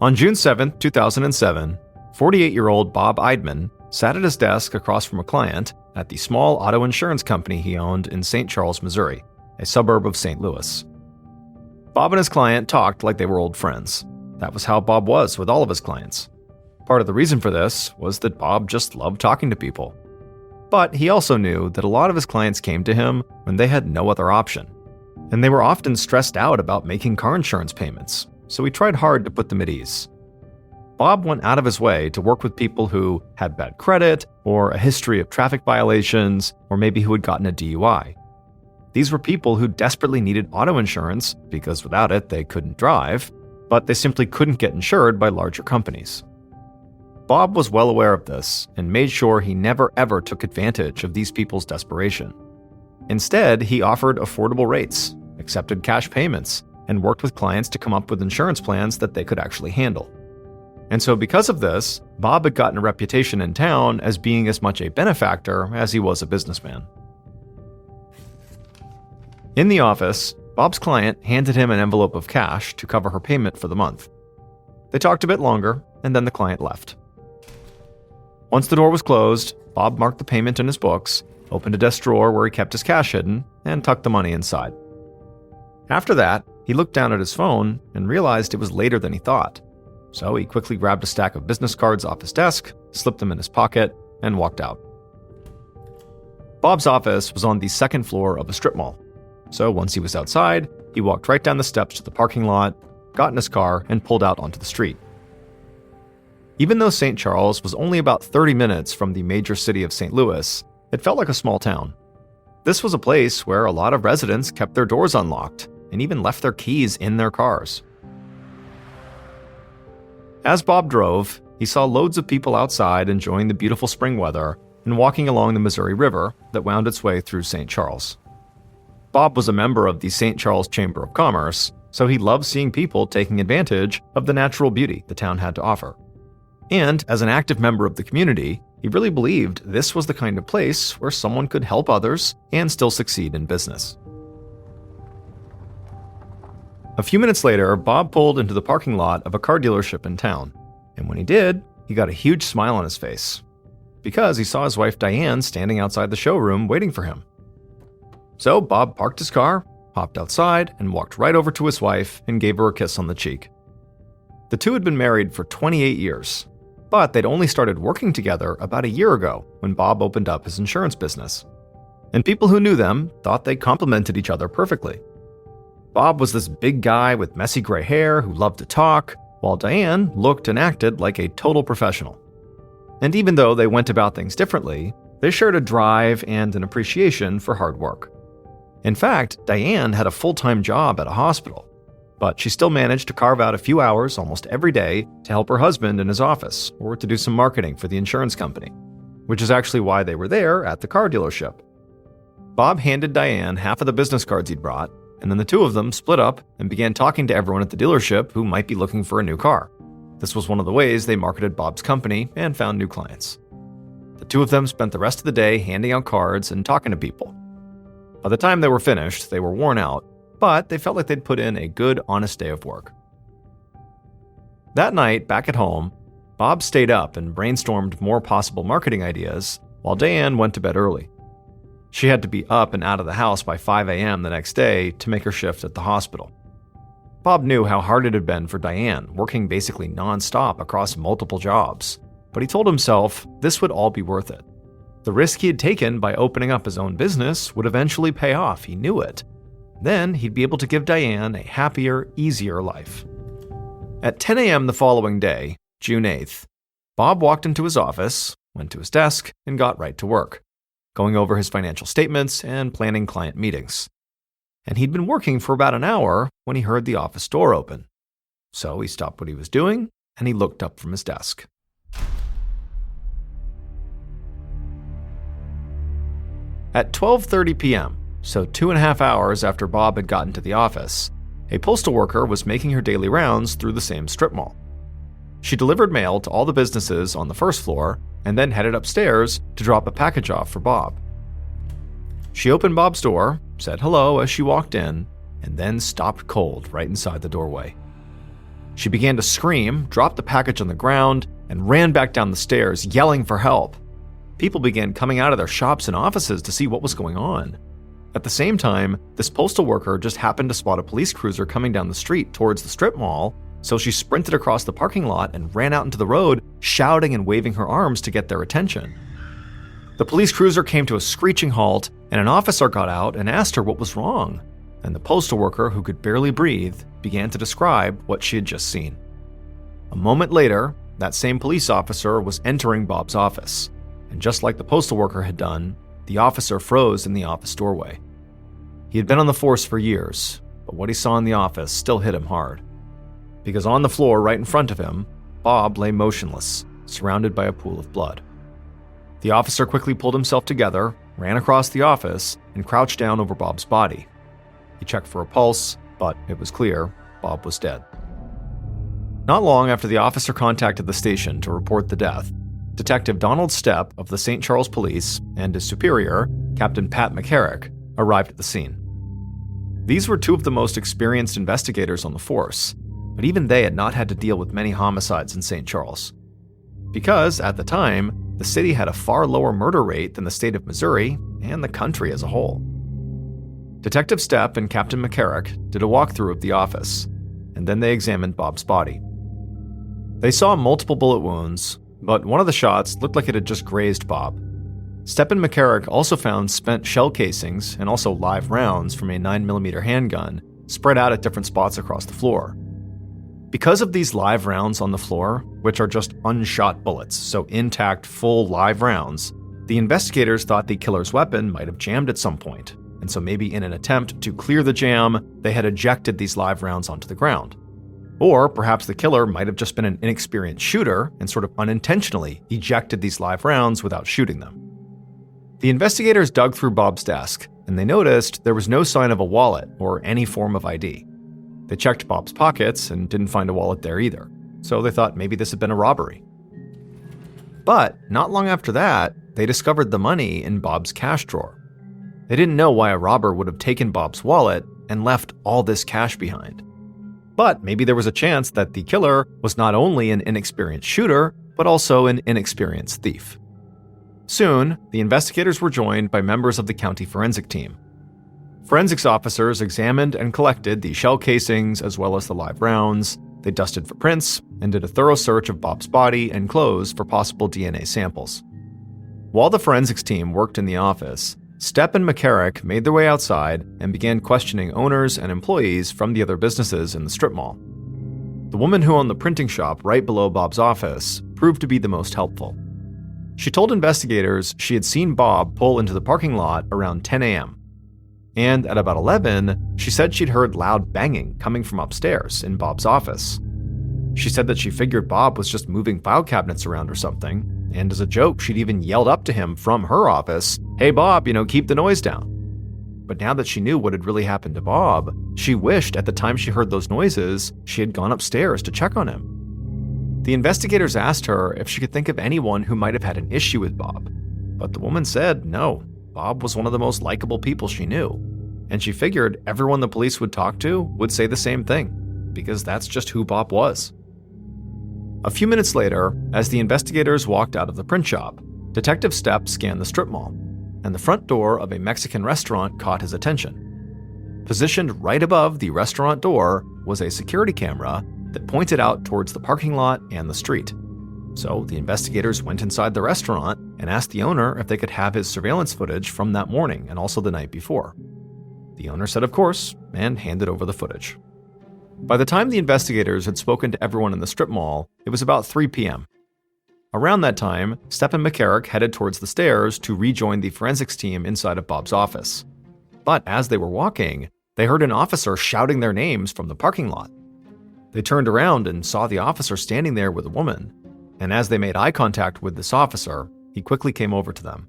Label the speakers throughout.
Speaker 1: On June 7, 2007, 48-year-old Bob Eidman sat at his desk across from a client at the small auto insurance company he owned in St. Charles, Missouri, a suburb of St. Louis. Bob and his client talked like they were old friends. That was how Bob was with all of his clients. Part of the reason for this was that Bob just loved talking to people. But he also knew that a lot of his clients came to him when they had no other option, and they were often stressed out about making car insurance payments, so he tried hard to put them at ease. Bob went out of his way to work with people who had bad credit, or a history of traffic violations, or maybe who had gotten a DUI. These were people who desperately needed auto insurance because without it they couldn't drive, but they simply couldn't get insured by larger companies. Bob was well aware of this and made sure he never ever took advantage of these people's desperation. Instead, he offered affordable rates, accepted cash payments, and worked with clients to come up with insurance plans that they could actually handle. And so because of this, Bob had gotten a reputation in town as being as much a benefactor as he was a businessman. In the office, Bob's client handed him an envelope of cash to cover her payment for the month. They talked a bit longer, and then the client left. Once the door was closed, Bob marked the payment in his books, opened a desk drawer where he kept his cash hidden, and tucked the money inside. After that, he looked down at his phone and realized it was later than he thought. So he quickly grabbed a stack of business cards off his desk, slipped them in his pocket, and walked out. Bob's office was on the second floor of a strip mall. So once he was outside, he walked right down the steps to the parking lot, got in his car, and pulled out onto the street. Even though St. Charles was only about 30 minutes from the major city of St. Louis, it felt like a small town. This was a place where a lot of residents kept their doors unlocked and even left their keys in their cars. As Bob drove, he saw loads of people outside enjoying the beautiful spring weather and walking along the Missouri River that wound its way through St. Charles. Bob was a member of the St. Charles Chamber of Commerce, so he loved seeing people taking advantage of the natural beauty the town had to offer. And as an active member of the community, he really believed this was the kind of place where someone could help others and still succeed in business. A few minutes later, Bob pulled into the parking lot of a car dealership in town, and when he did, he got a huge smile on his face, because he saw his wife Diane standing outside the showroom waiting for him. So Bob parked his car, hopped outside, and walked right over to his wife and gave her a kiss on the cheek. The two had been married for 28 years, but they'd only started working together about a year ago when Bob opened up his insurance business. And people who knew them thought they complemented each other perfectly. Bob was this big guy with messy gray hair who loved to talk, while Diane looked and acted like a total professional. And even though they went about things differently, they shared a drive and an appreciation for hard work. In fact, Diane had a full-time job at a hospital, but she still managed to carve out a few hours almost every day to help her husband in his office or to do some marketing for the insurance company, which is actually why they were there at the car dealership. Bob handed Diane half of the business cards he'd brought, and then the two of them split up and began talking to everyone at the dealership who might be looking for a new car. This was one of the ways they marketed Bob's company and found new clients. The two of them spent the rest of the day handing out cards and talking to people. By the time they were finished, they were worn out, but they felt like they'd put in a good, honest day of work. That night, back at home, Bob stayed up and brainstormed more possible marketing ideas, while Diane went to bed early. She had to be up and out of the house by 5 a.m. the next day to make her shift at the hospital. Bob knew how hard it had been for Diane, working basically non-stop across multiple jobs, but he told himself this would all be worth it. The risk he had taken by opening up his own business would eventually pay off, he knew it. Then he'd be able to give Diane a happier, easier life. At 10 a.m. the following day, June 8th, Bob walked into his office, went to his desk, and got right to work, going over his financial statements and planning client meetings. And he'd been working for about an hour when he heard the office door open. So he stopped what he was doing, and he looked up from his desk. At 12:30 p.m., so 2.5 hours after Bob had gotten to the office, a postal worker was making her daily rounds through the same strip mall. She delivered mail to all the businesses on the first floor and then headed upstairs to drop a package off for Bob. She opened Bob's door, said hello as she walked in, and then stopped cold right inside the doorway. She began to scream, dropped the package on the ground, and ran back down the stairs, yelling for help. People began coming out of their shops and offices to see what was going on. At the same time, this postal worker just happened to spot a police cruiser coming down the street towards the strip mall, so she sprinted across the parking lot and ran out into the road, shouting and waving her arms to get their attention. The police cruiser came to a screeching halt, and an officer got out and asked her what was wrong. And the postal worker, who could barely breathe, began to describe what she had just seen. A moment later, that same police officer was entering Bob's office, and just like the postal worker had done, the officer froze in the office doorway. He had been on the force for years, but what he saw in the office still hit him hard. Because on the floor right in front of him, Bob lay motionless, surrounded by a pool of blood. The officer quickly pulled himself together, ran across the office, and crouched down over Bob's body. He checked for a pulse, but it was clear Bob was dead. Not long after the officer contacted the station to report the death, Detective Donald Stepp of the St. Charles Police and his superior, Captain Pat McCarrick, arrived at the scene. These were two of the most experienced investigators on the force, but even they had not had to deal with many homicides in St. Charles. Because, at the time, the city had a far lower murder rate than the state of Missouri and the country as a whole. Detective Stepp and Captain McCarrick did a walkthrough of the office, and then they examined Bob's body. They saw multiple bullet wounds, but one of the shots looked like it had just grazed Bob. Stepp and McCarrick also found spent shell casings and also live rounds from a 9mm handgun spread out at different spots across the floor. Because of these live rounds on the floor, which are just unshot bullets, so intact, full live rounds, the investigators thought the killer's weapon might have jammed at some point, and so maybe in an attempt to clear the jam, they had ejected these live rounds onto the ground. Or perhaps the killer might have just been an inexperienced shooter and sort of unintentionally ejected these live rounds without shooting them. The investigators dug through Bob's desk, and they noticed there was no sign of a wallet or any form of ID. They checked Bob's pockets and didn't find a wallet there either, so they thought maybe this had been a robbery. But not long after that, they discovered the money in Bob's cash drawer. They didn't know why a robber would have taken Bob's wallet and left all this cash behind. But maybe there was a chance that the killer was not only an inexperienced shooter, but also an inexperienced thief. Soon, the investigators were joined by members of the county forensic team. Forensics officers examined and collected the shell casings as well as the live rounds. They dusted for prints and did a thorough search of Bob's body and clothes for possible DNA samples. While the forensics team worked in the office, Stepp and McCarrick made their way outside and began questioning owners and employees from the other businesses in the strip mall. The woman who owned the printing shop right below Bob's office proved to be the most helpful. She told investigators she had seen Bob pull into the parking lot around 10 a.m. And at about 11, she said she'd heard loud banging coming from upstairs in Bob's office. She said that she figured Bob was just moving file cabinets around or something, and as a joke, she'd even yelled up to him from her office, "Hey Bob, keep the noise down." But now that she knew what had really happened to Bob, she wished at the time she heard those noises, she had gone upstairs to check on him. The investigators asked her if she could think of anyone who might have had an issue with Bob, but the woman said no, Bob was one of the most likable people she knew, and she figured everyone the police would talk to would say the same thing, because that's just who Bob was. A few minutes later, as the investigators walked out of the print shop, Detective Stepp scanned the strip mall, and the front door of a Mexican restaurant caught his attention. Positioned right above the restaurant door was a security camera that pointed out towards the parking lot and the street. So the investigators went inside the restaurant and asked the owner if they could have his surveillance footage from that morning and also the night before. The owner said of course, and handed over the footage. By the time the investigators had spoken to everyone in the strip mall, it was about 3 p.m. Around that time, Stepp and McCarrick headed towards the stairs to rejoin the forensics team inside of Bob's office. But as they were walking, they heard an officer shouting their names from the parking lot. They turned around and saw the officer standing there with a woman, and as they made eye contact with this officer, he quickly came over to them.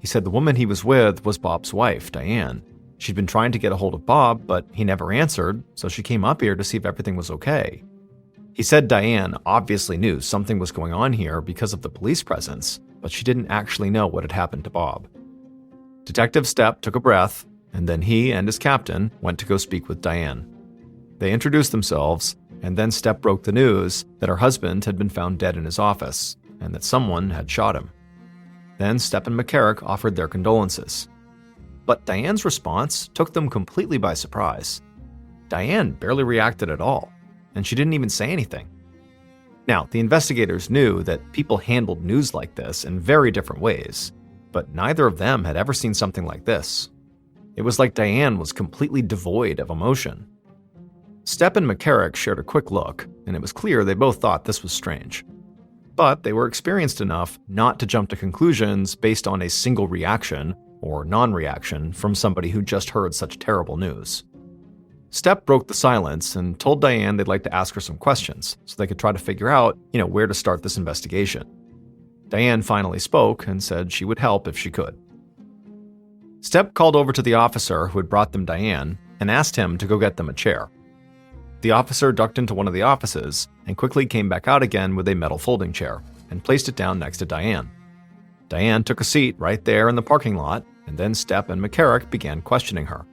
Speaker 1: He said the woman he was with was Bob's wife, Diane. She'd been trying to get a hold of Bob, but he never answered, so she came up here to see if everything was okay. He said Diane obviously knew something was going on here because of the police presence, but she didn't actually know what had happened to Bob. Detective Stepp took a breath, and then he and his captain went to go speak with Diane. They introduced themselves, and then Stepp broke the news that her husband had been found dead in his office and that someone had shot him. Then Stepp and McCarrick offered their condolences. But Diane's response took them completely by surprise. Diane barely reacted at all, and she didn't even say anything. Now, the investigators knew that people handled news like this in very different ways, but neither of them had ever seen something like this. It was like Diane was completely devoid of emotion. Stepp and McCarrick shared a quick look, and it was clear they both thought this was strange. But they were experienced enough not to jump to conclusions based on a single reaction or non-reaction from somebody who just heard such terrible news. Stepp broke the silence and told Diane they'd like to ask her some questions so they could try to figure out, where to start this investigation. Diane finally spoke and said she would help if she could. Stepp called over to the officer who had brought them Diane and asked him to go get them a chair. The officer ducked into one of the offices and quickly came back out again with a metal folding chair and placed it down next to Diane. Diane took a seat right there in the parking lot, and then Stepp and McCarrick began questioning her.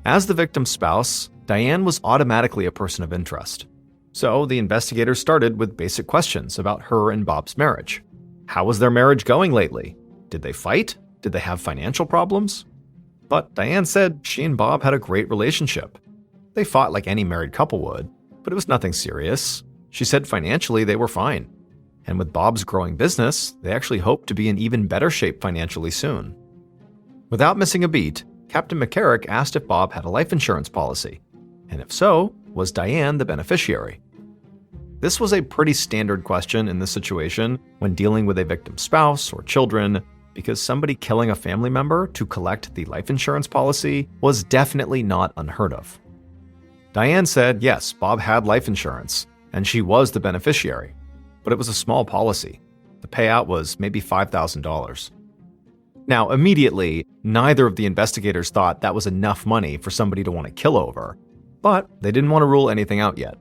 Speaker 1: As the victim's spouse, Diane was automatically a person of interest. So the investigators started with basic questions about her and Bob's marriage. How was their marriage going lately? Did they fight? Did they have financial problems? But Diane said she and Bob had a great relationship. They fought like any married couple would, but it was nothing serious. She said financially they were fine. And with Bob's growing business, they actually hoped to be in even better shape financially soon. Without missing a beat, Captain McCarrick asked if Bob had a life insurance policy, and if so, was Diane the beneficiary? This was a pretty standard question in this situation when dealing with a victim's spouse or children, because somebody killing a family member to collect the life insurance policy was definitely not unheard of. Diane said yes, Bob had life insurance, and she was the beneficiary, but it was a small policy. The payout was maybe $5,000. Now, immediately, neither of the investigators thought that was enough money for somebody to want to kill over, but they didn't want to rule anything out yet.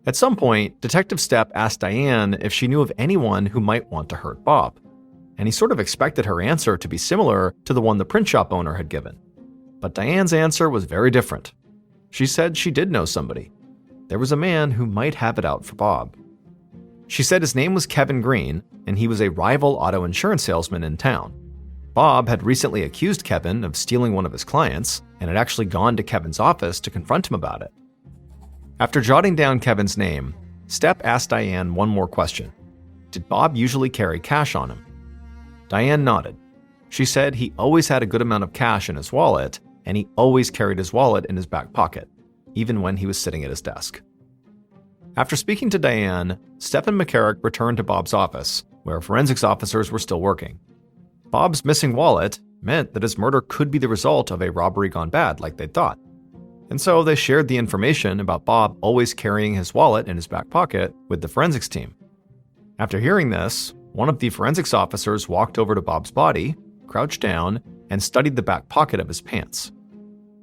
Speaker 1: At some point, Detective Stepp asked Diane if she knew of anyone who might want to hurt Bob, and he sort of expected her answer to be similar to the one the print shop owner had given. But Diane's answer was very different. She said she did know somebody. There was a man who might have it out for Bob. She said his name was Kevin Green, and he was a rival auto insurance salesman in town. Bob had recently accused Kevin of stealing one of his clients and had actually gone to Kevin's office to confront him about it. After jotting down Kevin's name, Stepp asked Diane one more question. Did Bob usually carry cash on him? Diane nodded. She said he always had a good amount of cash in his wallet, and he always carried his wallet in his back pocket, even when he was sitting at his desk. After speaking to Diane, Stepp and McCarrick returned to Bob's office, where forensics officers were still working. Bob's missing wallet meant that his murder could be the result of a robbery gone bad, like they'd thought. And so they shared the information about Bob always carrying his wallet in his back pocket with the forensics team. After hearing this, one of the forensics officers walked over to Bob's body, crouched down, and studied the back pocket of his pants.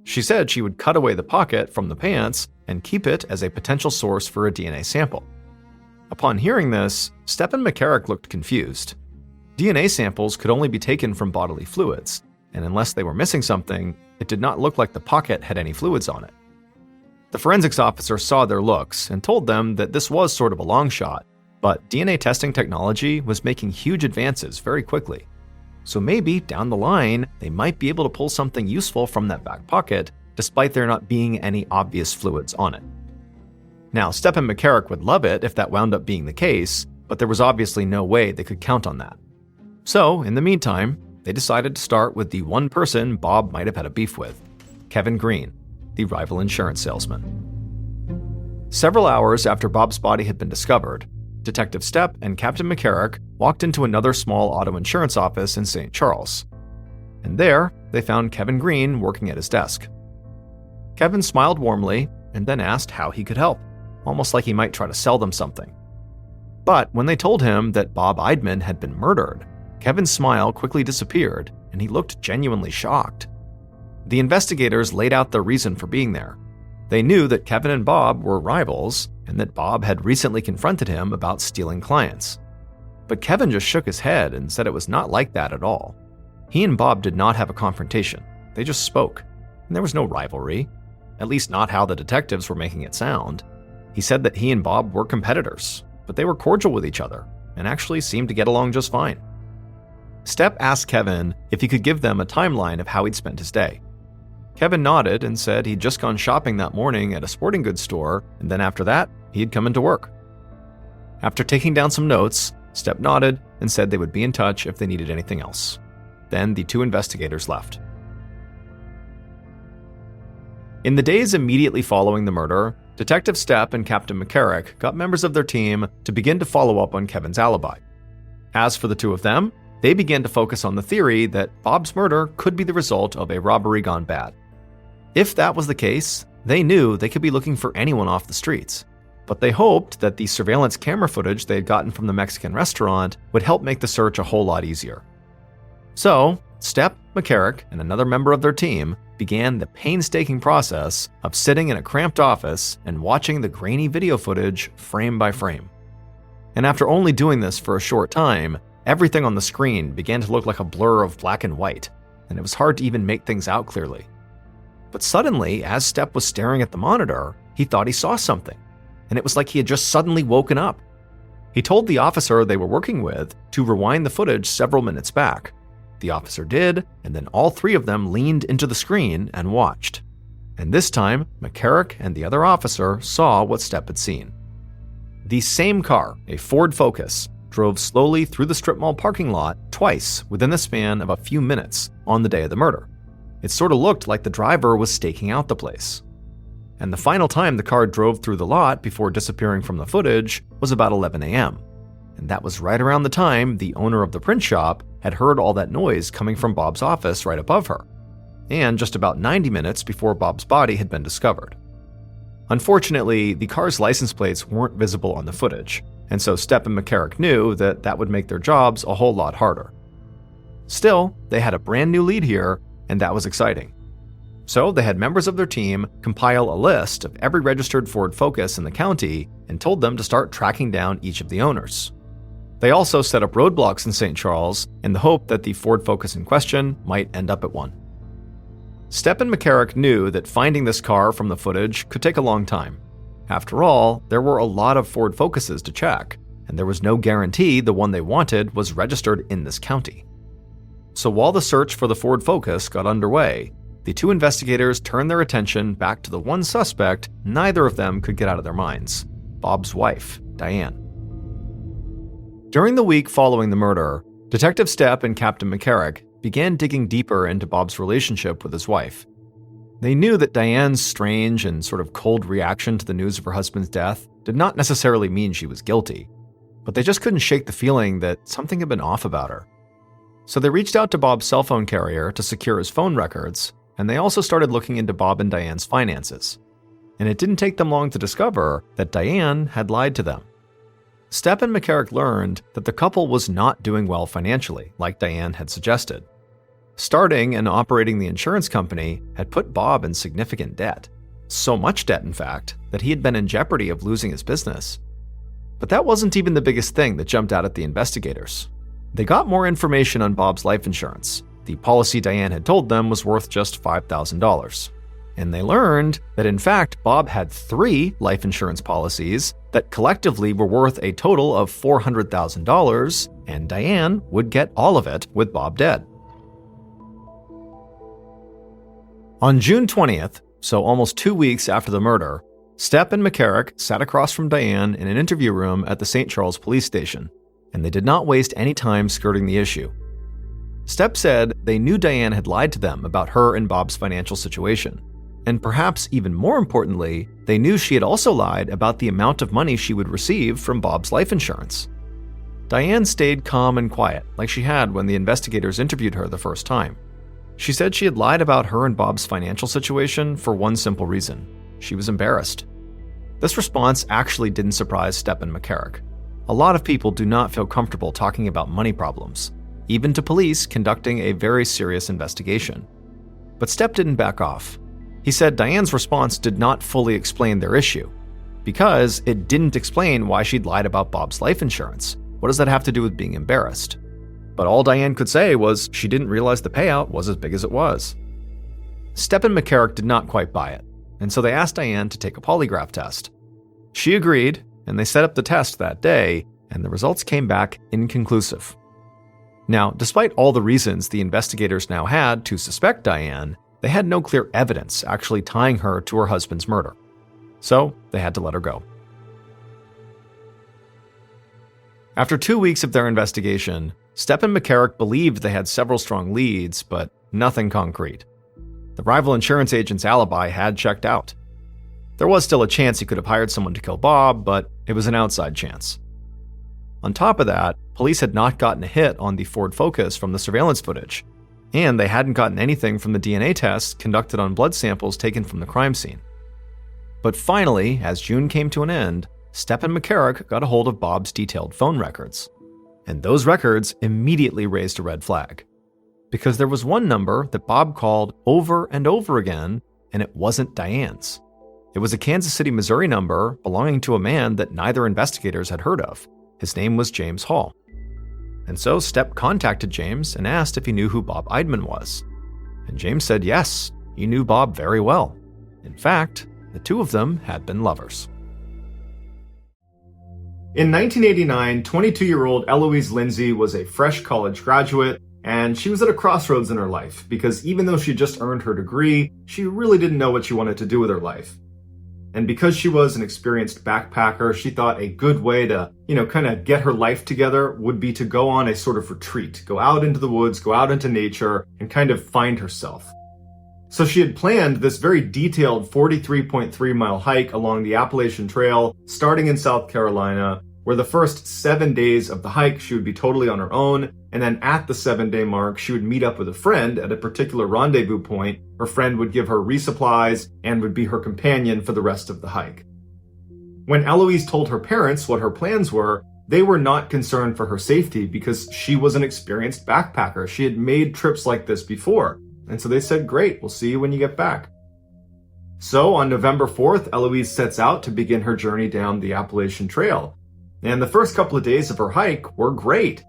Speaker 1: She said she would cut away the pocket from the pants and keep it as a potential source for a DNA sample. Upon hearing this, Stepp and McCarrick looked confused. DNA samples could only be taken from bodily fluids, and unless they were missing something, it did not look like the pocket had any fluids on it. The forensics officer saw their looks and told them that this was sort of a long shot, but DNA testing technology was making huge advances very quickly. So maybe, down the line, they might be able to pull something useful from that back pocket, despite there not being any obvious fluids on it. Now, Stepp and McCarrick would love it if that wound up being the case, but there was obviously no way they could count on that. So, in the meantime, they decided to start with the one person Bob might have had a beef with, Kevin Green, the rival insurance salesman. Several hours after Bob's body had been discovered, Detective Stepp and Captain McCarrick walked into another small auto insurance office in St. Charles. And there, they found Kevin Green working at his desk. Kevin smiled warmly and then asked how he could help, almost like he might try to sell them something. But when they told him that Bob Eidman had been murdered, Kevin's smile quickly disappeared and he looked genuinely shocked. The investigators laid out their reason for being there. They knew that Kevin and Bob were rivals and that Bob had recently confronted him about stealing clients. But Kevin just shook his head and said it was not like that at all. He and Bob did not have a confrontation. They just spoke, and there was no rivalry, at least not how the detectives were making it sound. He said that he and Bob were competitors, but they were cordial with each other and actually seemed to get along just fine. Stepp asked Kevin if he could give them a timeline of how he'd spent his day. Kevin nodded and said he'd just gone shopping that morning at a sporting goods store, and then after that, he'd come into work. After taking down some notes, Stepp nodded and said they would be in touch if they needed anything else. Then the two investigators left. In the days immediately following the murder, Detective Stepp and Captain McCarrick got members of their team to begin to follow up on Kevin's alibi. As for the two of them, they began to focus on the theory that Bob's murder could be the result of a robbery gone bad. If that was the case, they knew they could be looking for anyone off the streets, but they hoped that the surveillance camera footage they had gotten from the Mexican restaurant would help make the search a whole lot easier. So, Stepp, McCarrick, and another member of their team began the painstaking process of sitting in a cramped office and watching the grainy video footage frame by frame. And after only doing this for a short time, everything on the screen began to look like a blur of black and white, and it was hard to even make things out clearly. But suddenly, as Stepp was staring at the monitor, he thought he saw something, and it was like he had just suddenly woken up. He told the officer they were working with to rewind the footage several minutes back. The officer did, and then all three of them leaned into the screen and watched. And this time, McCarrick and the other officer saw what Stepp had seen. The same car, a Ford Focus, drove slowly through the strip mall parking lot twice within the span of a few minutes on the day of the murder. It sort of looked like the driver was staking out the place. And the final time the car drove through the lot before disappearing from the footage was about 11 a.m. And that was right around the time the owner of the print shop had heard all that noise coming from Bob's office right above her, and just about 90 minutes before Bob's body had been discovered. Unfortunately, the car's license plates weren't visible on the footage, and so Stepp and McCarrick knew that that would make their jobs a whole lot harder. Still, they had a brand new lead here, and that was exciting. So they had members of their team compile a list of every registered Ford Focus in the county and told them to start tracking down each of the owners. They also set up roadblocks in St. Charles in the hope that the Ford Focus in question might end up at one. Stepp and McCarrick knew that finding this car from the footage could take a long time. After all, there were a lot of Ford Focuses to check, and there was no guarantee the one they wanted was registered in this county. So while the search for the Ford Focus got underway, the two investigators turned their attention back to the one suspect neither of them could get out of their minds: Bob's wife, Diane. During the week following the murder, Detective Stepp and Captain McCarrick began digging deeper into Bob's relationship with his wife. They knew that Diane's strange and sort of cold reaction to the news of her husband's death did not necessarily mean she was guilty, but they just couldn't shake the feeling that something had been off about her. So they reached out to Bob's cell phone carrier to secure his phone records, and they also started looking into Bob and Diane's finances. And it didn't take them long to discover that Diane had lied to them. Stepp and McCarrick learned that the couple was not doing well financially, like Diane had suggested. Starting and operating the insurance company had put Bob in significant debt. So much debt, in fact, that he had been in jeopardy of losing his business. But that wasn't even the biggest thing that jumped out at the investigators. They got more information on Bob's life insurance. The policy Diane had told them was worth just $5,000. And they learned that, in fact, Bob had 3 life insurance policies that collectively were worth a total of $400,000, and Diane would get all of it with Bob dead. On June 20th, so almost 2 weeks after the murder, Stepp and McCarrick sat across from Diane in an interview room at the St. Charles police station, and they did not waste any time skirting the issue. Stepp said they knew Diane had lied to them about her and Bob's financial situation. And perhaps even more importantly, they knew she had also lied about the amount of money she would receive from Bob's life insurance. Diane stayed calm and quiet, like she had when the investigators interviewed her the first time. She said she had lied about her and Bob's financial situation for one simple reason: she was embarrassed. This response actually didn't surprise Stepp and McCarrick. A lot of people do not feel comfortable talking about money problems, even to police conducting a very serious investigation. But Stepp didn't back off. He said Diane's response did not fully explain their issue, because it didn't explain why she'd lied about Bob's life insurance. What does that have to do with being embarrassed? But all Diane could say was she didn't realize the payout was as big as it was. Stepp and McCarrick did not quite buy it, and so they asked Diane to take a polygraph test. She agreed, and they set up the test that day, and the results came back inconclusive. Now, despite all the reasons the investigators now had to suspect Diane, they had no clear evidence actually tying her to her husband's murder. So they had to let her go. After 2 weeks of their investigation, Stepp and McCarrick believed they had several strong leads, but nothing concrete. The rival insurance agent's alibi had checked out. There was still a chance he could have hired someone to kill Bob, but it was an outside chance. On top of that, police had not gotten a hit on the Ford Focus from the surveillance footage, and they hadn't gotten anything from the DNA tests conducted on blood samples taken from the crime scene. But finally, as June came to an end, Stepp and McCarrick got a hold of Bob's detailed phone records. And those records immediately raised a red flag. Because there was one number that Bob called over and over again, and it wasn't Diane's. It was a Kansas City, Missouri number belonging to a man that neither investigators had heard of. His name was James Hall. And so Stepp contacted James and asked if he knew who Bob Eidman was. And James said yes, he knew Bob very well. In fact, the two of them had been lovers. In 1989, 22-year-old Eloise Lindsay was a fresh college graduate, and she was at a crossroads in her life because even though she just earned her degree, she really didn't know what she wanted to do with her life. And because she was an experienced backpacker, she thought a good way to, kind of get her life together would be to go on a sort of retreat, go out into the woods, go out into nature, and kind of find herself. So she had planned this very detailed 43.3-mile hike along the Appalachian Trail, starting in South Carolina, where the first 7 days of the hike she would be totally on her own, and then at the 7-day mark, she would meet up with a friend at a particular rendezvous point. Her friend would give her resupplies and would be her companion for the rest of the hike. When Eloise told her parents what her plans were, they were not concerned for her safety because she was an experienced backpacker. She had made trips like this before. And so they said, great, we'll see you when you get back. So on November 4th, Eloise sets out to begin her journey down the Appalachian Trail. And the first couple of days of her hike were great.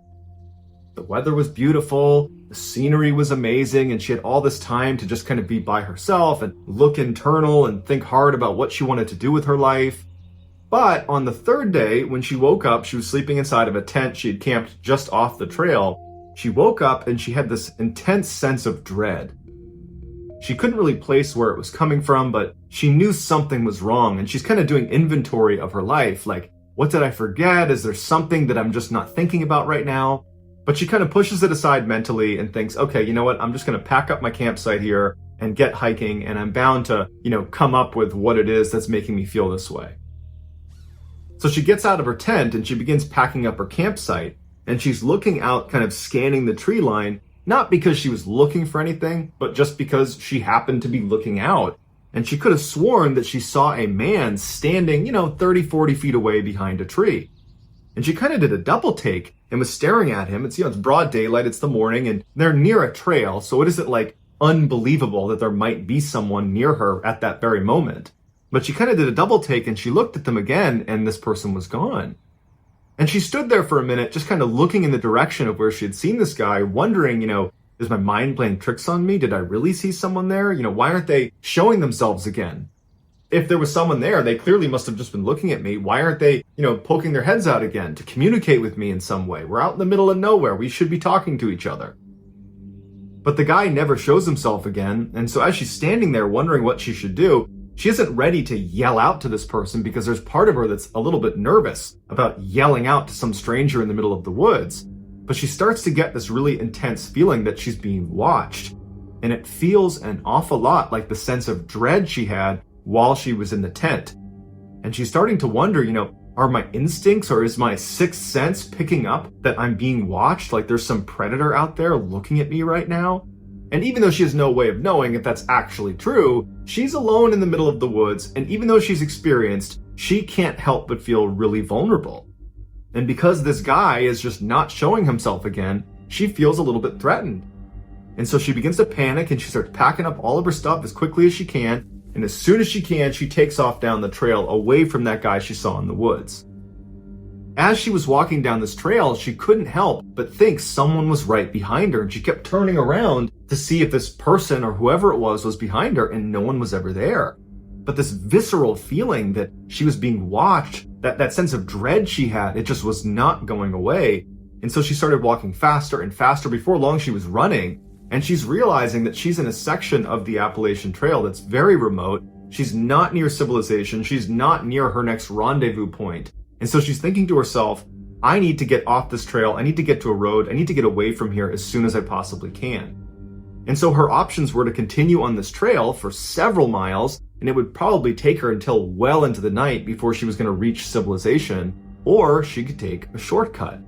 Speaker 1: The weather was beautiful, the scenery was amazing, and she had all this time to just kind of be by herself and look internal and think hard about what she wanted to do with her life. But on the third day, when she woke up, she was sleeping inside of a tent she had camped just off the trail. She woke up and she had this intense sense of dread. She couldn't really place where it was coming from, but she knew something was wrong, and she's kind of doing inventory of her life, like, what did I forget? Is there something that I'm just not thinking about right now? But she kind of pushes it aside mentally and thinks, okay, you know what? I'm just going to pack up my campsite here and get hiking, and I'm bound to, come up with what it is that's making me feel this way. So she gets out of her tent and she begins packing up her campsite, and she's looking out, kind of scanning the tree line, not because she was looking for anything, but just because she happened to be looking out. And she could have sworn that she saw a man standing, 30, 40 feet away behind a tree. And she kind of did a double take and was staring at him. It's, it's broad daylight, it's the morning, and they're near a trail, so it isn't like unbelievable that there might be someone near her at that very moment. But she kind of did a double take and she looked at them again, and this person was gone. And she stood there for a minute, just kind of looking in the direction of where she had seen this guy, wondering, is my mind playing tricks on me? Did I really see someone there? Why aren't they showing themselves again? If there was someone there, they clearly must have just been looking at me. Why aren't they, poking their heads out again to communicate with me in some way? We're out in the middle of nowhere. We should be talking to each other. But the guy never shows himself again. And so as she's standing there wondering what she should do, she isn't ready to yell out to this person because there's part of her that's a little bit nervous about yelling out to some stranger in the middle of the woods. But she starts to get this really intense feeling that she's being watched. And it feels an awful lot like the sense of dread she had while she was in the tent. And she's starting to wonder, are my instincts or is my sixth sense picking up that I'm being watched? Like there's some predator out there looking at me right now? And even though she has no way of knowing if that's actually true, she's alone in the middle of the woods, and even though she's experienced, she can't help but feel really vulnerable. And because this guy is just not showing himself again, she feels a little bit threatened. And so she begins to panic and she starts packing up all of her stuff as quickly as she can, and as soon as she can, she takes off down the trail away from that guy she saw in the woods. As she was walking down this trail, she couldn't help but think someone was right behind her, and she kept turning around to see if this person or whoever it was behind her, and no one was ever there. but this visceral feeling that she was being watched, that sense of dread she had, it just was not going away. And so she started walking faster and faster. Before long, she was running, and she's realizing that she's in a section of the Appalachian Trail that's very remote. She's not near civilization. She's not near her next rendezvous point. And so she's thinking to herself, I need to get off this trail. I need to get to a road. I need to get away from here as soon as I possibly can. And so her options were to continue on this trail for several miles, and it would probably take her until well into the night before she was going to reach civilization, or she could take a shortcut,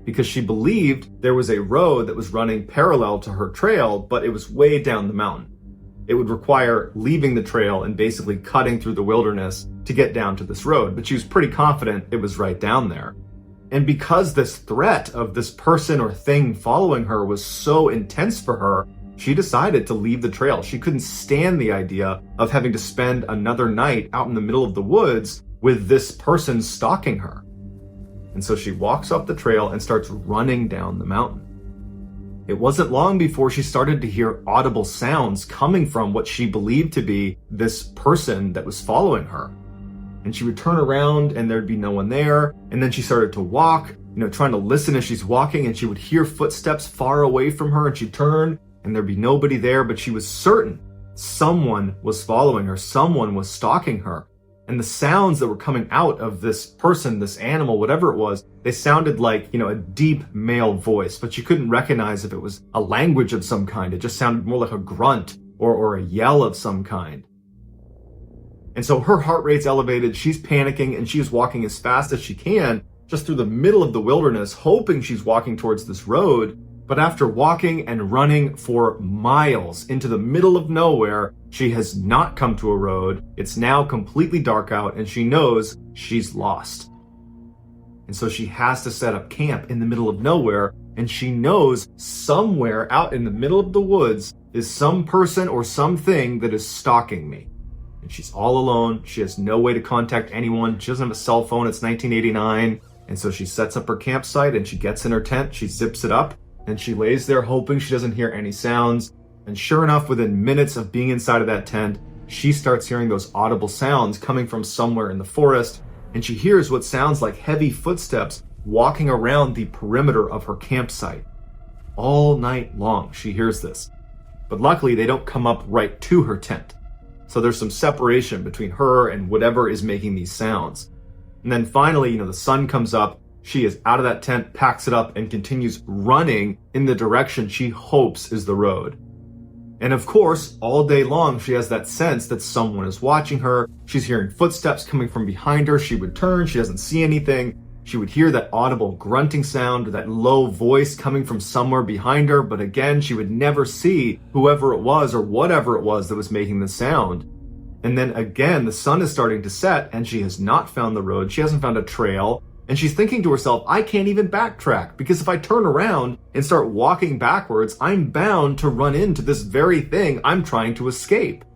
Speaker 1: because she believed there was a road that was running parallel to her trail, but it was way down the mountain. It would require leaving the trail and basically cutting through the wilderness to get down to this road, but she was pretty confident it was right down there. And because this threat of this person or thing following her was so intense for her, she decided to leave the trail. She couldn't stand the idea of having to spend another night out in the middle of the woods with this person stalking her. And so she walks up the trail and starts running down the mountain. It wasn't long before she started to hear audible sounds coming from what she believed to be this person that was following her. And she would turn around and there'd be no one there. And then she started to walk, trying to listen as she's walking, and she would hear footsteps far away from her, and she'd turn and there'd be nobody there, but she was certain someone was following her, someone was stalking her. And the sounds that were coming out of this person, this animal, whatever it was, they sounded like, a deep male voice, but you couldn't recognize if it was a language of some kind. It just sounded more like a grunt or a yell of some kind. And so her heart rate's elevated, she's panicking, and she's walking as fast as she can just through the middle of the wilderness, hoping she's walking towards this road. But after walking and running for miles into the middle of nowhere, she has not come to a road. It's now completely dark out, and she knows she's lost. And so she has to set up camp in the middle of nowhere, and she knows somewhere out in the middle of the woods is some person or something that is stalking me. And she's all alone. She has no way to contact anyone. She doesn't have a cell phone. It's 1989. And so she sets up her campsite, and she gets in her tent. She zips it up, and she lays there hoping she doesn't hear any sounds. And sure enough, within minutes of being inside of that tent, she starts hearing those audible sounds coming from somewhere in the forest. And she hears what sounds like heavy footsteps walking around the perimeter of her campsite. All night long, she hears this. But luckily, they don't come up right to her tent. So there's some separation between her and whatever is making these sounds. And then finally, the sun comes up. She is out of that tent, packs it up, and continues running in the direction she hopes is the road. And of course, all day long, she has that sense that someone is watching her. She's hearing footsteps coming from behind her. She would turn, she doesn't see anything. She would hear that audible grunting sound, that low voice coming from somewhere behind her. But again, she would never see whoever it was or whatever it was that was making the sound. And then again, the sun is starting to set, and she has not found the road. She hasn't found a trail. And she's thinking to herself, I can't even backtrack, because if I turn around and start walking backwards, I'm bound to run into this very thing I'm trying to escape.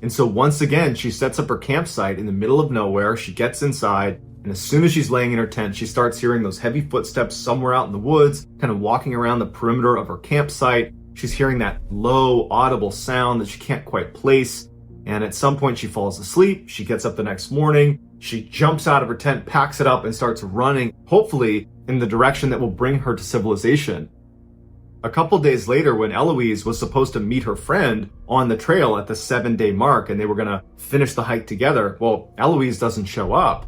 Speaker 1: And so once again, she sets up her campsite in the middle of nowhere. She gets inside, and as soon as she's laying in her tent, she starts hearing those heavy footsteps somewhere out in the woods, kind of walking around the perimeter of her campsite. She's hearing that low, audible sound that she can't quite place. And at some point, she falls asleep. She gets up the next morning. She jumps out of her tent, packs it up, and starts running, hopefully in the direction that will bring her to civilization. A couple days later, when Eloise was supposed to meet her friend on the trail at the 7-day mark, and they were going to finish the hike together, well, Eloise doesn't show up.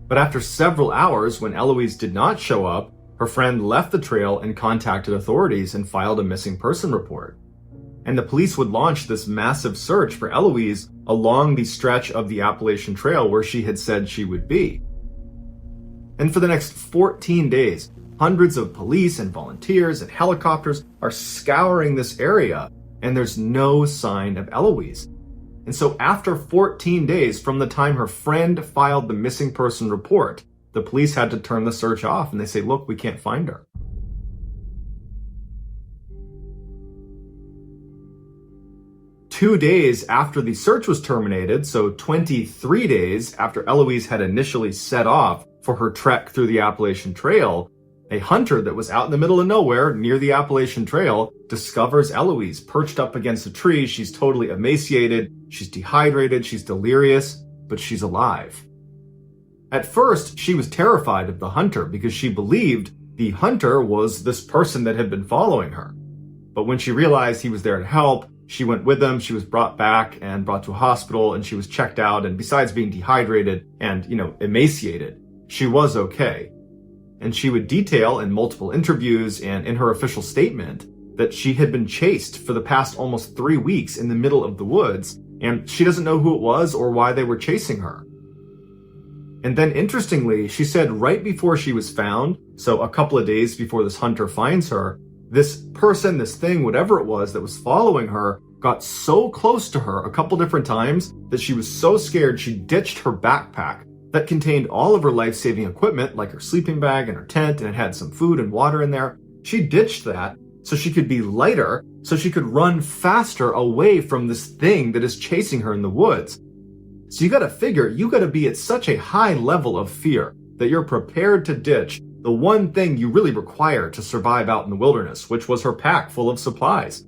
Speaker 1: But after several hours, when Eloise did not show up, her friend left the trail and contacted authorities and filed a missing person report. And the police would launch this massive search for Eloise along the stretch of the Appalachian Trail where she had said she would be. And for the next 14 days, hundreds of police and volunteers and helicopters are scouring this area, and there's no sign of Eloise. And so after 14 days from the time her friend filed the missing person report, the police had to turn the search off, and they say, look, we can't find her. Two days after the search was terminated, so 23 days after Eloise had initially set off for her trek through the Appalachian Trail, A hunter that was out in the middle of nowhere near the Appalachian Trail discovers Eloise perched up against a tree. She's totally emaciated, she's dehydrated, she's delirious, but she's alive. At first, she was terrified of the hunter because she believed the hunter was this person that had been following her. But when she realized he was there to help, she went with him, she was brought back and brought to a hospital, and she was checked out, and besides being dehydrated and, emaciated, she was okay. And she would detail in multiple interviews and in her official statement that she had been chased for the past almost 3 weeks in the middle of the woods, and she doesn't know who it was or why they were chasing her. And then interestingly, she said right before she was found, so a couple of days before this hunter finds her, this person, this thing, whatever it was that was following her, got so close to her a couple different times that she was so scared she ditched her backpack that contained all of her life-saving equipment, like her sleeping bag and her tent, and it had some food and water in there. She ditched that so she could be lighter, so she could run faster away from this thing that is chasing her in the woods. So you gotta figure, you gotta be at such a high level of fear that you're prepared to ditch the one thing you really require to survive out in the wilderness, which was her pack full of supplies.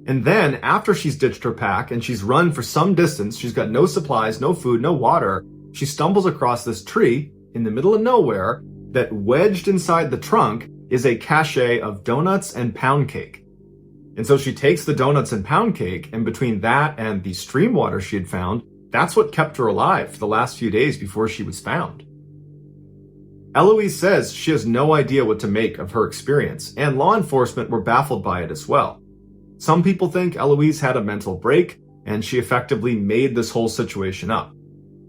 Speaker 1: And then, after she's ditched her pack and she's run for some distance, she's got no supplies, no food, no water, she stumbles across this tree in the middle of nowhere that wedged inside the trunk is a cache of donuts and pound cake. And so she takes the donuts and pound cake, and between that and the stream water she had found, that's what kept her alive for the last few days before she was found. Eloise says she has no idea what to make of her experience, and law enforcement were baffled by it as well. Some people think Eloise had a mental break, and she effectively made this whole situation up.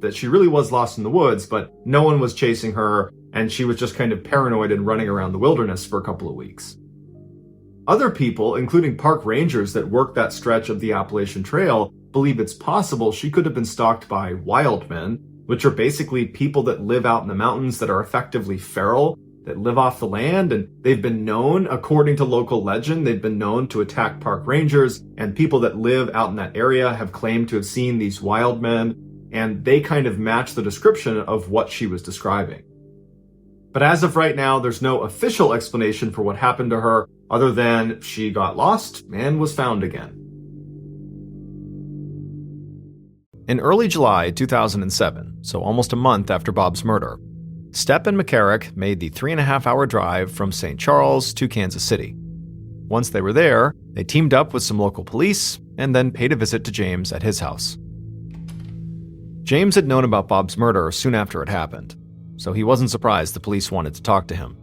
Speaker 1: That she really was lost in the woods, but no one was chasing her, and she was just kind of paranoid and running around the wilderness for a couple of weeks. Other people, including park rangers that work that stretch of the Appalachian Trail, believe it's possible she could have been stalked by wild men, which are basically people that live out in the mountains that are effectively feral, that live off the land, and they've been known, according to local legend, they've been known to attack park rangers, and people that live out in that area have claimed to have seen these wild men, and they kind of match the description of what she was describing. But as of right now, there's no official explanation for what happened to her, other than she got lost and was found again. In early July 2007, so almost a month after Bob's murder, Stepp and McCarrick made the 3.5-hour drive from St. Charles to Kansas City. Once they were there, they teamed up with some local police and then paid a visit to James at his house. James had known about Bob's murder soon after it happened, so he wasn't surprised the police wanted to talk to him.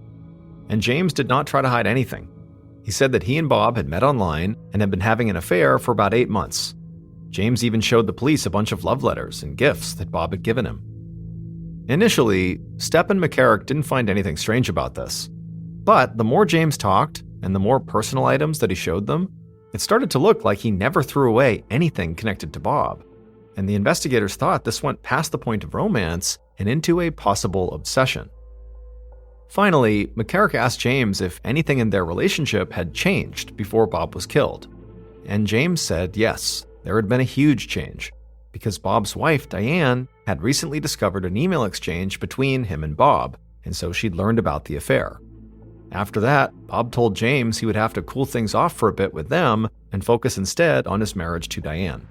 Speaker 1: And James did not try to hide anything. He said that he and Bob had met online and had been having an affair for about 8 months. James even showed the police a bunch of love letters and gifts that Bob had given him. Initially, Stepp and McCarrick didn't find anything strange about this. But the more James talked, and the more personal items that he showed them, it started to look like he never threw away anything connected to Bob. And the investigators thought this went past the point of romance and into a possible obsession. Finally, McCarrick asked James if anything in their relationship had changed before Bob was killed. And James said yes. There had been a huge change, because Bob's wife, Diane, had recently discovered an email exchange between him and Bob, and so she'd learned about the affair. After that, Bob told James he would have to cool things off for a bit with them and focus instead on his marriage to Diane.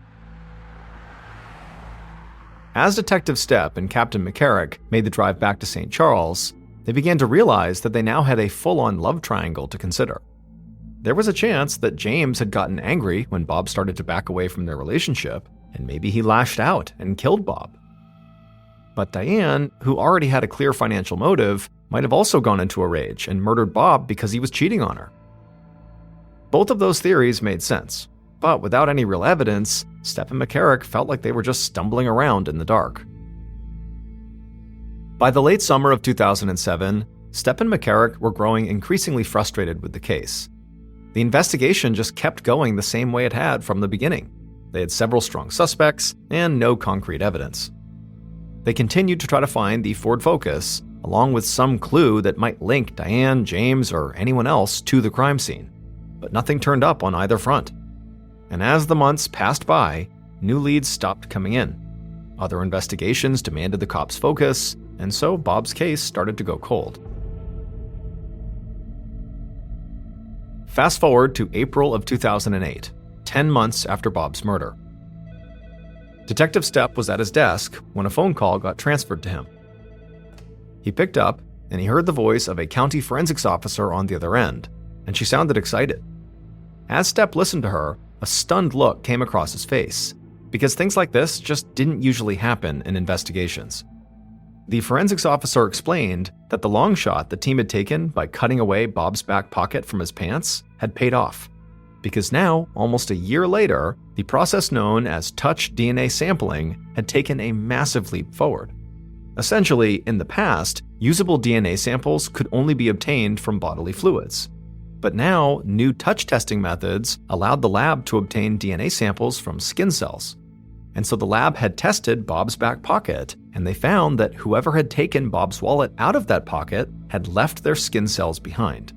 Speaker 1: As Detective Stepp and Captain McCarrick made the drive back to St. Charles, they began to realize that they now had a full-on love triangle to consider. There was a chance that James had gotten angry when Bob started to back away from their relationship, and maybe he lashed out and killed Bob. But Diane, who already had a clear financial motive, might have also gone into a rage and murdered Bob because he was cheating on her. Both of those theories made sense, but without any real evidence, Stepp and McCarrick felt like they were just stumbling around in the dark. By the late summer of 2007, Stepp and McCarrick were growing increasingly frustrated with the case. The investigation just kept going the same way it had from the beginning. They had several strong suspects and no concrete evidence. They continued to try to find the Ford Focus, along with some clue that might link Diane, James, or anyone else to the crime scene. But nothing turned up on either front. And as the months passed by, new leads stopped coming in. Other investigations demanded the cops' focus, and so Bob's case started to go cold. Fast forward to April of 2008, 10 months after Bob's murder. Detective Stepp was at his desk when a phone call got transferred to him. He picked up, and he heard the voice of a county forensics officer on the other end, and she sounded excited. As Stepp listened to her, a stunned look came across his face, because things like this just didn't usually happen in investigations. The forensics officer explained that the long shot the team had taken by cutting away Bob's back pocket from his pants had paid off, because now, almost a year later, the process known as touch DNA sampling had taken a massive leap forward. Essentially, in the past, usable DNA samples could only be obtained from bodily fluids. But now, new touch testing methods allowed the lab to obtain DNA samples from skin cells. And so the lab had tested Bob's back pocket, and they found that whoever had taken Bob's wallet out of that pocket had left their skin cells behind.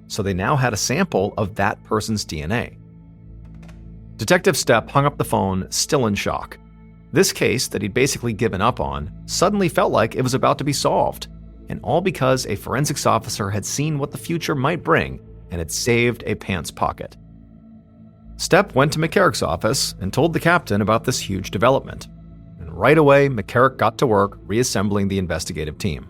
Speaker 1: So they now had a sample of that person's DNA. Detective Stepp hung up the phone, still in shock. This case that he'd basically given up on suddenly felt like it was about to be solved, and all because a forensics officer had seen what the future might bring and had saved a pants pocket. Stepp went to McCarrick's office and told the captain about this huge development. And right away, McCarrick got to work reassembling the investigative team.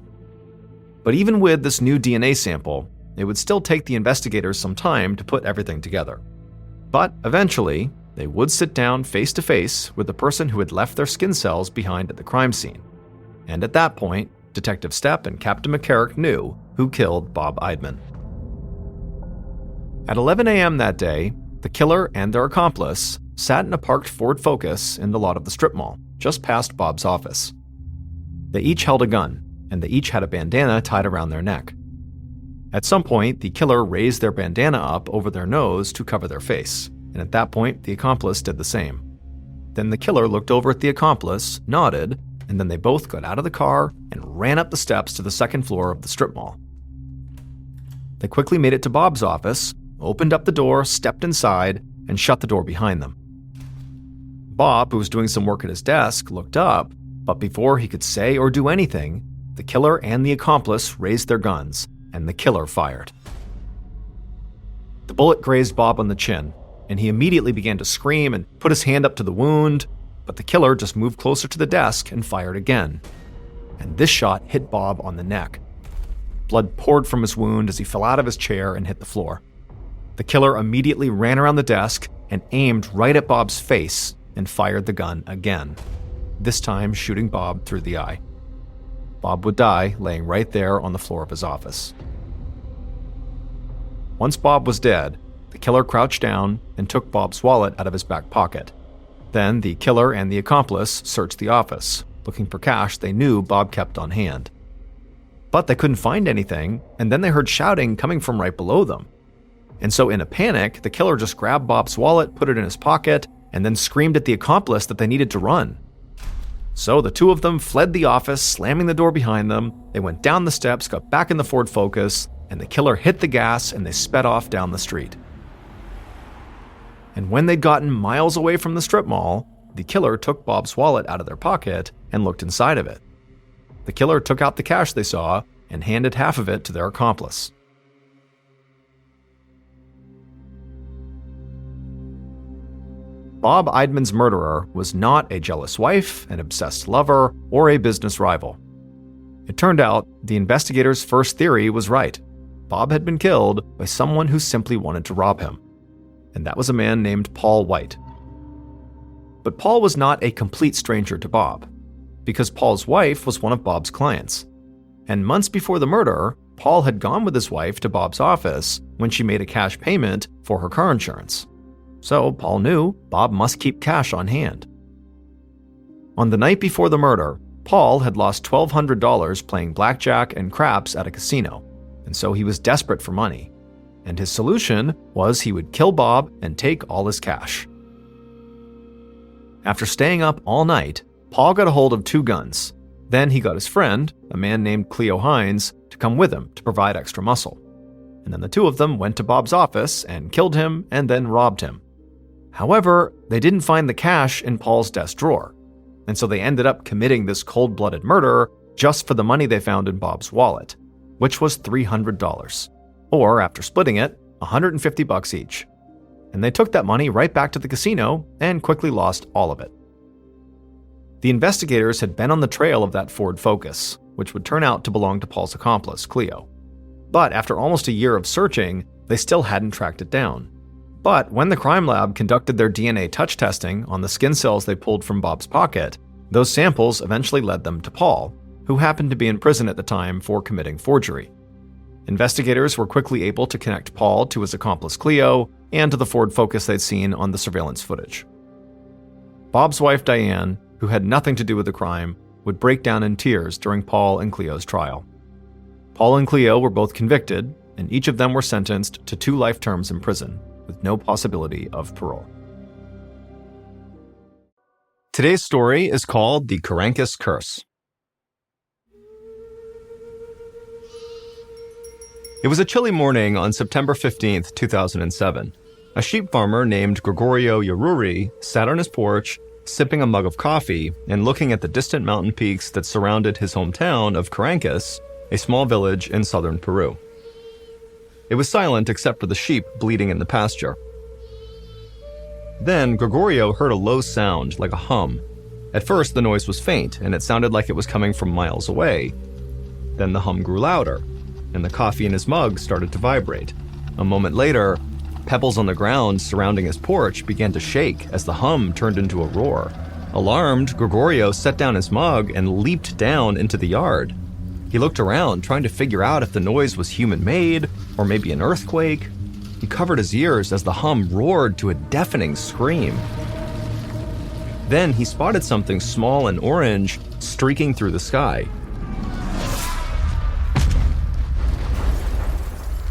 Speaker 1: But even with this new DNA sample, it would still take the investigators some time to put everything together. But eventually, they would sit down face to face with the person who had left their skin cells behind at the crime scene. And at that point, Detective Stepp and Captain McCarrick knew who killed Bob Eidman. At 11 a.m. that day, the killer and their accomplice sat in a parked Ford Focus in the lot of the strip mall, just past Bob's office. They each held a gun, and they each had a bandana tied around their neck. At some point, the killer raised their bandana up over their nose to cover their face, and at that point, the accomplice did the same. Then the killer looked over at the accomplice, nodded, and then they both got out of the car and ran up the steps to the second floor of the strip mall. They quickly made it to Bob's office, opened up the door, stepped inside, and shut the door behind them. Bob, who was doing some work at his desk, looked up, but before he could say or do anything, the killer and the accomplice raised their guns, and the killer fired. The bullet grazed Bob on the chin, and he immediately began to scream and put his hand up to the wound, but the killer just moved closer to the desk and fired again. And this shot hit Bob on the neck. Blood poured from his wound as he fell out of his chair and hit the floor. The killer immediately ran around the desk and aimed right at Bob's face and fired the gun again, this time shooting Bob through the eye. Bob would die laying right there on the floor of his office. Once Bob was dead, the killer crouched down and took Bob's wallet out of his back pocket. Then the killer and the accomplice searched the office, looking for cash they knew Bob kept on hand. But they couldn't find anything, and then they heard shouting coming from right below them. And so in a panic, the killer just grabbed Bob's wallet, put it in his pocket, and then screamed at the accomplice that they needed to run. So the two of them fled the office, slamming the door behind them. They went down the steps, got back in the Ford Focus, and the killer hit the gas and they sped off down the street. And when they'd gotten miles away from the strip mall, the killer took Bob's wallet out of their pocket and looked inside of it. The killer took out the cash they saw and handed half of it to their accomplice. Bob Eidman's murderer was not a jealous wife, an obsessed lover, or a business rival. It turned out the investigators' first theory was right. Bob had been killed by someone who simply wanted to rob him. And that was a man named Paul White. But Paul was not a complete stranger to Bob, because Paul's wife was one of Bob's clients. And months before the murder, Paul had gone with his wife to Bob's office when she made a cash payment for her car insurance. So Paul knew Bob must keep cash on hand. On the night before the murder, Paul had lost $1,200 playing blackjack and craps at a casino, and so he was desperate for money. And his solution was he would kill Bob and take all his cash. After staying up all night, Paul got a hold of 2 guns. Then he got his friend, a man named Cleo Hines, to come with him to provide extra muscle. And then the two of them went to Bob's office and killed him and then robbed him. However, they didn't find the cash in Paul's desk drawer, and so they ended up committing this cold-blooded murder just for the money they found in Bob's wallet, which was $300. Or, after splitting it, $150 each. And they took that money right back to the casino and quickly lost all of it. The investigators had been on the trail of that Ford Focus, which would turn out to belong to Paul's accomplice, Cleo. But after almost a year of searching, they still hadn't tracked it down. But when the crime lab conducted their DNA touch testing on the skin cells they pulled from Bob's pocket, those samples eventually led them to Paul, who happened to be in prison at the time for committing forgery. Investigators were quickly able to connect Paul to his accomplice Cleo and to the Ford Focus they'd seen on the surveillance footage. Bob's wife Diane, who had nothing to do with the crime, would break down in tears during Paul and Cleo's trial. Paul and Cleo were both convicted, and each of them were sentenced to 2 life terms in prison, with no possibility of parole. Today's story is called The Carancas Curse. It was a chilly morning on September 15, 2007. A sheep farmer named Gregorio Yaruri sat on his porch, sipping a mug of coffee and looking at the distant mountain peaks that surrounded his hometown of Carancas, a small village in southern Peru. It was silent except for the sheep bleating in the pasture. Then Gregorio heard a low sound, like a hum. At first, the noise was faint, and it sounded like it was coming from miles away. Then the hum grew louder, and the coffee in his mug started to vibrate. A moment later, pebbles on the ground surrounding his porch began to shake as the hum turned into a roar. Alarmed, Gregorio set down his mug and leaped down into the yard. He looked around, trying to figure out if the noise was human-made or maybe an earthquake. He covered his ears as the hum roared to a deafening scream. Then he spotted something small and orange streaking through the sky.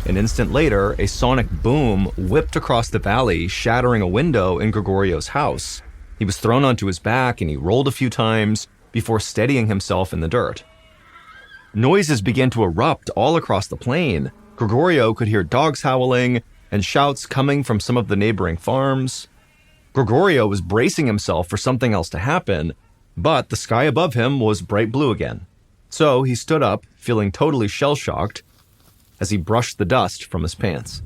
Speaker 1: An instant later, a sonic boom whipped across the valley, shattering a window in Gregorio's house. He was thrown onto his back and he rolled a few times before steadying himself in the dirt. Noises began to erupt all across the plain. Gregorio could hear dogs howling and shouts coming from some of the neighboring farms. Gregorio was bracing himself for something else to happen, but the sky above him was bright blue again. So he stood up, feeling totally shell-shocked, as he brushed the dust from his pants.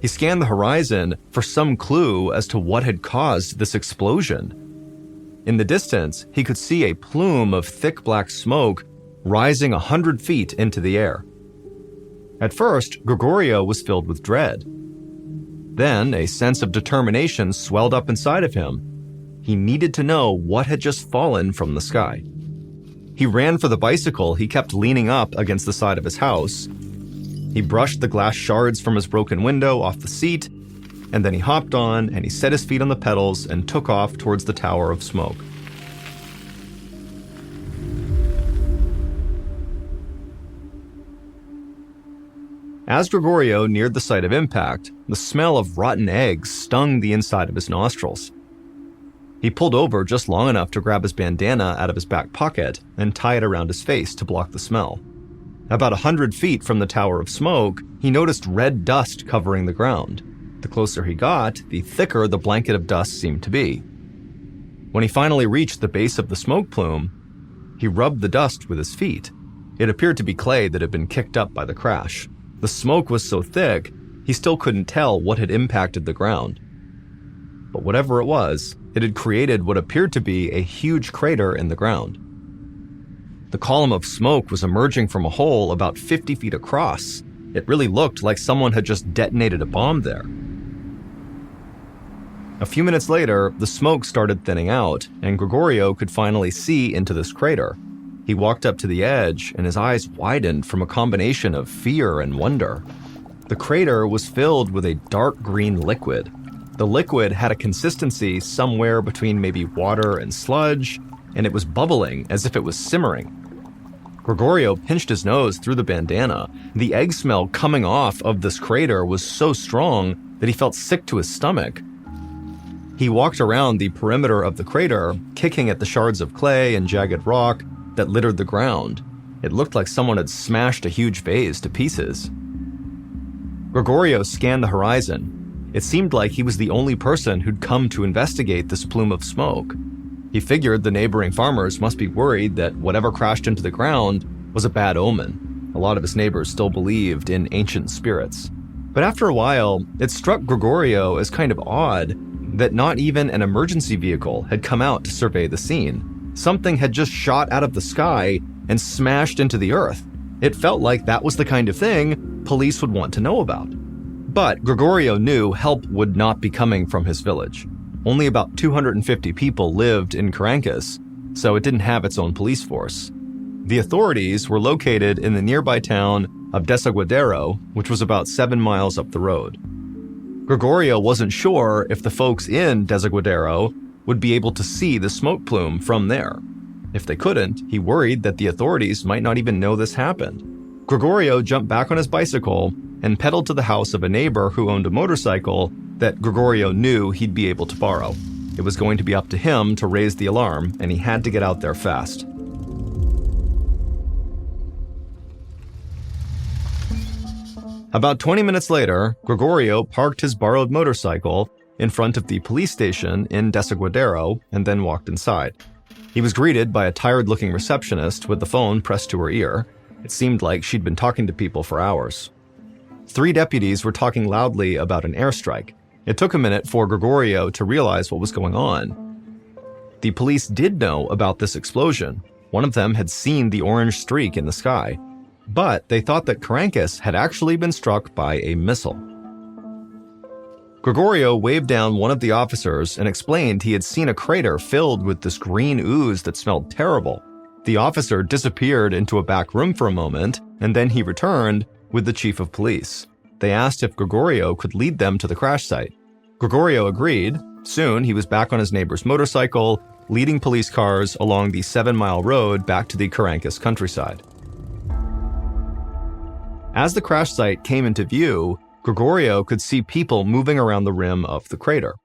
Speaker 1: He scanned the horizon for some clue as to what had caused this explosion. In the distance, he could see a plume of thick black smoke rising 100 feet into the air. At first, Gregorio was filled with dread. Then, a sense of determination swelled up inside of him. He needed to know what had just fallen from the sky. He ran for the bicycle he kept leaning up against the side of his house. He brushed the glass shards from his broken window off the seat, and then he hopped on and he set his feet on the pedals and took off towards the tower of smoke. As Gregorio neared the site of impact, the smell of rotten eggs stung the inside of his nostrils. He pulled over just long enough to grab his bandana out of his back pocket and tie it around his face to block the smell. About 100 feet from the tower of smoke, he noticed red dust covering the ground. The closer he got, the thicker the blanket of dust seemed to be. When he finally reached the base of the smoke plume, he rubbed the dust with his feet. It appeared to be clay that had been kicked up by the crash. The smoke was so thick, he still couldn't tell what had impacted the ground. But whatever it was, it had created what appeared to be a huge crater in the ground. The column of smoke was emerging from a hole about 50 feet across. It really looked like someone had just detonated a bomb there. A few minutes later, the smoke started thinning out, and Gregorio could finally see into this crater. He walked up to the edge, and his eyes widened from a combination of fear and wonder. The crater was filled with a dark green liquid. The liquid had a consistency somewhere between maybe water and sludge, and it was bubbling as if it was simmering. Gregorio pinched his nose through the bandana. The egg smell coming off of this crater was so strong that he felt sick to his stomach. He walked around the perimeter of the crater, kicking at the shards of clay and jagged rock that littered the ground. It looked like someone had smashed a huge vase to pieces. Gregorio scanned the horizon. It seemed like he was the only person who'd come to investigate this plume of smoke. He figured the neighboring farmers must be worried that whatever crashed into the ground was a bad omen. A lot of his neighbors still believed in ancient spirits. But after a while, it struck Gregorio as kind of odd that not even an emergency vehicle had come out to survey the scene. Something had just shot out of the sky and smashed into the earth. It felt like that was the kind of thing police would want to know about. But Gregorio knew help would not be coming from his village. Only about 250 people lived in Caracas, so it didn't have its own police force. The authorities were located in the nearby town of Desaguadero, which was about 7 miles up the road. Gregorio wasn't sure if the folks in Desaguadero would be able to see the smoke plume from there. If they couldn't, he worried that the authorities might not even know this happened. Gregorio jumped back on his bicycle and pedaled to the house of a neighbor who owned a motorcycle that Gregorio knew he'd be able to borrow. It was going to be up to him to raise the alarm, and he had to get out there fast. About 20 minutes later, Gregorio parked his borrowed motorcycle in front of the police station in Desaguadero and then walked inside. He was greeted by a tired-looking receptionist with the phone pressed to her ear. It seemed like she'd been talking to people for hours. 3 deputies were talking loudly about an airstrike. It took a minute for Gregorio to realize what was going on. The police did know about this explosion. One of them had seen the orange streak in the sky, but they thought that Caracas had actually been struck by a missile. Gregorio waved down one of the officers and explained he had seen a crater filled with this green ooze that smelled terrible. The officer disappeared into a back room for a moment, and then he returned with the chief of police. They asked if Gregorio could lead them to the crash site. Gregorio agreed. Soon, he was back on his neighbor's motorcycle, leading police cars along the 7-mile road back to the Caracas countryside. As the crash site came into view, Gregorio could see people moving around the rim of the crater.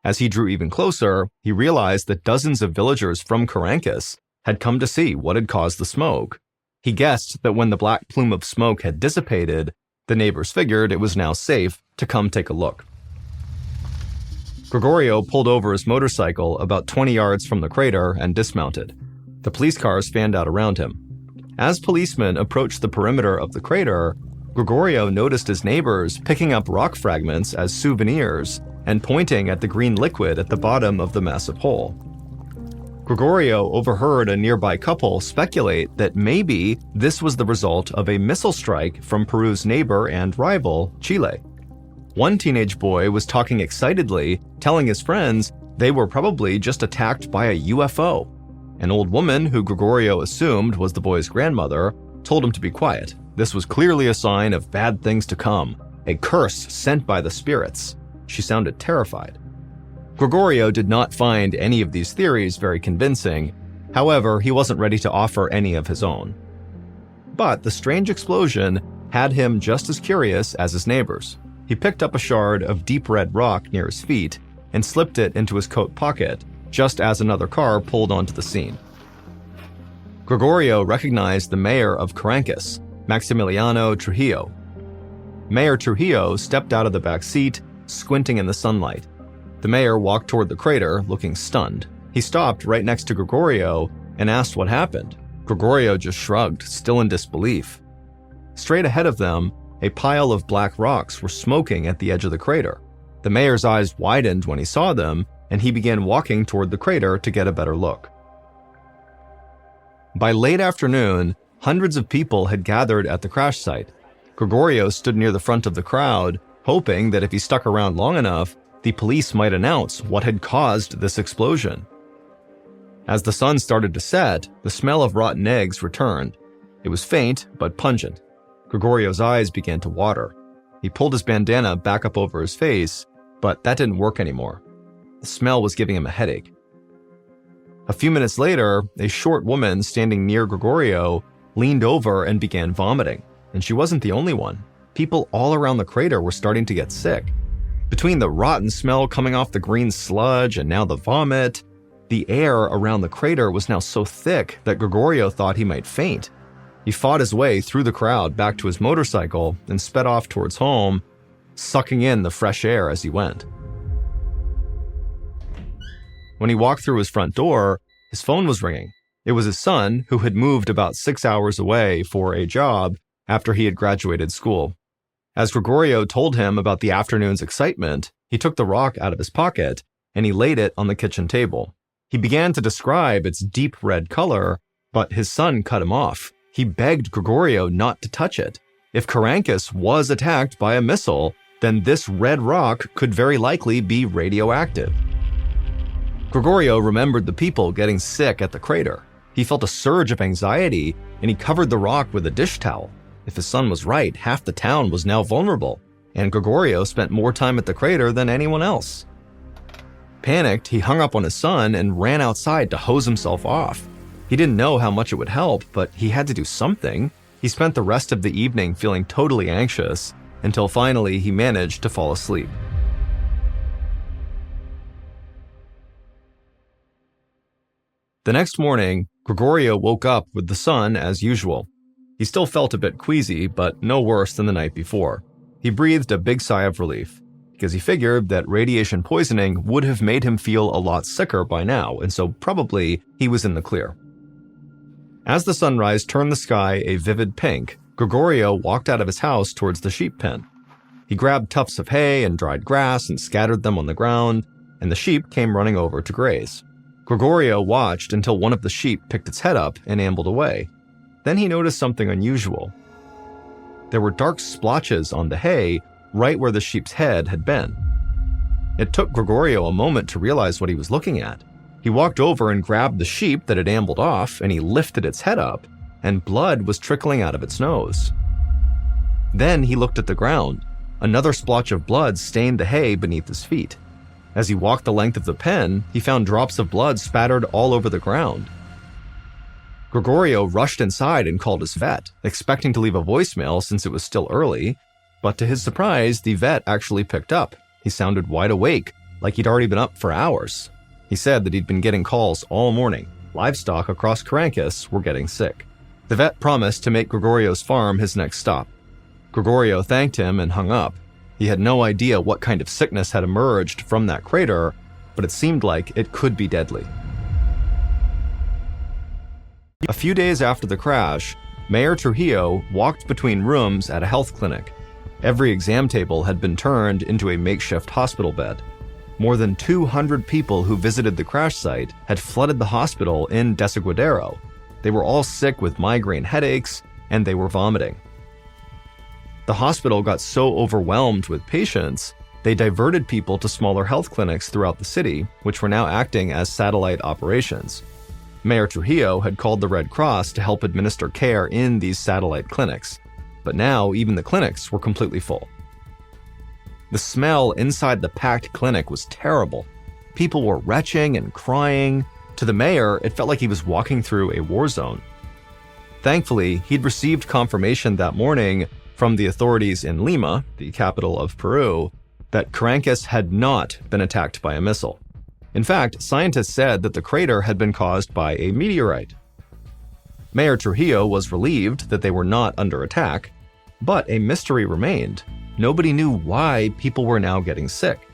Speaker 1: As he drew even closer, he realized that dozens of villagers from Caracas had come to see what had caused the smoke. He guessed that when the black plume of smoke had dissipated, the neighbors figured it was now safe to come take a look. Gregorio pulled over his motorcycle about 20 yards from the crater and dismounted. The police cars fanned out around him. As policemen approached the perimeter of the crater, Gregorio noticed his neighbors picking up rock fragments as souvenirs and pointing at the green liquid at the bottom of the massive hole. Gregorio overheard a nearby couple speculate that maybe this was the result of a missile strike from Peru's neighbor and rival, Chile. One teenage boy was talking excitedly, telling his friends they were probably just attacked by a UFO. An old woman, who Gregorio assumed was the boy's grandmother, told him to be quiet. This was clearly a sign of bad things to come, a curse sent by the spirits. She sounded terrified. Gregorio did not find any of these theories very convincing. However, he wasn't ready to offer any of his own. But the strange explosion had him just as curious as his neighbors. He picked up a shard of deep red rock near his feet and slipped it into his coat pocket, just as another car pulled onto the scene. Gregorio recognized the mayor of Caracas, Maximiliano Trujillo. Mayor Trujillo stepped out of the back seat, squinting in the sunlight. The mayor walked toward the crater, looking stunned. He stopped right next to Gregorio and asked what happened. Gregorio just shrugged, still in disbelief. Straight ahead of them, a pile of black rocks were smoking at the edge of the crater. The mayor's eyes widened when he saw them, and he began walking toward the crater to get a better look. By late afternoon, hundreds of people had gathered at the crash site. Gregorio stood near the front of the crowd, hoping that if he stuck around long enough, the police might announce what had caused this explosion. As the sun started to set, the smell of rotten eggs returned. It was faint, but pungent. Gregorio's eyes began to water. He pulled his bandana back up over his face, but that didn't work anymore. The smell was giving him a headache. A few minutes later, a short woman standing near Gregorio leaned over and began vomiting, and she wasn't the only one. People all around the crater were starting to get sick. Between the rotten smell coming off the green sludge and now the vomit, the air around the crater was now so thick that Gregorio thought he might faint. He fought his way through the crowd back to his motorcycle and sped off towards home, sucking in the fresh air as he went. When he walked through his front door, his phone was ringing. It was his son, who had moved about 6 hours away for a job after he had graduated school. As Gregorio told him about the afternoon's excitement, he took the rock out of his pocket and he laid it on the kitchen table. He began to describe its deep red color, but his son cut him off. He begged Gregorio not to touch it. If Carancas was attacked by a missile, then this red rock could very likely be radioactive. Gregorio remembered the people getting sick at the crater. He felt a surge of anxiety, and he covered the rock with a dish towel. If his son was right, half the town was now vulnerable, and Gregorio spent more time at the crater than anyone else. Panicked, he hung up on his son and ran outside to hose himself off. He didn't know how much it would help, but he had to do something. He spent the rest of the evening feeling totally anxious, until finally he managed to fall asleep. The next morning, Gregorio woke up with the sun as usual. He still felt a bit queasy, but no worse than the night before. He breathed a big sigh of relief, because he figured that radiation poisoning would have made him feel a lot sicker by now, and so probably he was in the clear. As the sunrise turned the sky a vivid pink, Gregorio walked out of his house towards the sheep pen. He grabbed tufts of hay and dried grass and scattered them on the ground, and the sheep came running over to graze. Gregorio watched until one of the sheep picked its head up and ambled away. Then he noticed something unusual. There were dark splotches on the hay right where the sheep's head had been. It took Gregorio a moment to realize what he was looking at. He walked over and grabbed the sheep that had ambled off, and he lifted its head up, and blood was trickling out of its nose. Then he looked at the ground. Another splotch of blood stained the hay beneath his feet. As he walked the length of the pen, he found drops of blood spattered all over the ground. Gregorio rushed inside and called his vet, expecting to leave a voicemail since it was still early, but to his surprise, the vet actually picked up. He sounded wide awake, like he'd already been up for hours. He said that he'd been getting calls all morning. Livestock across Carancas were getting sick. The vet promised to make Gregorio's farm his next stop. Gregorio thanked him and hung up. He had no idea what kind of sickness had emerged from that crater, but it seemed like it could be deadly. A few days after the crash, Mayor Trujillo walked between rooms at a health clinic. Every exam table had been turned into a makeshift hospital bed. More than 200 people who visited the crash site had flooded the hospital in Desaguadero. They were all sick with migraine headaches, and they were vomiting. The hospital got so overwhelmed with patients, they diverted people to smaller health clinics throughout the city, which were now acting as satellite operations. Mayor Trujillo had called the Red Cross to help administer care in these satellite clinics, but now even the clinics were completely full. The smell inside the packed clinic was terrible. People were retching and crying. To the mayor, it felt like he was walking through a war zone. Thankfully, he'd received confirmation that morning from the authorities in Lima, the capital of Peru, that Carancas had not been attacked by a missile. In fact, scientists said that the crater had been caused by a meteorite. Mayor Trujillo was relieved that they were not under attack, but a mystery remained. Nobody knew why people were now getting sick.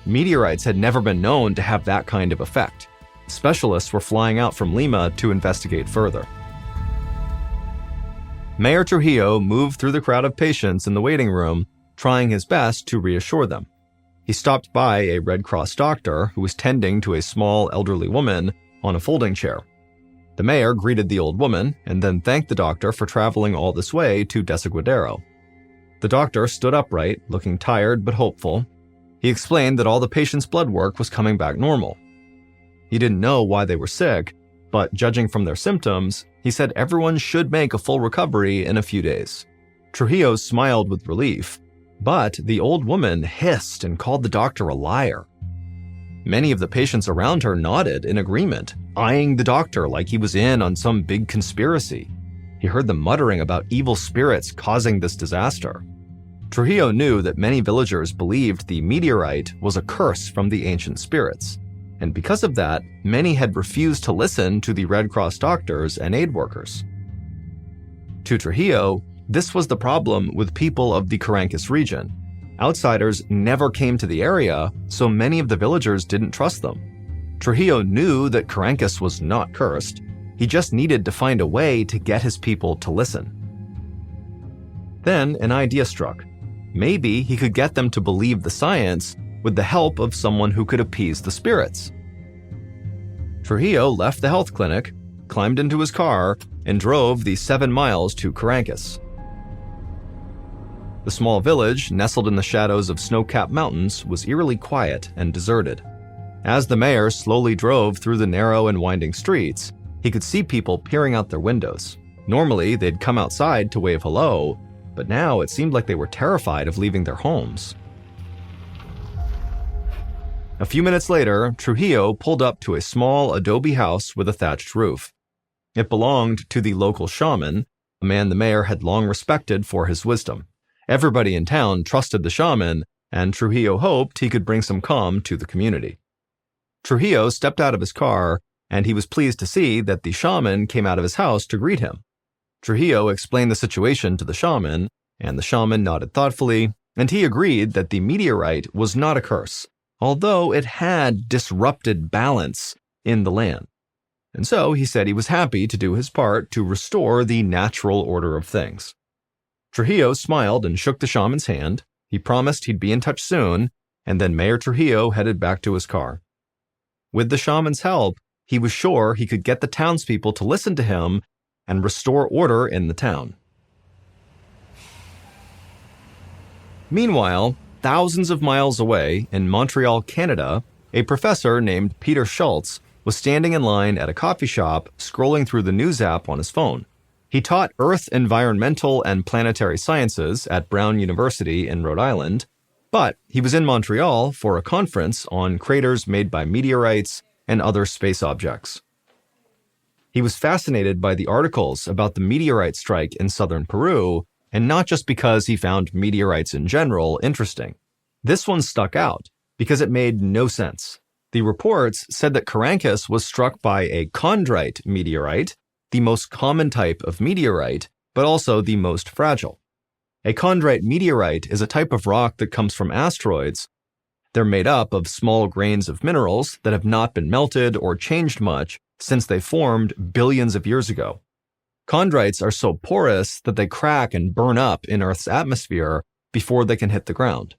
Speaker 1: Meteorites had never been known to have that kind of effect. Specialists were flying out from Lima to investigate further. Mayor Trujillo moved through the crowd of patients in the waiting room, trying his best to reassure them. He stopped by a Red Cross doctor who was tending to a small elderly woman on a folding chair. The mayor greeted the old woman and then thanked the doctor for traveling all this way to Desaguadero. The doctor stood upright, looking tired but hopeful. He explained that all the patients' blood work was coming back normal. He didn't know why they were sick, but judging from their symptoms, he said everyone should make a full recovery in a few days. Trujillo smiled with relief, but the old woman hissed and called the doctor a liar. Many of the patients around her nodded in agreement, eyeing the doctor like he was in on some big conspiracy. He heard them muttering about evil spirits causing this disaster. Trujillo knew that many villagers believed the meteorite was a curse from the ancient spirits, and because of that, many had refused to listen to the Red Cross doctors and aid workers. To Trujillo, this was the problem with people of the Carancas region. Outsiders never came to the area, so many of the villagers didn't trust them. Trujillo knew that Carancas was not cursed. He just needed to find a way to get his people to listen. Then an idea struck. Maybe he could get them to believe the science with the help of someone who could appease the spirits. Trujillo left the health clinic, climbed into his car, and drove the 7 miles to Caracas. The small village, nestled in the shadows of snow-capped mountains, was eerily quiet and deserted. As the mayor slowly drove through the narrow and winding streets, he could see people peering out their windows. Normally, they'd come outside to wave hello, but now it seemed like they were terrified of leaving their homes. A few minutes later, Trujillo pulled up to a small adobe house with a thatched roof. It belonged to the local shaman, a man the mayor had long respected for his wisdom. Everybody in town trusted the shaman, and Trujillo hoped he could bring some calm to the community. Trujillo stepped out of his car, and he was pleased to see that the shaman came out of his house to greet him. Trujillo explained the situation to the shaman, and the shaman nodded thoughtfully, and he agreed that the meteorite was not a curse, although it had disrupted balance in the land. And so he said he was happy to do his part to restore the natural order of things. Trujillo smiled and shook the shaman's hand. He promised he'd be in touch soon, and then Mayor Trujillo headed back to his car. With the shaman's help, he was sure he could get the townspeople to listen to him and restore order in the town. Meanwhile, thousands of miles away in Montreal, Canada, a professor named Peter Schultz was standing in line at a coffee shop scrolling through the news app on his phone. He taught Earth, Environmental, and Planetary Sciences at Brown University in Rhode Island, but he was in Montreal for a conference on craters made by meteorites and other space objects. He was fascinated by the articles about the meteorite strike in southern Peru, and not just because he found meteorites in general interesting. This one stuck out because it made no sense. The reports said that Caracas was struck by a chondrite meteorite, the most common type of meteorite, but also the most fragile. A chondrite meteorite is a type of rock that comes from asteroids. They're made up of small grains of minerals that have not been melted or changed much since they formed billions of years ago. Chondrites are so porous that they crack and burn up in Earth's atmosphere before they can hit the ground.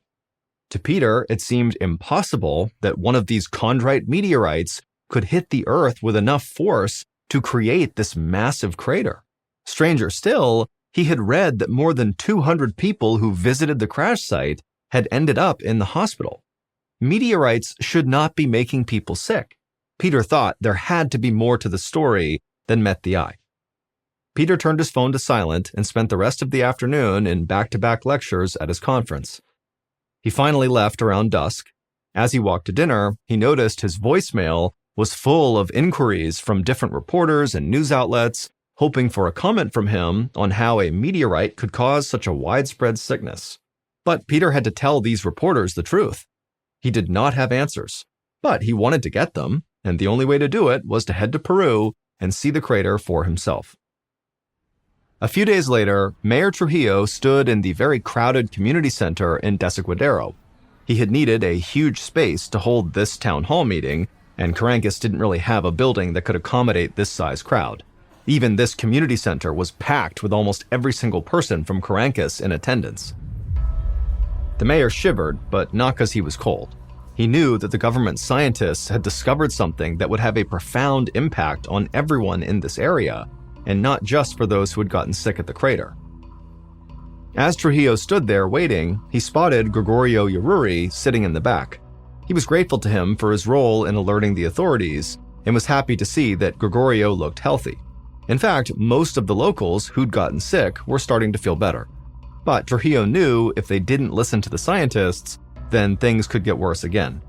Speaker 1: To Peter, it seemed impossible that one of these chondrite meteorites could hit the Earth with enough force to create this massive crater. Stranger still, he had read that more than 200 people who visited the crash site had ended up in the hospital. Meteorites should not be making people sick. Peter thought there had to be more to the story than met the eye. Peter turned his phone to silent and spent the rest of the afternoon in back-to-back lectures at his conference. He finally left around dusk. As he walked to dinner, he noticed his voicemail was full of inquiries from different reporters and news outlets, hoping for a comment from him on how a meteorite could cause such a widespread sickness. But Peter had to tell these reporters the truth. He did not have answers, but he wanted to get them, and the only way to do it was to head to Peru and see the crater for himself. A few days later, Mayor Trujillo stood in the very crowded community center in Desaguadero. He had needed a huge space to hold this town hall meeting, and Caracas didn't really have a building that could accommodate this size crowd. Even this community center was packed with almost every single person from Caracas in attendance. The mayor shivered, but not because he was cold. He knew that the government scientists had discovered something that would have a profound impact on everyone in this area, and not just for those who had gotten sick at the crater. As Trujillo stood there waiting, he spotted Gregorio Yaruri sitting in the back. He was grateful to him for his role in alerting the authorities, and was happy to see that Gregorio looked healthy. In fact, most of the locals who'd gotten sick were starting to feel better. But Trujillo knew if they didn't listen to the scientists, then things could get worse again.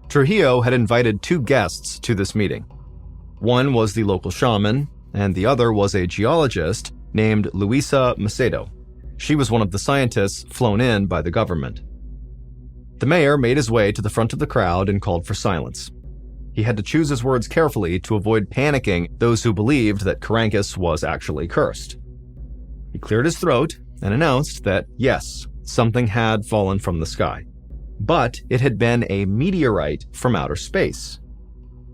Speaker 1: Trujillo had invited 2 guests to this meeting. One was the local shaman, and the other was a geologist named Luisa Macedo. She was one of the scientists flown in by the government. The mayor made his way to the front of the crowd and called for silence. He had to choose his words carefully to avoid panicking those who believed that Caracas was actually cursed. He cleared his throat and announced that, yes, something had fallen from the sky, but it had been a meteorite from outer space.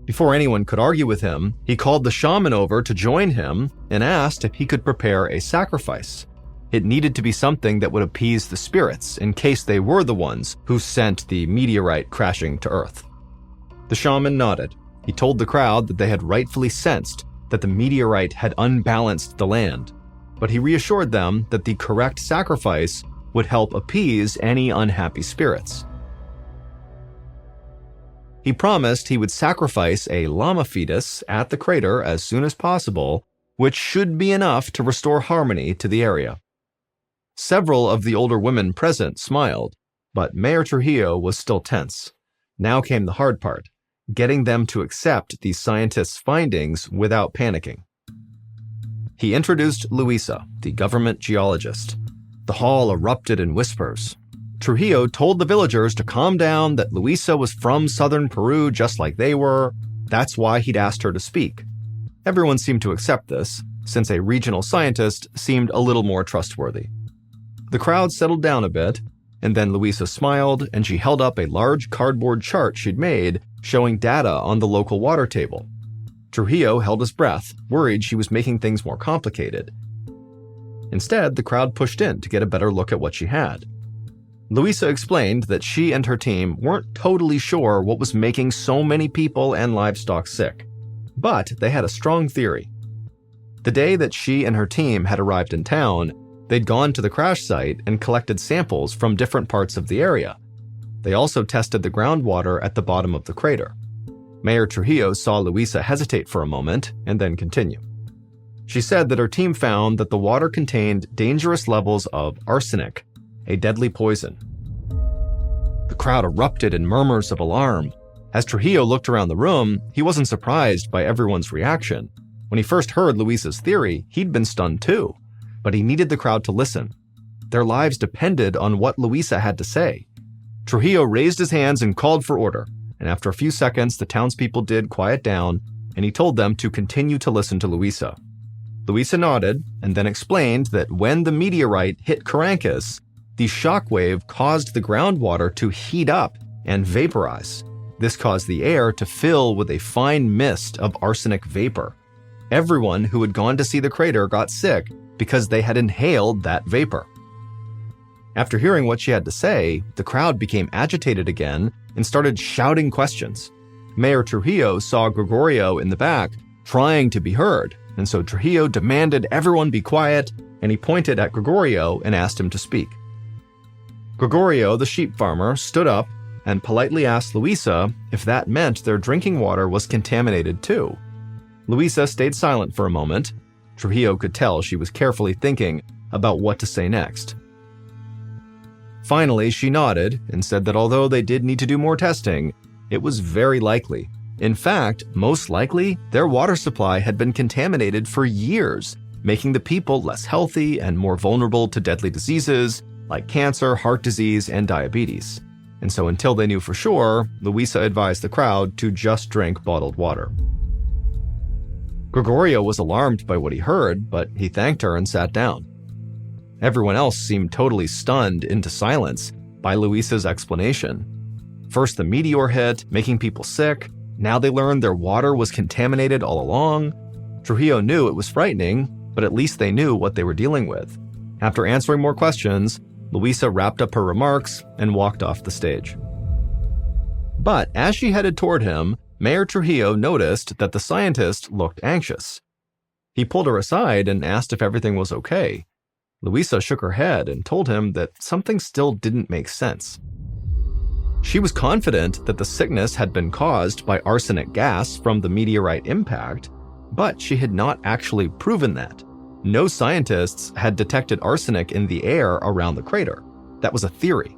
Speaker 1: Before anyone could argue with him, he called the shaman over to join him and asked if he could prepare a sacrifice. It needed to be something that would appease the spirits in case they were the ones who sent the meteorite crashing to Earth. The shaman nodded. He told the crowd that they had rightfully sensed that the meteorite had unbalanced the land, but he reassured them that the correct sacrifice would help appease any unhappy spirits. He promised he would sacrifice a llama fetus at the crater as soon as possible, which should be enough to restore harmony to the area. Several of the older women present smiled, but Mayor Trujillo was still tense. Now came the hard part, getting them to accept the scientists' findings without panicking. He introduced Luisa, the government geologist. The hall erupted in whispers. Trujillo told the villagers to calm down, that Luisa was from southern Peru just like they were. That's why he'd asked her to speak. Everyone seemed to accept this, since a regional scientist seemed a little more trustworthy. The crowd settled down a bit, and then Luisa smiled and she held up a large cardboard chart she'd made showing data on the local water table. Trujillo held his breath, worried she was making things more complicated. Instead, the crowd pushed in to get a better look at what she had. Luisa explained that she and her team weren't totally sure what was making so many people and livestock sick, but they had a strong theory. The day that she and her team had arrived in town, they'd gone to the crash site and collected samples from different parts of the area. They also tested the groundwater at the bottom of the crater. Mayor Trujillo saw Luisa hesitate for a moment and then continue. She said that her team found that the water contained dangerous levels of arsenic, a deadly poison. The crowd erupted in murmurs of alarm. As Trujillo looked around the room, he wasn't surprised by everyone's reaction. When he first heard Luisa's theory, he'd been stunned too. But he needed the crowd to listen. Their lives depended on what Luisa had to say. Trujillo raised his hands and called for order, and after a few seconds, the townspeople did quiet down, and he told them to continue to listen to Luisa. Luisa nodded, and then explained that when the meteorite hit Caracas, the shockwave caused the groundwater to heat up and vaporize. This caused the air to fill with a fine mist of arsenic vapor. Everyone who had gone to see the crater got sick because they had inhaled that vapor. After hearing what she had to say, the crowd became agitated again and started shouting questions. Mayor Trujillo saw Gregorio in the back, trying to be heard, and so Trujillo demanded everyone be quiet, and he pointed at Gregorio and asked him to speak. Gregorio, the sheep farmer, stood up and politely asked Luisa if that meant their drinking water was contaminated too. Luisa stayed silent for a moment. Trujillo could tell she was carefully thinking about what to say next. Finally, she nodded and said that although they did need to do more testing, it was very likely. In fact, most likely, their water supply had been contaminated for years, making the people less healthy and more vulnerable to deadly diseases like cancer, heart disease, and diabetes. And so until they knew for sure, Luisa advised the crowd to just drink bottled water. Gregorio was alarmed by what he heard, but he thanked her and sat down. Everyone else seemed totally stunned into silence by Luisa's explanation. First the meteor hit, making people sick. Now they learned their water was contaminated all along. Trujillo knew it was frightening, but at least they knew what they were dealing with. After answering more questions, Luisa wrapped up her remarks and walked off the stage. But as she headed toward him, Mayor Trujillo noticed that the scientist looked anxious. He pulled her aside and asked if everything was okay. Luisa shook her head and told him that something still didn't make sense. She was confident that the sickness had been caused by arsenic gas from the meteorite impact, but she had not actually proven that. No scientists had detected arsenic in the air around the crater. That was a theory.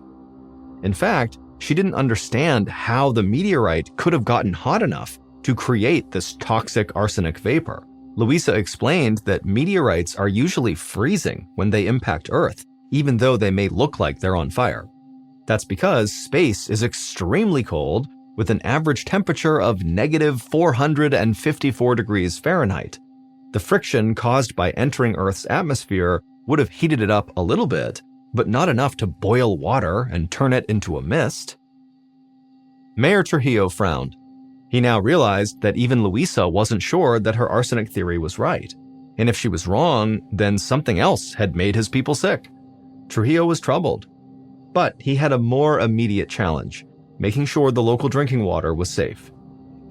Speaker 1: In fact, she didn't understand how the meteorite could have gotten hot enough to create this toxic arsenic vapor. Luisa explained that meteorites are usually freezing when they impact Earth, even though they may look like they're on fire. That's because space is extremely cold, with an average temperature of negative 454 degrees Fahrenheit. The friction caused by entering Earth's atmosphere would have heated it up a little bit, but not enough to boil water and turn it into a mist. Mayor Trujillo frowned. He now realized that even Luisa wasn't sure that her arsenic theory was right. And if she was wrong, then something else had made his people sick. Trujillo was troubled. But he had a more immediate challenge, making sure the local drinking water was safe.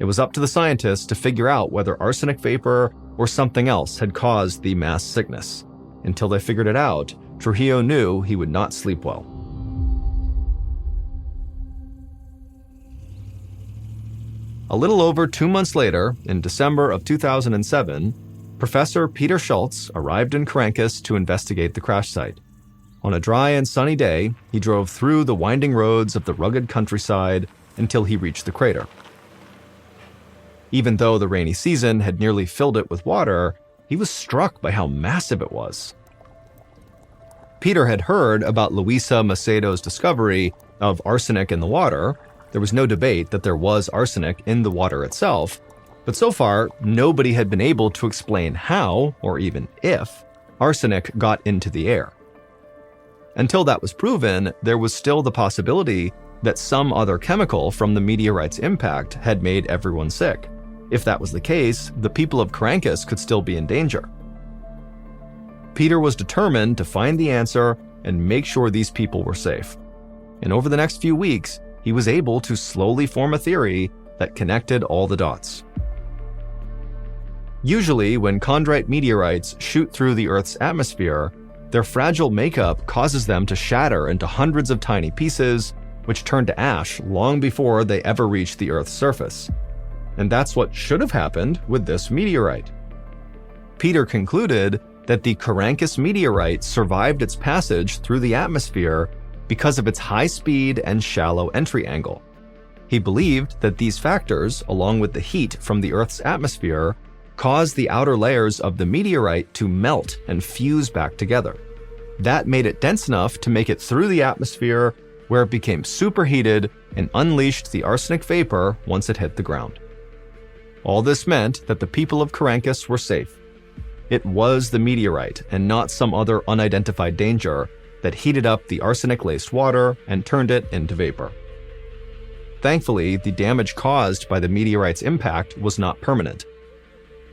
Speaker 1: It was up to the scientists to figure out whether arsenic vapor or something else had caused the mass sickness. Until they figured it out, Trujillo knew he would not sleep well. A little over 2 months later, in December of 2007, Professor Peter Schultz arrived in Caracas to investigate the crash site. On a dry and sunny day, he drove through the winding roads of the rugged countryside until he reached the crater. Even though the rainy season had nearly filled it with water, he was struck by how massive it was. Peter had heard about Luisa Macedo's discovery of arsenic in the water. There was no debate that there was arsenic in the water itself, but so far, nobody had been able to explain how, or even if, arsenic got into the air. Until that was proven, there was still the possibility that some other chemical from the meteorite's impact had made everyone sick. If that was the case, the people of Caracas could still be in danger. Peter was determined to find the answer and make sure these people were safe. And over the next few weeks, he was able to slowly form a theory that connected all the dots. Usually, when chondrite meteorites shoot through the Earth's atmosphere, their fragile makeup causes them to shatter into hundreds of tiny pieces, which turn to ash long before they ever reach the Earth's surface. And that's what should have happened with this meteorite. Peter concluded that the Caracas meteorite survived its passage through the atmosphere because of its high speed and shallow entry angle. He believed that these factors, along with the heat from the Earth's atmosphere, caused the outer layers of the meteorite to melt and fuse back together. That made it dense enough to make it through the atmosphere, where it became superheated and unleashed the arsenic vapor once it hit the ground. All this meant that the people of Caracas were safe. It was the meteorite and not some other unidentified danger that heated up the arsenic-laced water and turned it into vapor. Thankfully, the damage caused by the meteorite's impact was not permanent.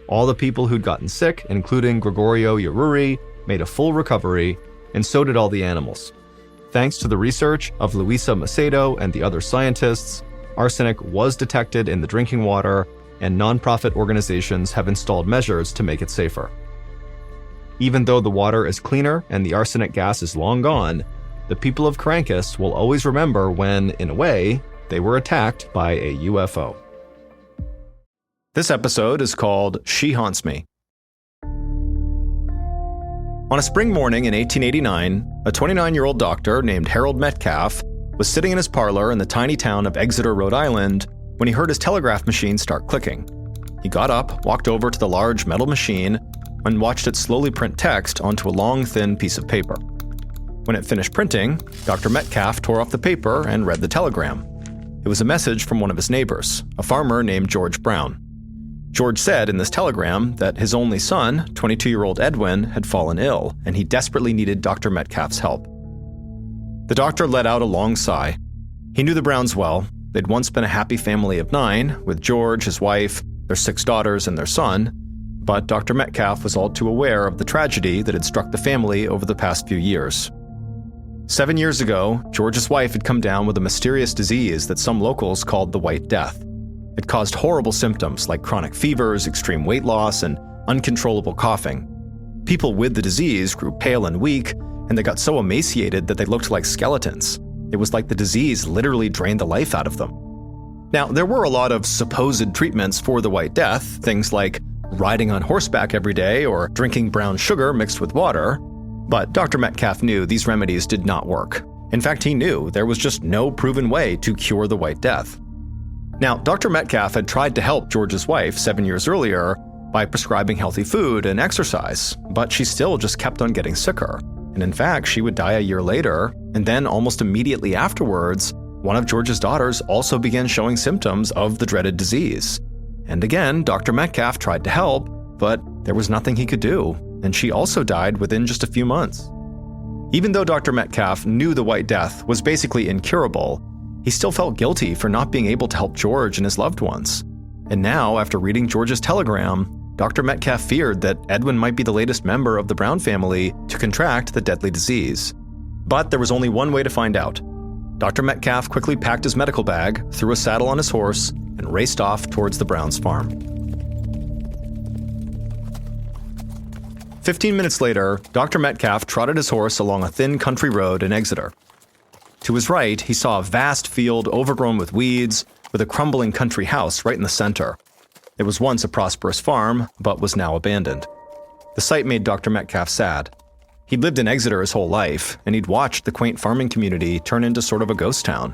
Speaker 1: All the people who'd gotten sick, including Gregorio Yaruri, made a full recovery, and so did all the animals. Thanks to the research of Luisa Macedo and the other scientists, arsenic was detected in the drinking water, and nonprofit organizations have installed measures to make it safer. Even though the water is cleaner and the arsenic gas is long gone, the people of Caracas will always remember when, in a way, they were attacked by a UFO. This episode is called She Haunts Me. On a spring morning in 1889, a 29-year-old doctor named Harold Metcalf was sitting in his parlor in the tiny town of Exeter, Rhode Island, when he heard his telegraph machine start clicking. He got up, walked over to the large metal machine, and watched it slowly print text onto a long, thin piece of paper. When it finished printing, Dr. Metcalf tore off the paper and read the telegram. It was a message from one of his neighbors, a farmer named George Brown. George said in this telegram that his only son, 22-year-old Edwin, had fallen ill, and he desperately needed Dr. Metcalf's help. The doctor let out a long sigh. He knew the Browns well. They'd once been a happy family of 9, with George, his wife, their 6 daughters, and their son. But Dr. Metcalf was all too aware of the tragedy that had struck the family over the past few years. 7 years ago, George's wife had come down with a mysterious disease that some locals called the White Death. It caused horrible symptoms like chronic fevers, extreme weight loss, and uncontrollable coughing. People with the disease grew pale and weak, and they got so emaciated that they looked like skeletons. It was like the disease literally drained the life out of them. Now, there were a lot of supposed treatments for the White Death, things like riding on horseback every day or drinking brown sugar mixed with water. But Dr. Metcalf knew these remedies did not work. In fact, he knew there was just no proven way to cure the White Death. Now, Dr. Metcalf had tried to help George's wife 7 years earlier by prescribing healthy food and exercise, but she still just kept on getting sicker. And in fact, she would die a year later, and then almost immediately afterwards, one of George's daughters also began showing symptoms of the dreaded disease. And again, Dr. Metcalf tried to help, but there was nothing he could do, and she also died within just a few months. Even though Dr. Metcalf knew the White Death was basically incurable, he still felt guilty for not being able to help George and his loved ones. And now, after reading George's telegram, Dr. Metcalf feared that Edwin might be the latest member of the Brown family to contract the deadly disease. But there was only one way to find out. Dr. Metcalf quickly packed his medical bag, threw a saddle on his horse, and raced off towards the Browns' farm. 15 minutes later, Dr. Metcalf trotted his horse along a thin country road in Exeter. To his right, he saw a vast field overgrown with weeds, with a crumbling country house right in the center. It was once a prosperous farm, but was now abandoned. The sight made Dr. Metcalf sad. He'd lived in Exeter his whole life, and he'd watched the quaint farming community turn into sort of a ghost town.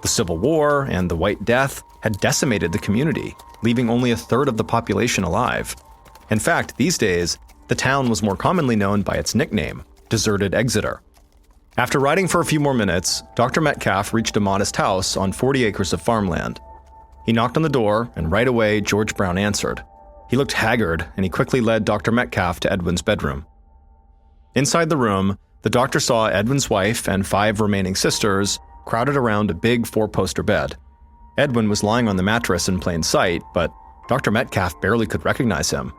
Speaker 1: The Civil War and the White Death had decimated the community, leaving only a third of the population alive. In fact, these days, the town was more commonly known by its nickname, Deserted Exeter. After riding for a few more minutes, Dr. Metcalf reached a modest house on 40 acres of farmland. He knocked on the door, and right away, George Brown answered. He looked haggard, and he quickly led Dr. Metcalf to Edwin's bedroom. Inside the room, the doctor saw Edwin's wife and 5 remaining sisters crowded around a big 4-poster bed. Edwin was lying on the mattress in plain sight, but Dr. Metcalf barely could recognize him.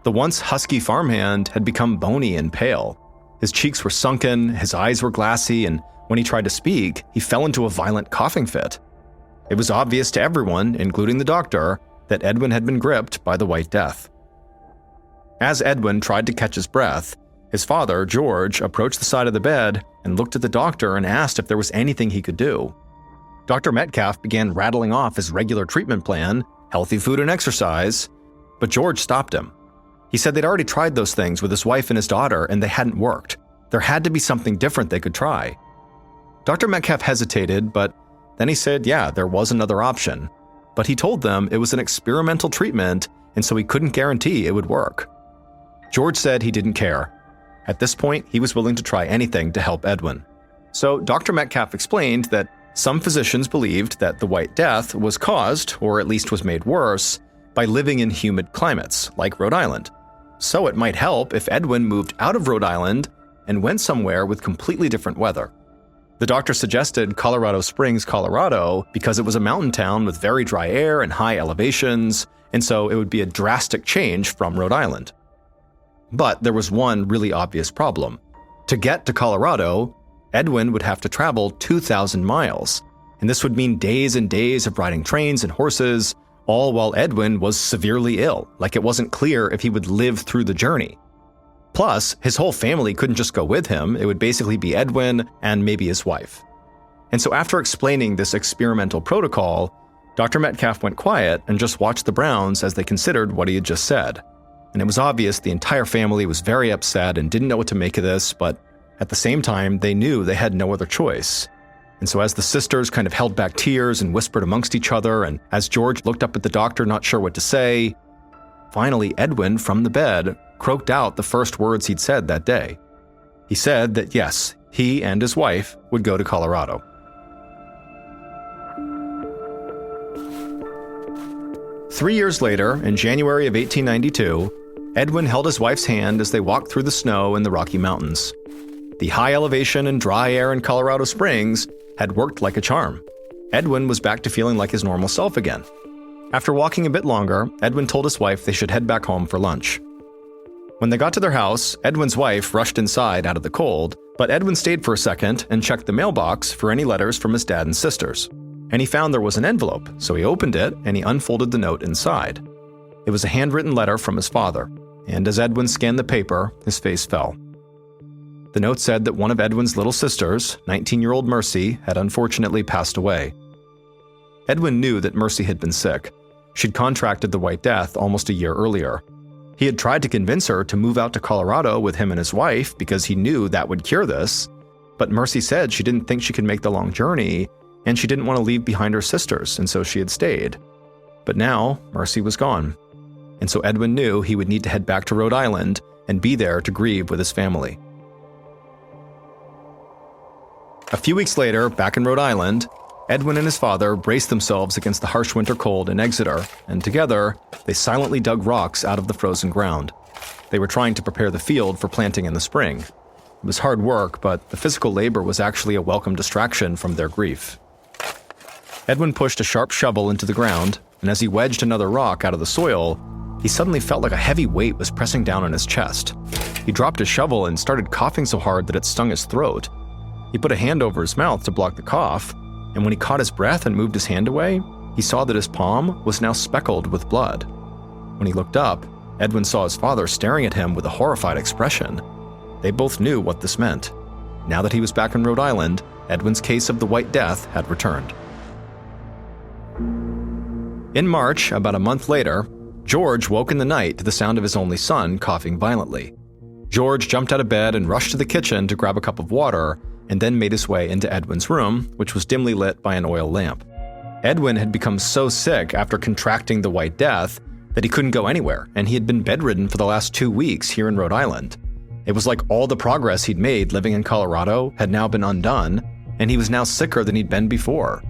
Speaker 1: The once husky farmhand had become bony and pale. His cheeks were sunken, his eyes were glassy, and when he tried to speak, he fell into a violent coughing fit. It was obvious to everyone, including the doctor, that Edwin had been gripped by the White Death. As Edwin tried to catch his breath, his father, George, approached the side of the bed and looked at the doctor and asked if there was anything he could do. Dr. Metcalf began rattling off his regular treatment plan, healthy food and exercise, but George stopped him. He said they'd already tried those things with his wife and his daughter and they hadn't worked. There had to be something different they could try. Dr. Metcalf hesitated, but then he said, yeah, there was another option. But he told them it was an experimental treatment, and so he couldn't guarantee it would work. George said he didn't care. At this point, he was willing to try anything to help Edwin. So Dr. Metcalf explained that some physicians believed that the White Death was caused, or at least was made worse, by living in humid climates, like Rhode Island. So it might help if Edwin moved out of Rhode Island and went somewhere with completely different weather. The doctor suggested Colorado Springs, Colorado, because it was a mountain town with very dry air and high elevations, and so it would be a drastic change from Rhode Island. But there was one really obvious problem. To get to Colorado, Edwin would have to travel 2,000 miles, and this would mean days and days of riding trains and horses, all while Edwin was severely ill, like it wasn't clear if he would live through the journey. Plus, his whole family couldn't just go with him, it would basically be Edwin and maybe his wife. And so after explaining this experimental protocol, Dr. Metcalf went quiet and just watched the Browns as they considered what he had just said. And it was obvious the entire family was very upset and didn't know what to make of this, but at the same time, they knew they had no other choice. And so as the sisters kind of held back tears and whispered amongst each other, and as George looked up at the doctor not sure what to say, finally Edwin, from the bed, croaked out the first words he'd said that day. He said that yes, he and his wife would go to Colorado. Three years later, in January of 1892, Edwin held his wife's hand as they walked through the snow in the Rocky Mountains. The high elevation and dry air in Colorado Springs had worked like a charm. Edwin was back to feeling like his normal self again. After walking a bit longer, Edwin told his wife they should head back home for lunch. When they got to their house, Edwin's wife rushed inside out of the cold, but Edwin stayed for a second and checked the mailbox for any letters from his dad and sisters. And he found there was an envelope, so he opened it and he unfolded the note inside. It was a handwritten letter from his father, and as Edwin scanned the paper, his face fell. The note said that one of Edwin's little sisters, 19-year-old Mercy, had unfortunately passed away. Edwin knew that Mercy had been sick. She'd contracted the White Death almost a year earlier. He had tried to convince her to move out to Colorado with him and his wife because he knew that would cure this, but Mercy said she didn't think she could make the long journey, and she didn't want to leave behind her sisters, and so she had stayed. But now, Mercy was gone, and so Edwin knew he would need to head back to Rhode Island and be there to grieve with his family. A few weeks later, back in Rhode Island, Edwin and his father braced themselves against the harsh winter cold in Exeter, and together, they silently dug rocks out of the frozen ground. They were trying to prepare the field for planting in the spring. It was hard work, but the physical labor was actually a welcome distraction from their grief. Edwin pushed a sharp shovel into the ground, and as he wedged another rock out of the soil, he suddenly felt like a heavy weight was pressing down on his chest. He dropped his shovel and started coughing so hard that it stung his throat. He put a hand over his mouth to block the cough, and when he caught his breath and moved his hand away, he saw that his palm was now speckled with blood. When he looked up, Edwin saw his father staring at him with a horrified expression. They both knew what this meant. Now that he was back in Rhode Island, Edwin's case of the White Death had returned. In March, about a month later, George woke in the night to the sound of his only son coughing violently. George jumped out of bed and rushed to the kitchen to grab a cup of water, and then made his way into Edwin's room, which was dimly lit by an oil lamp. Edwin had become so sick after contracting the White Death that he couldn't go anywhere, and he had been bedridden for the last 2 weeks here in Rhode Island. It was like all the progress he'd made living in Colorado had now been undone, and he was now sicker than he'd been before.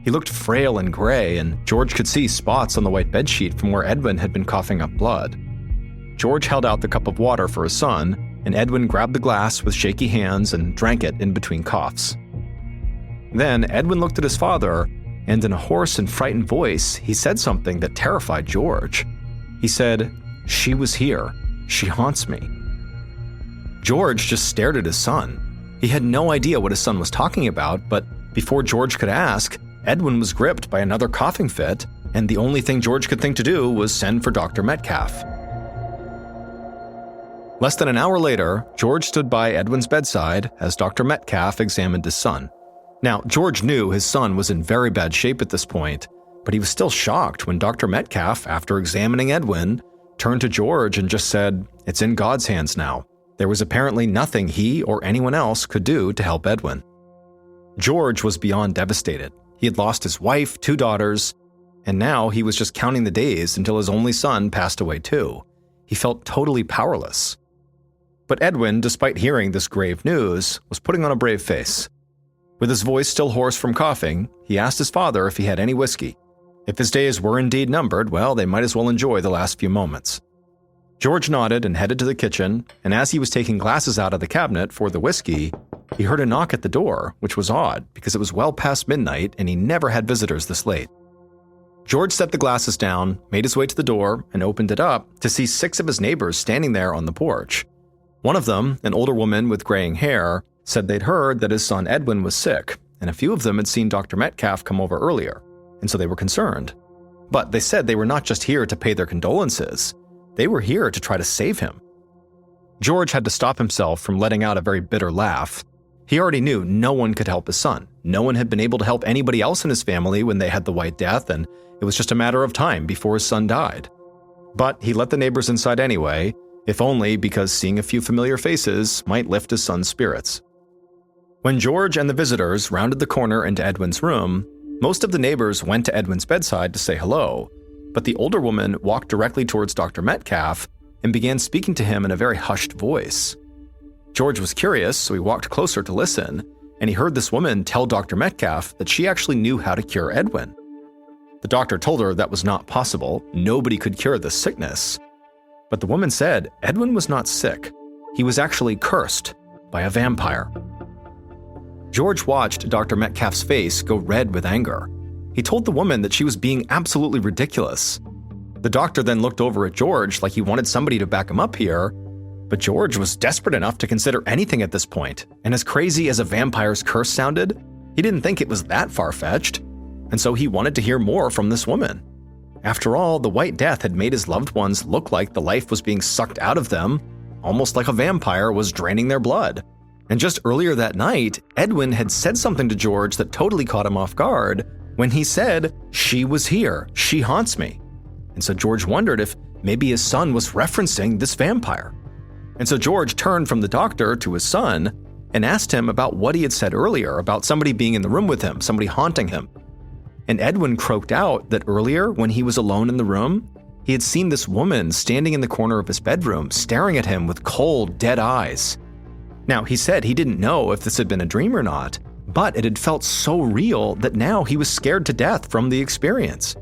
Speaker 1: He looked frail and gray, and George could see spots on the white bedsheet from where Edwin had been coughing up blood. George held out the cup of water for his son, and Edwin grabbed the glass with shaky hands and drank it in between coughs. Then Edwin looked at his father, and in a hoarse and frightened voice, he said something that terrified George. He said, "She was here. She haunts me." George just stared at his son. He had no idea what his son was talking about, but before George could ask, Edwin was gripped by another coughing fit, and the only thing George could think to do was send for Dr. Metcalf. Less than an hour later, George stood by Edwin's bedside as Dr. Metcalf examined his son. Now, George knew his son was in very bad shape at this point, but he was still shocked when Dr. Metcalf, after examining Edwin, turned to George and just said, "It's in God's hands now." There was apparently nothing he or anyone else could do to help Edwin. George was beyond devastated. He had lost his wife, 2 daughters, and now he was just counting the days until his only son passed away too. He felt totally powerless. But Edwin, despite hearing this grave news, was putting on a brave face. With his voice still hoarse from coughing, he asked his father if he had any whiskey. If his days were indeed numbered, well, they might as well enjoy the last few moments. George nodded and headed to the kitchen, and as he was taking glasses out of the cabinet for the whiskey, he heard a knock at the door, which was odd because it was well past midnight and he never had visitors this late. George set the glasses down, made his way to the door, and opened it up to see 6 of his neighbors standing there on the porch. One of them, an older woman with graying hair, said they'd heard that his son Edwin was sick, and a few of them had seen Dr. Metcalf come over earlier, and so they were concerned. But they said they were not just here to pay their condolences. They were here to try to save him. George had to stop himself from letting out a very bitter laugh. He already knew no one could help his son. No one had been able to help anybody else in his family when they had the White Death, and it was just a matter of time before his son died. But he let the neighbors inside anyway, if only because seeing a few familiar faces might lift his son's spirits. When George and the visitors rounded the corner into Edwin's room, most of the neighbors went to Edwin's bedside to say hello, but the older woman walked directly towards Dr. Metcalf and began speaking to him in a very hushed voice. George was curious, so he walked closer to listen, and he heard this woman tell Dr. Metcalf that she actually knew how to cure Edwin. The doctor told her that was not possible. Nobody could cure this sickness. But the woman said Edwin was not sick. He was actually cursed by a vampire. George watched Dr. Metcalf's face go red with anger. He told the woman that she was being absolutely ridiculous. The doctor then looked over at George like he wanted somebody to back him up here, but George was desperate enough to consider anything at this point, and as crazy as a vampire's curse sounded, he didn't think it was that far-fetched, and so he wanted to hear more from this woman. After all, the White Death had made his loved ones look like the life was being sucked out of them, almost like a vampire was draining their blood. And just earlier that night, Edwin had said something to George that totally caught him off guard when he said, "She was here, she haunts me." And so George wondered if maybe his son was referencing this vampire. And so George turned from the doctor to his son and asked him about what he had said earlier about somebody being in the room with him, somebody haunting him. And Edwin croaked out that earlier, when he was alone in the room, he had seen this woman standing in the corner of his bedroom, staring at him with cold, dead eyes. Now, he said he didn't know if this had been a dream or not, but it had felt so real that now he was scared to death from the experience.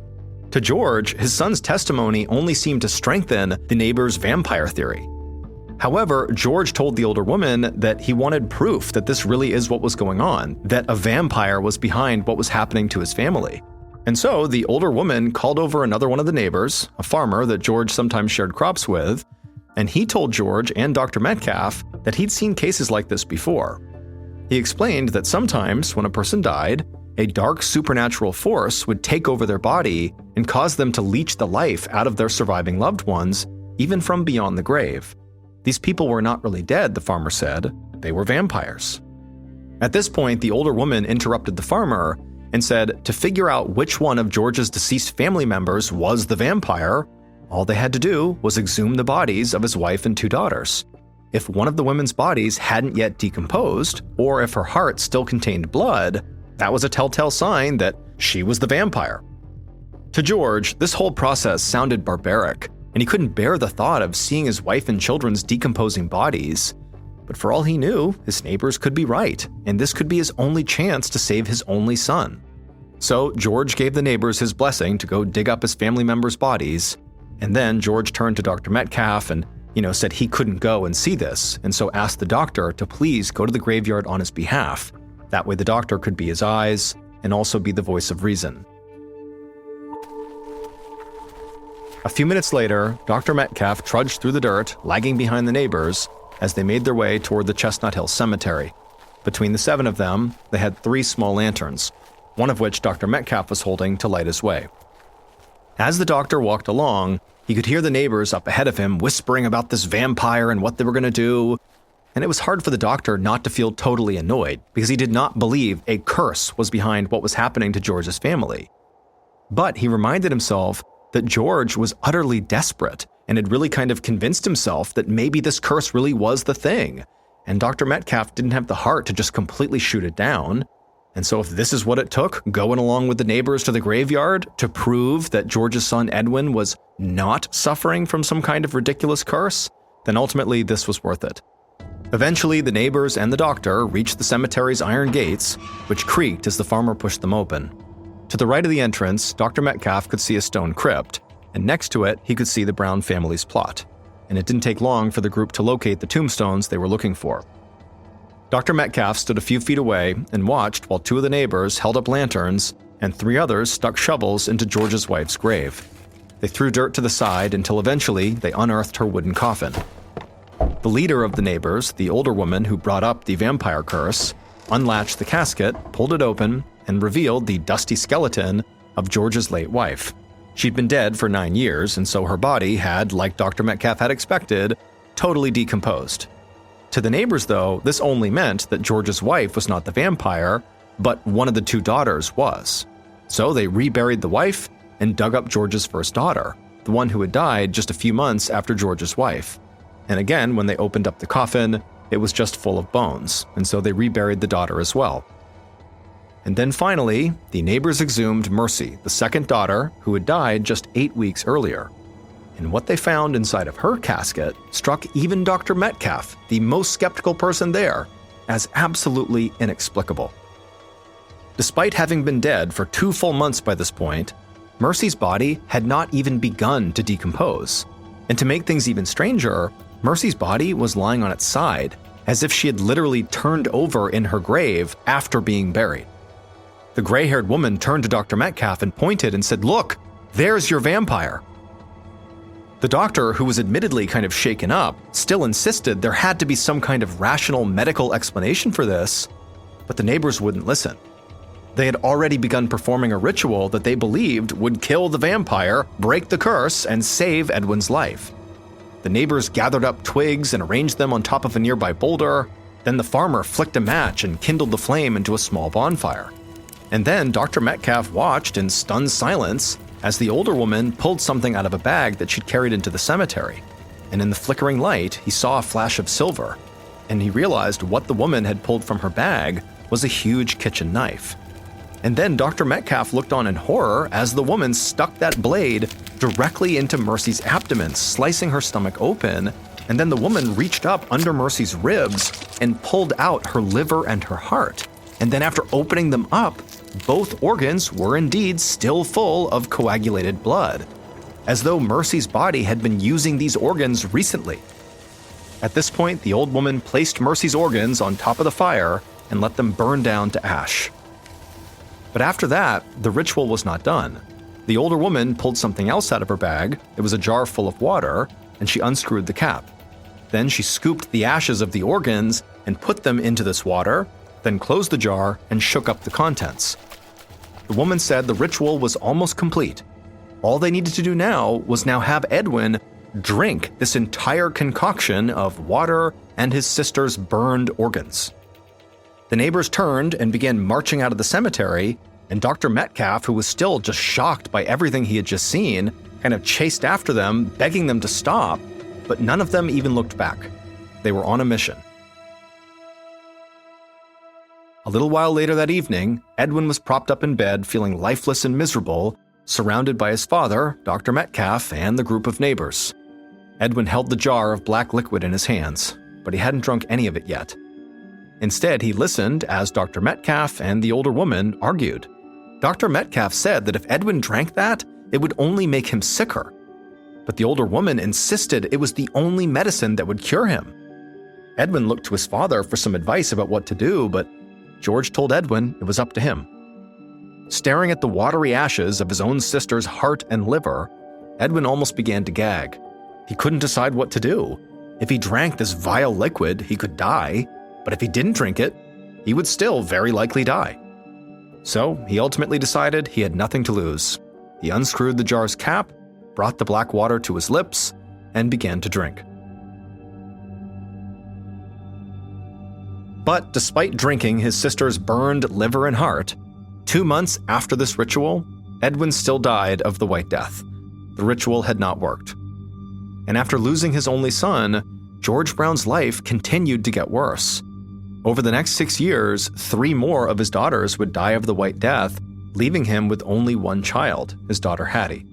Speaker 1: To George, his son's testimony only seemed to strengthen the neighbor's vampire theory. However, George told the older woman that he wanted proof that this really is what was going on, that a vampire was behind what was happening to his family. And so the older woman called over another one of the neighbors, a farmer that George sometimes shared crops with, and he told George and Dr. Metcalf that he'd seen cases like this before. He explained that sometimes when a person died, a dark supernatural force would take over their body and cause them to leech the life out of their surviving loved ones, even from beyond the grave. These people were not really dead, the farmer said. They were vampires. At this point, the older woman interrupted the farmer and said to figure out which one of George's deceased family members was the vampire, all they had to do was exhume the bodies of his wife and 2 daughters. If one of the women's bodies hadn't yet decomposed, or if her heart still contained blood, that was a telltale sign that she was the vampire. To George, this whole process sounded barbaric, and he couldn't bear the thought of seeing his wife and children's decomposing bodies. But for all he knew, his neighbors could be right, and this could be his only chance to save his only son. So George gave the neighbors his blessing to go dig up his family members' bodies, and then George turned to Dr. Metcalf and, said he couldn't go and see this, and so asked the doctor to please go to the graveyard on his behalf. That way the doctor could be his eyes and also be the voice of reason. A few minutes later, Dr. Metcalf trudged through the dirt, lagging behind the neighbors, as they made their way toward the Chestnut Hill Cemetery. Between the 7 of them, they had 3 small lanterns, one of which Dr. Metcalf was holding to light his way. As the doctor walked along, he could hear the neighbors up ahead of him whispering about this vampire and what they were going to do, and it was hard for the doctor not to feel totally annoyed because he did not believe a curse was behind what was happening to George's family. But he reminded himself that George was utterly desperate and had really kind of convinced himself that maybe this curse really was the thing, and Dr. Metcalf didn't have the heart to just completely shoot it down. And so if this is what it took, going along with the neighbors to the graveyard to prove that George's son Edwin was not suffering from some kind of ridiculous curse, then ultimately this was worth it. Eventually, the neighbors and the doctor reached the cemetery's iron gates, which creaked as the farmer pushed them open. To the right of the entrance, Dr. Metcalf could see a stone crypt, and next to it, he could see the Brown family's plot. And it didn't take long for the group to locate the tombstones they were looking for. Dr. Metcalf stood a few feet away and watched while 2 of the neighbors held up lanterns and 3 others stuck shovels into George's wife's grave. They threw dirt to the side until eventually they unearthed her wooden coffin. The leader of the neighbors, the older woman who brought up the vampire curse, unlatched the casket, pulled it open, and revealed the dusty skeleton of George's late wife. She'd been dead for 9 years, and so her body had, like Dr. Metcalf had expected, totally decomposed. To the neighbors, though, this only meant that George's wife was not the vampire, but one of the 2 daughters was. So they reburied the wife and dug up George's first daughter, the one who had died just a few months after George's wife. And again, when they opened up the coffin, it was just full of bones, and so they reburied the daughter as well. And then finally, the neighbors exhumed Mercy, the second daughter, who had died just 8 weeks earlier. And what they found inside of her casket struck even Dr. Metcalf, the most skeptical person there, as absolutely inexplicable. Despite having been dead for 2 full months by this point, Mercy's body had not even begun to decompose. And to make things even stranger, Mercy's body was lying on its side, as if she had literally turned over in her grave after being buried. The gray-haired woman turned to Dr. Metcalf and pointed and said, "Look, there's your vampire." The doctor, who was admittedly kind of shaken up, still insisted there had to be some kind of rational medical explanation for this, but the neighbors wouldn't listen. They had already begun performing a ritual that they believed would kill the vampire, break the curse, and save Edwin's life. The neighbors gathered up twigs and arranged them on top of a nearby boulder. Then the farmer flicked a match and kindled the flame into a small bonfire. And then Dr. Metcalf watched in stunned silence as the older woman pulled something out of a bag that she'd carried into the cemetery. And in the flickering light, he saw a flash of silver, and he realized what the woman had pulled from her bag was a huge kitchen knife. And then Dr. Metcalf looked on in horror as the woman stuck that blade directly into Mercy's abdomen, slicing her stomach open, and then the woman reached up under Mercy's ribs and pulled out her liver and her heart. And then after opening them up, both organs were indeed still full of coagulated blood, as though Mercy's body had been using these organs recently. At this point, the old woman placed Mercy's organs on top of the fire and let them burn down to ash. But after that, the ritual was not done. The older woman pulled something else out of her bag. It was a jar full of water, and she unscrewed the cap. Then she scooped the ashes of the organs and put them into this water, then closed the jar and shook up the contents. The woman said the ritual was almost complete. All they needed to do now was have Edwin drink this entire concoction of water and his sister's burned organs. The neighbors turned and began marching out of the cemetery, and Dr. Metcalf, who was still just shocked by everything he had just seen, kind of chased after them, begging them to stop, but none of them even looked back. They were on a mission. A little while later that evening, Edwin was propped up in bed, feeling lifeless and miserable, surrounded by his father, Dr. Metcalf, and the group of neighbors. Edwin held the jar of black liquid in his hands, but he hadn't drunk any of it yet. Instead, he listened as Dr. Metcalf and the older woman argued. Dr. Metcalf said that if Edwin drank that, it would only make him sicker. But the older woman insisted it was the only medicine that would cure him. Edwin looked to his father for some advice about what to do, but George told Edwin it was up to him. Staring at the watery ashes of his own sister's heart and liver, Edwin almost began to gag. He couldn't decide what to do. If he drank this vile liquid, he could die, but if he didn't drink it, he would still very likely die. So he ultimately decided he had nothing to lose. He unscrewed the jar's cap, brought the black water to his lips, and began to drink. But despite drinking his sister's burned liver and heart, 2 months after this ritual, Edwin still died of the White Death. The ritual had not worked. And after losing his only son, George Brown's life continued to get worse. Over the next 6 years, 3 more of his daughters would die of the White Death, leaving him with only one child, his daughter Hattie.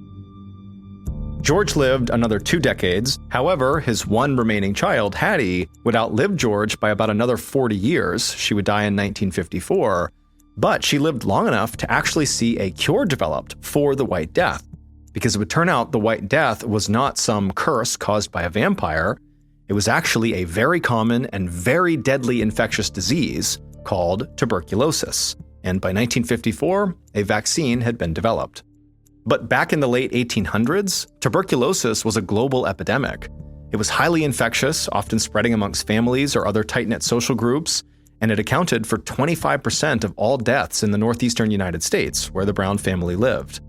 Speaker 1: George lived another 2 decades. However, his one remaining child, Hattie, would outlive George by about another 40 years. She would die in 1954, but she lived long enough to actually see a cure developed for the White Death, because it would turn out the White Death was not some curse caused by a vampire. It was actually a very common and very deadly infectious disease called tuberculosis, and by 1954, a vaccine had been developed. But back in the late 1800s, tuberculosis was a global epidemic. It was highly infectious, often spreading amongst families or other tight-knit social groups, and it accounted for 25% of all deaths in the northeastern United States, where the Brown family lived.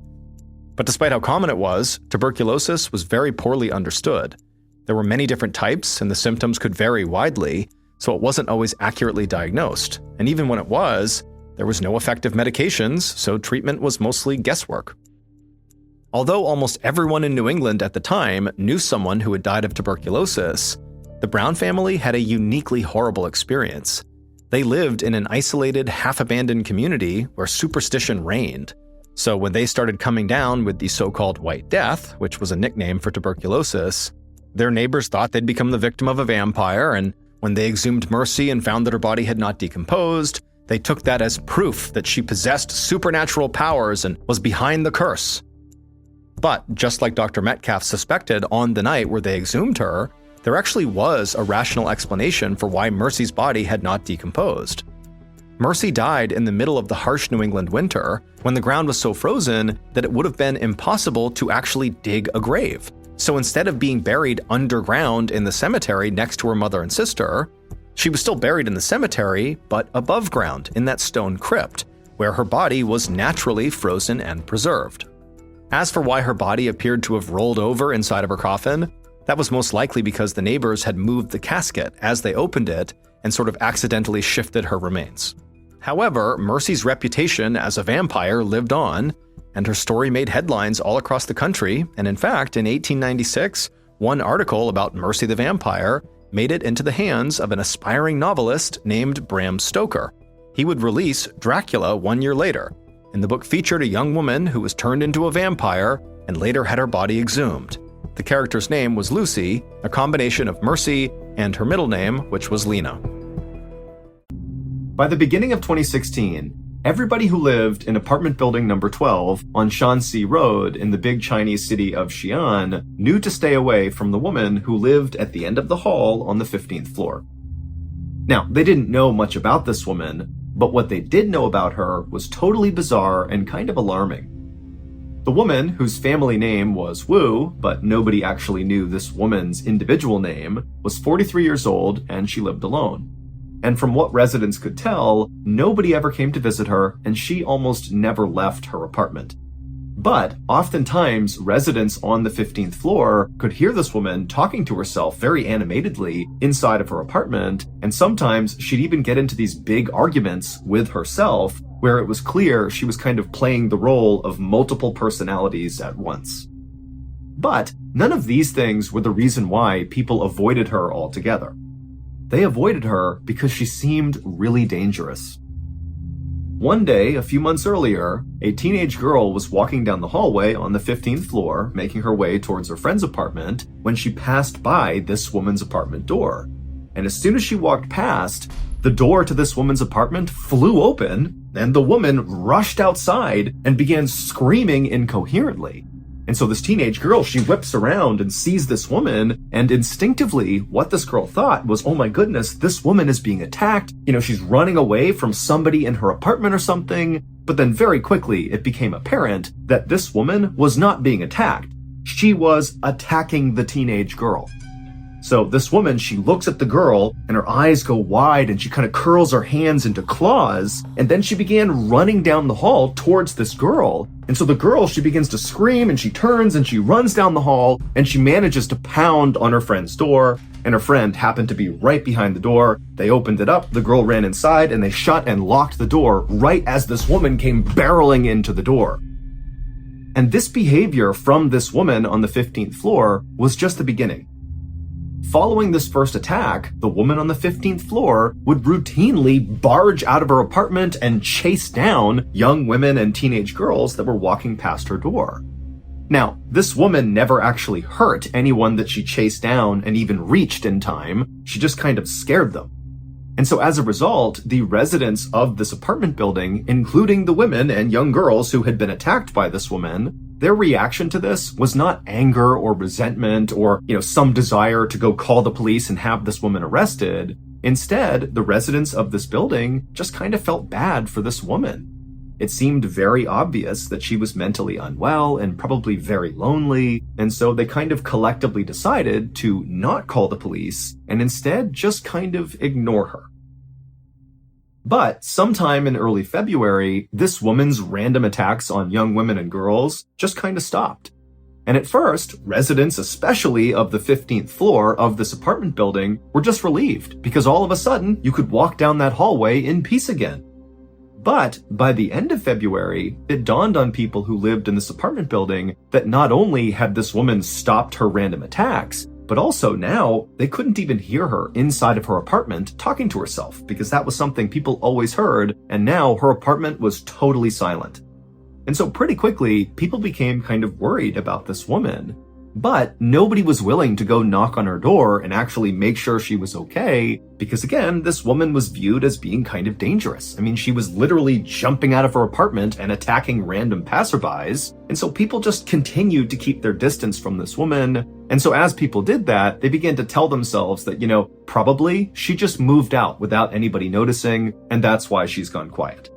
Speaker 1: But despite how common it was, tuberculosis was very poorly understood. There were many different types, and the symptoms could vary widely, so it wasn't always accurately diagnosed. And even when it was, there was no effective medications, so treatment was mostly guesswork. Although almost everyone in New England at the time knew someone who had died of tuberculosis, the Brown family had a uniquely horrible experience. They lived in an isolated, half-abandoned community where superstition reigned. So when they started coming down with the so-called White Death, which was a nickname for tuberculosis, their neighbors thought they'd become the victim of a vampire, and when they exhumed Mercy and found that her body had not decomposed, they took that as proof that she possessed supernatural powers and was behind the curse. But just like Dr. Metcalf suspected on the night where they exhumed her, there actually was a rational explanation for why Mercy's body had not decomposed. Mercy died in the middle of the harsh New England winter, when the ground was so frozen that it would have been impossible to actually dig a grave. So instead of being buried underground in the cemetery next to her mother and sister, she was still buried in the cemetery, but above ground in that stone crypt, where her body was naturally frozen and preserved. As for why her body appeared to have rolled over inside of her coffin, that was most likely because the neighbors had moved the casket as they opened it and sort of accidentally shifted her remains. However, Mercy's reputation as a vampire lived on, and her story made headlines all across the country, and in fact, in 1896, one article about Mercy the Vampire made it into the hands of an aspiring novelist named Bram Stoker. He would release Dracula 1 year later, and the book featured a young woman who was turned into a vampire and later had her body exhumed. The character's name was Lucy, a combination of Mercy and her middle name, which was Lena. By the beginning of 2016, everybody who lived in apartment building number 12 on Shanxi Road in the big Chinese city of Xi'an knew to stay away from the woman who lived at the end of the hall on the 15th floor. Now, they didn't know much about this woman, But what they did know about her was totally bizarre and kind of alarming. The woman, whose family name was Wu, but nobody actually knew this woman's individual name, was 43 years old and she lived alone. And from what residents could tell, nobody ever came to visit her and she almost never left her apartment. But oftentimes, residents on the 15th floor could hear this woman talking to herself very animatedly inside of her apartment, and sometimes she'd even get into these big arguments with herself where it was clear she was kind of playing the role of multiple personalities at once. But none of these things were the reason why people avoided her altogether. They avoided her because she seemed really dangerous. One day, a few months earlier, a teenage girl was walking down the hallway on the 15th floor, making her way towards her friend's apartment, when she passed by this woman's apartment door. And as soon as she walked past, the door to this woman's apartment flew open, and the woman rushed outside and began screaming incoherently. And so this teenage girl, she whips around and sees this woman, and instinctively, what this girl thought was, oh my goodness, this woman is being attacked. She's running away from somebody in her apartment or something. But then very quickly, it became apparent that this woman was not being attacked. She was attacking the teenage girl. So this woman, she looks at the girl and her eyes go wide and she kind of curls her hands into claws. And then she began running down the hall towards this girl. And so the girl, she begins to scream and she turns and she runs down the hall and she manages to pound on her friend's door. And her friend happened to be right behind the door. They opened it up, the girl ran inside, and they shut and locked the door right as this woman came barreling into the door. And this behavior from this woman on the 15th floor was just the beginning. Following this first attack, the woman on the 15th floor would routinely barge out of her apartment and chase down young women and teenage girls that were walking past her door. Now, this woman never actually hurt anyone that she chased down and even reached in time. She just kind of scared them. And so as a result, the residents of this apartment building, including the women and young girls who had been attacked by this woman, their reaction to this was not anger or resentment or, some desire to go call the police and have this woman arrested. Instead, the residents of this building just kind of felt bad for this woman. It seemed very obvious that she was mentally unwell and probably very lonely, and so they kind of collectively decided to not call the police and instead just kind of ignore her. But sometime in early February, this woman's random attacks on young women and girls just kind of stopped. And at first, residents, especially of the 15th floor of this apartment building, were just relieved because all of a sudden you could walk down that hallway in peace again. But by the end of February, it dawned on people who lived in this apartment building that not only had this woman stopped her random attacks, but also now they couldn't even hear her inside of her apartment talking to herself because that was something people always heard, and now her apartment was totally silent. And so pretty quickly, people became kind of worried about this woman. But nobody was willing to go knock on her door and actually make sure she was okay, because again, this woman was viewed as being kind of dangerous. I mean, she was literally jumping out of her apartment and attacking random passerbys, and so people just continued to keep their distance from this woman. And so as people did that, they began to tell themselves that, probably she just moved out without anybody noticing, and that's why she's gone quiet.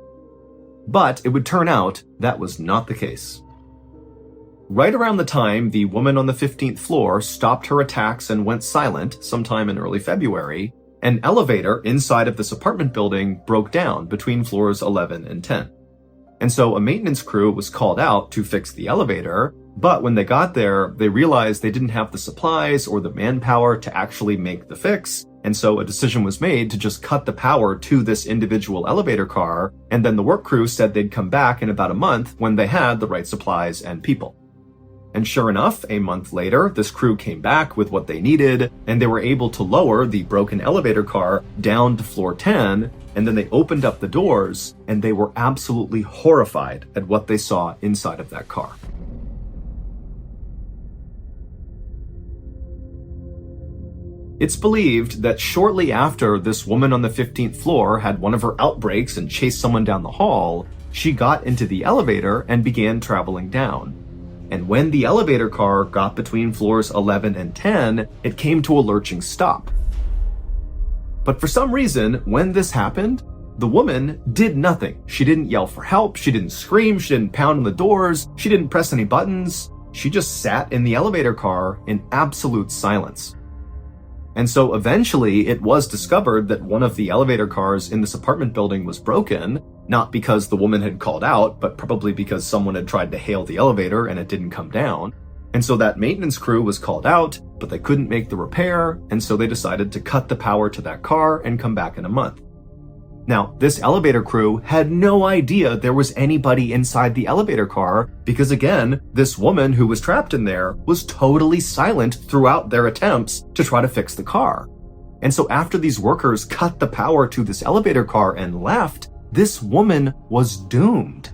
Speaker 1: But it would turn out that was not the case. Right around the time the woman on the 15th floor stopped her attacks and went silent, sometime in early February, an elevator inside of this apartment building broke down between floors 11 and 10. And so a maintenance crew was called out to fix the elevator, but when they got there, they realized they didn't have the supplies or the manpower to actually make the fix, and so a decision was made to just cut the power to this individual elevator car, and then the work crew said they'd come back in about a month when they had the right supplies and people. And sure enough, a month later, this crew came back with what they needed, and they were able to lower the broken elevator car down to floor 10, and then they opened up the doors, and they were absolutely horrified at what they saw inside of that car. It's believed that shortly after this woman on the 15th floor had one of her outbreaks and chased someone down the hall, she got into the elevator and began traveling down. And when the elevator car got between floors 11 and 10, it came to a lurching stop. But for some reason, when this happened, The woman did nothing. She didn't yell for help, she didn't scream, she didn't pound on the doors, she didn't press any buttons. She just sat in the elevator car in absolute silence. And so eventually it was discovered that one of the elevator cars in this apartment building was broken, not because the woman had called out, but probably because someone had tried to hail the elevator and it didn't come down. And so that maintenance crew was called out, but they couldn't make the repair, and so they decided to cut the power to that car and come back in a month. Now, this elevator crew had no idea there was anybody inside the elevator car because, again, this woman who was trapped in there was totally silent throughout their attempts to try to fix the car. And so after these workers cut the power to this elevator car and left, this woman was doomed.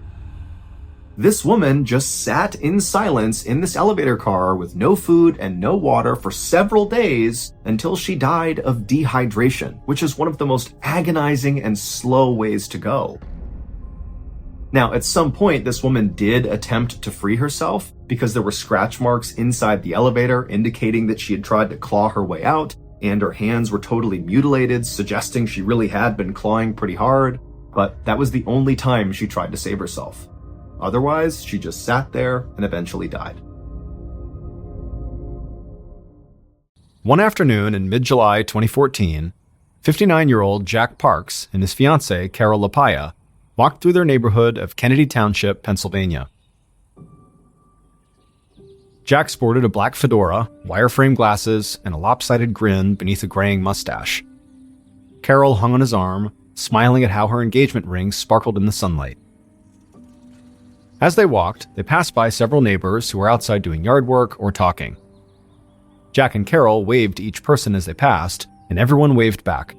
Speaker 1: This woman just sat in silence in this elevator car with no food and no water for several days until she died of dehydration, which is one of the most agonizing and slow ways to go. Now, at some point, this woman did attempt to free herself because there were scratch marks inside the elevator indicating that she had tried to claw her way out, and her hands were totally mutilated, suggesting she really had been clawing pretty hard, but that was the only time she tried to save herself. Otherwise, she just sat there and eventually died. One afternoon in mid-July 2014, 59-year-old Jack Parks and his fiancée, Carol LaPaya, walked through their neighborhood of Kennedy Township, Pennsylvania. Jack sported a black fedora, wireframe glasses, and a lopsided grin beneath a graying mustache. Carol hung on his arm, smiling at how her engagement ring sparkled in the sunlight. As they walked, they passed by several neighbors who were outside doing yard work or talking. Jack and Carol waved to each person as they passed, and everyone waved back.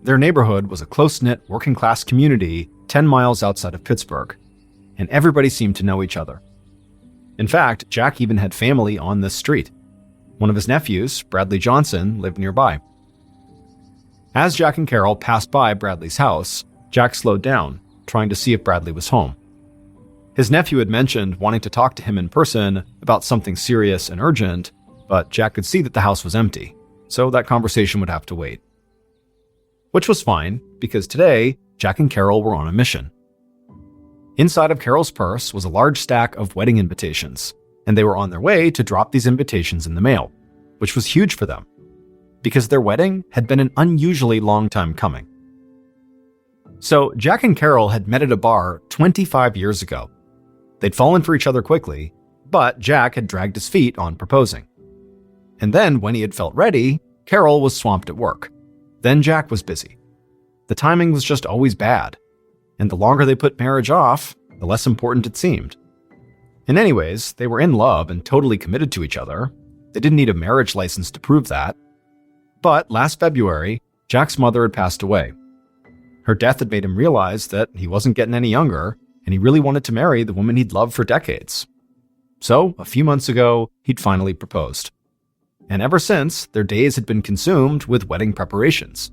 Speaker 1: Their neighborhood was a close-knit, working-class community 10 miles outside of Pittsburgh, and everybody seemed to know each other. In fact, Jack even had family on this street. One of his nephews, Bradley Johnson, lived nearby. As Jack and Carol passed by Bradley's house, Jack slowed down, trying to see if Bradley was home. His nephew had mentioned wanting to talk to him in person about something serious and urgent, but Jack could see that the house was empty, so that conversation would have to wait. Which was fine, because today, Jack and Carol were on a mission. Inside of Carol's purse was a large stack of wedding invitations, and they were on their way to drop these invitations in the mail, which was huge for them, because their wedding had been an unusually long time coming. So Jack and Carol had met at a bar 25 years ago. They'd fallen for each other quickly, but Jack had dragged his feet on proposing. And then, when he had felt ready, Carol was swamped at work. Then Jack was busy. The timing was just always bad, and the longer they put marriage off, the less important it seemed. And anyways, they were in love and totally committed to each other. They didn't need a marriage license to prove that. But last February, Jack's mother had passed away. Her death had made him realize that he wasn't getting any younger, and he really wanted to marry the woman he'd loved for decades. So, a few months ago, he'd finally proposed. And ever since, their days had been consumed with wedding preparations.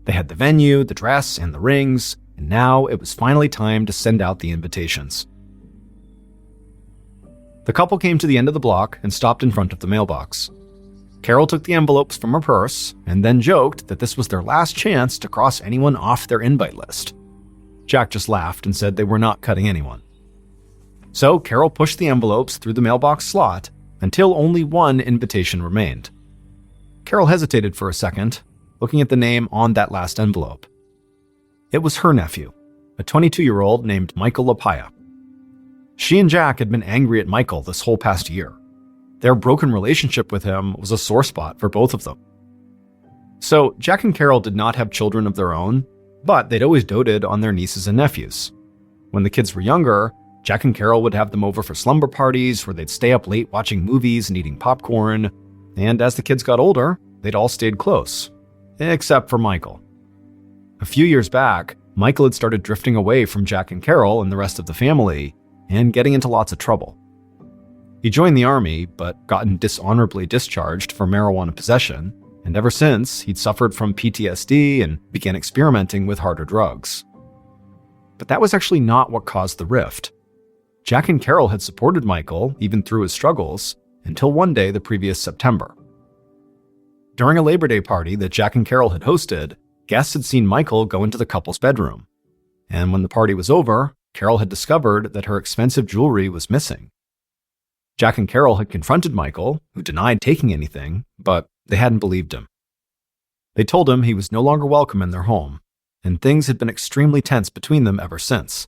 Speaker 1: They had the venue, the dress, and the rings, and now it was finally time to send out the invitations. The couple came to the end of the block and stopped in front of the mailbox. Carol took the envelopes from her purse and then joked that this was their last chance to cross anyone off their invite list. Jack just laughed and said they were not cutting anyone. So Carol pushed the envelopes through the mailbox slot until only one invitation remained. Carol hesitated for a second, looking at the name on that last envelope. It was her nephew, a 22-year-old named Michael LaPaya. She and Jack had been angry at Michael this whole past year. Their broken relationship with him was a sore spot for both of them. So Jack and Carol did not have children of their own, but they'd always doted on their nieces and nephews. When the kids were younger, Jack and Carol would have them over for slumber parties where they'd stay up late watching movies and eating popcorn, and as the kids got older, they'd all stayed close, except for Michael. A few years back, Michael had started drifting away from Jack and Carol and the rest of the family, and getting into lots of trouble. He joined the army, but gotten dishonorably discharged for marijuana possession, and ever since, he'd suffered from PTSD and began experimenting with harder drugs. But that was actually not what caused the rift. Jack and Carol had supported Michael, even through his struggles, until one day the previous September. During a Labor Day party that Jack and Carol had hosted, guests had seen Michael go into the couple's bedroom. And when the party was over, Carol had discovered that her expensive jewelry was missing. Jack and Carol had confronted Michael, who denied taking anything, but they hadn't believed him. They told him he was no longer welcome in their home, and things had been extremely tense between them ever since.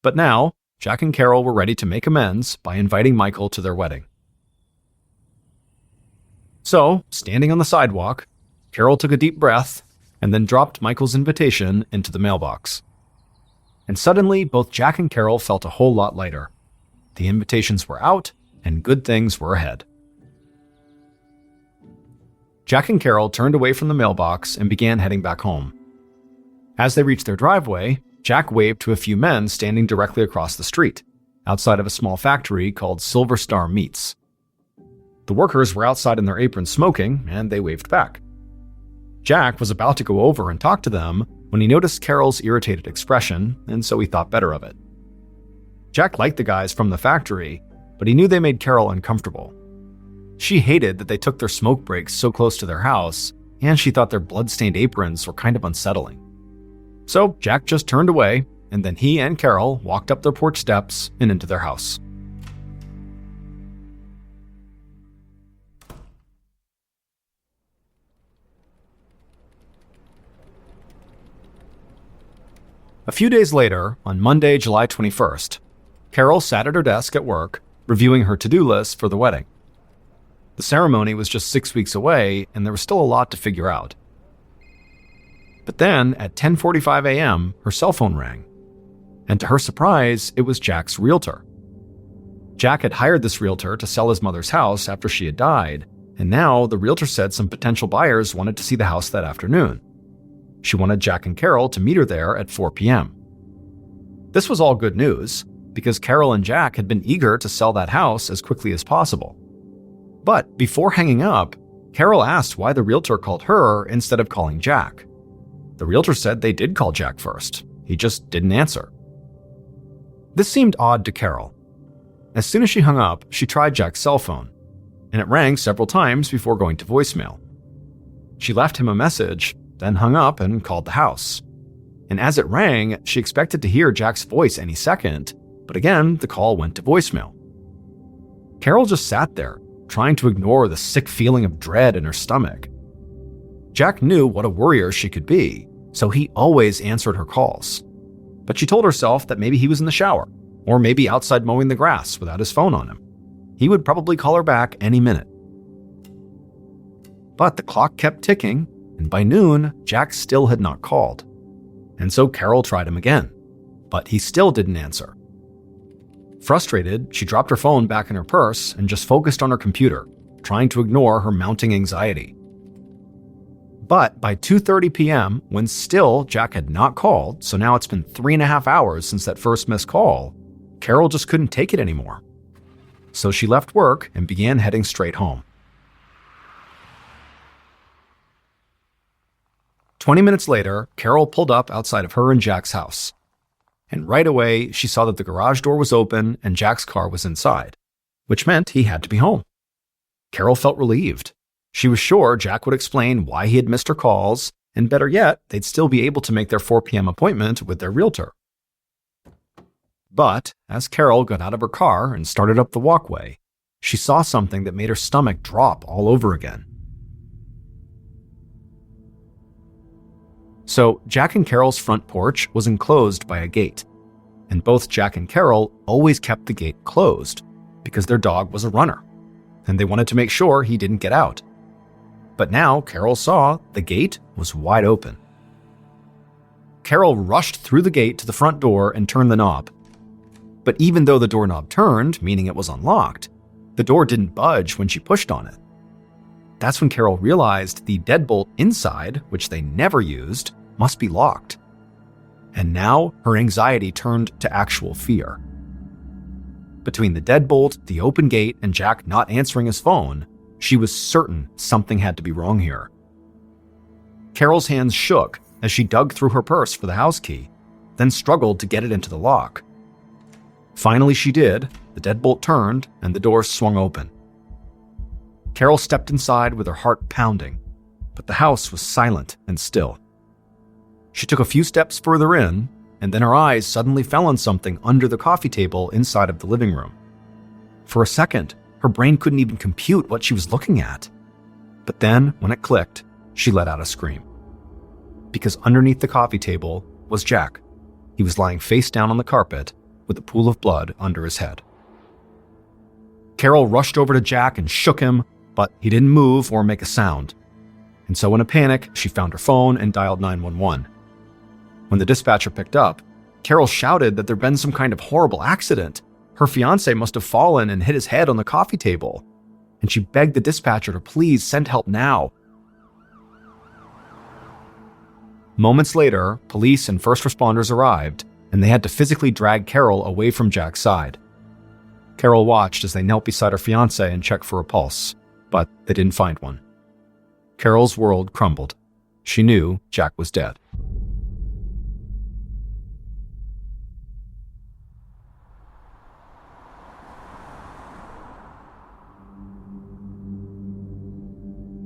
Speaker 1: But now, Jack and Carol were ready to make amends by inviting Michael to their wedding. So, standing on the sidewalk, Carol took a deep breath and then dropped Michael's invitation into the mailbox. And suddenly, both Jack and Carol felt a whole lot lighter. The invitations were out, and good things were ahead. Jack and Carol turned away from the mailbox and began heading back home. As they reached their driveway, Jack waved to a few men standing directly across the street, outside of a small factory called Silver Star Meats. The workers were outside in their aprons smoking, and they waved back. Jack was about to go over and talk to them when he noticed Carol's irritated expression, and so he thought better of it. Jack liked the guys from the factory, but he knew they made Carol uncomfortable. She hated that they took their smoke breaks so close to their house, and she thought their blood-stained aprons were kind of unsettling. So Jack just turned away, and then he and Carol walked up their porch steps and into their house. A few days later, on Monday, July 21st, Carol sat at her desk at work, reviewing her to-do list for the wedding. The ceremony was just 6 weeks away, and there was still a lot to figure out. But then, at 10:45 a.m., her cell phone rang. And to her surprise, it was Jack's realtor. Jack had hired this realtor to sell his mother's house after she had died, and now the realtor said some potential buyers wanted to see the house that afternoon. She wanted Jack and Carol to meet her there at 4 p.m. This was all good news, because Carol and Jack had been eager to sell that house as quickly as possible. But before hanging up, Carol asked why the realtor called her instead of calling Jack. The realtor said they did call Jack first. He just didn't answer. This seemed odd to Carol. As soon as she hung up, she tried Jack's cell phone, and it rang several times before going to voicemail. She left him a message, then hung up and called the house. And as it rang, she expected to hear Jack's voice any second, but again, the call went to voicemail. Carol just sat there, trying to ignore the sick feeling of dread in her stomach. Jack knew what a worrier she could be, so he always answered her calls. But she told herself that maybe he was in the shower, or maybe outside mowing the grass without his phone on him. He would probably call her back any minute. But the clock kept ticking, and by noon, Jack still had not called. And so Carol tried him again, but he still didn't answer. Frustrated, she dropped her phone back in her purse and just focused on her computer, trying to ignore her mounting anxiety. But by 2:30 p.m., when still Jack had not called, so now it's been 3.5 hours since that first missed call, Carol just couldn't take it anymore. So she left work and began heading straight home. 20 minutes later, Carol pulled up outside of her and Jack's house. And right away, she saw that the garage door was open and Jack's car was inside, which meant he had to be home. Carol felt relieved. She was sure Jack would explain why he had missed her calls, and better yet, they'd still be able to make their 4 p.m. appointment with their realtor. But as Carol got out of her car and started up the walkway, she saw something that made her stomach drop all over again. So Jack and Carol's front porch was enclosed by a gate, and both Jack and Carol always kept the gate closed because their dog was a runner, and they wanted to make sure he didn't get out. But now Carol saw the gate was wide open. Carol rushed through the gate to the front door and turned the knob. But even though the doorknob turned, meaning it was unlocked, the door didn't budge when she pushed on it. That's when Carol realized the deadbolt inside, which they never used, must be locked. And now her anxiety turned to actual fear. Between the deadbolt, the open gate, and Jack not answering his phone, she was certain something had to be wrong here. Carol's hands shook as she dug through her purse for the house key, then struggled to get it into the lock. Finally she did, the deadbolt turned, and the door swung open. Carol stepped inside with her heart pounding. but the house was silent and still. She took a few steps further in, and then her eyes suddenly fell on something under the coffee table inside of the living room. For a second, her brain couldn't even compute what she was looking at. But then, when it clicked, she let out a scream. Because underneath the coffee table was Jack. He was lying face down on the carpet with a pool of blood under his head. Carol rushed over to Jack and shook him, but he didn't move or make a sound. And so in a panic, she found her phone and dialed 911. When the dispatcher picked up, Carol shouted that there'd been some kind of horrible accident. Her fiancé must have fallen and hit his head on the coffee table. And she begged the dispatcher to please send help now. Moments later, police and first responders arrived, and they had to physically drag Carol away from Jack's side. Carol watched as they knelt beside her fiancé and checked for a pulse, but they didn't find one. Carol's world crumbled. She knew Jack was dead.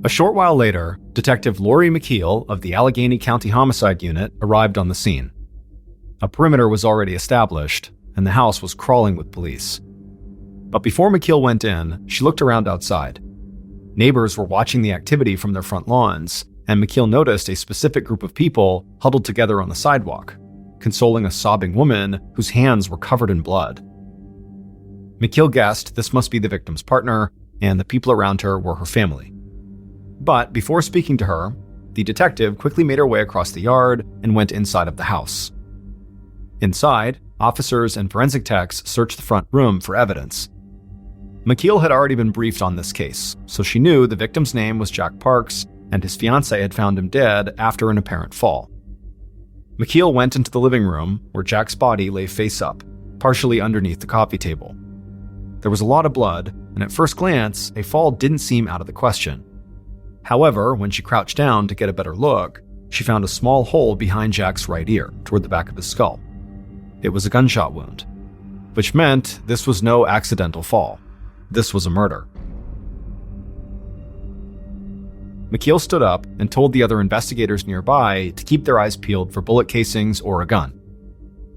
Speaker 1: A short while later, Detective Lori McKeel of the Allegheny County Homicide Unit arrived on the scene. A perimeter was already established, and the house was crawling with police. But before McKeel went in, she looked around outside. Neighbors were watching the activity from their front lawns, and McKeel noticed a specific group of people huddled together on the sidewalk, consoling a sobbing woman whose hands were covered in blood. McKeel guessed this must be the victim's partner, and the people around her were her family. But before speaking to her, the detective quickly made her way across the yard and went inside of the house. Inside, officers and forensic techs searched the front room for evidence. McKeel had already been briefed on this case, so she knew the victim's name was Jack Parks, and his fiancée had found him dead after an apparent fall. McKeel went into the living room, where Jack's body lay face up, partially underneath the coffee table. There was a lot of blood, and at first glance, a fall didn't seem out of the question. However, when she crouched down to get a better look, she found a small hole behind Jack's right ear, toward the back of his skull. It was a gunshot wound, which meant this was no accidental fall. This was a murder. McKeel stood up and told the other investigators nearby to keep their eyes peeled for bullet casings or a gun.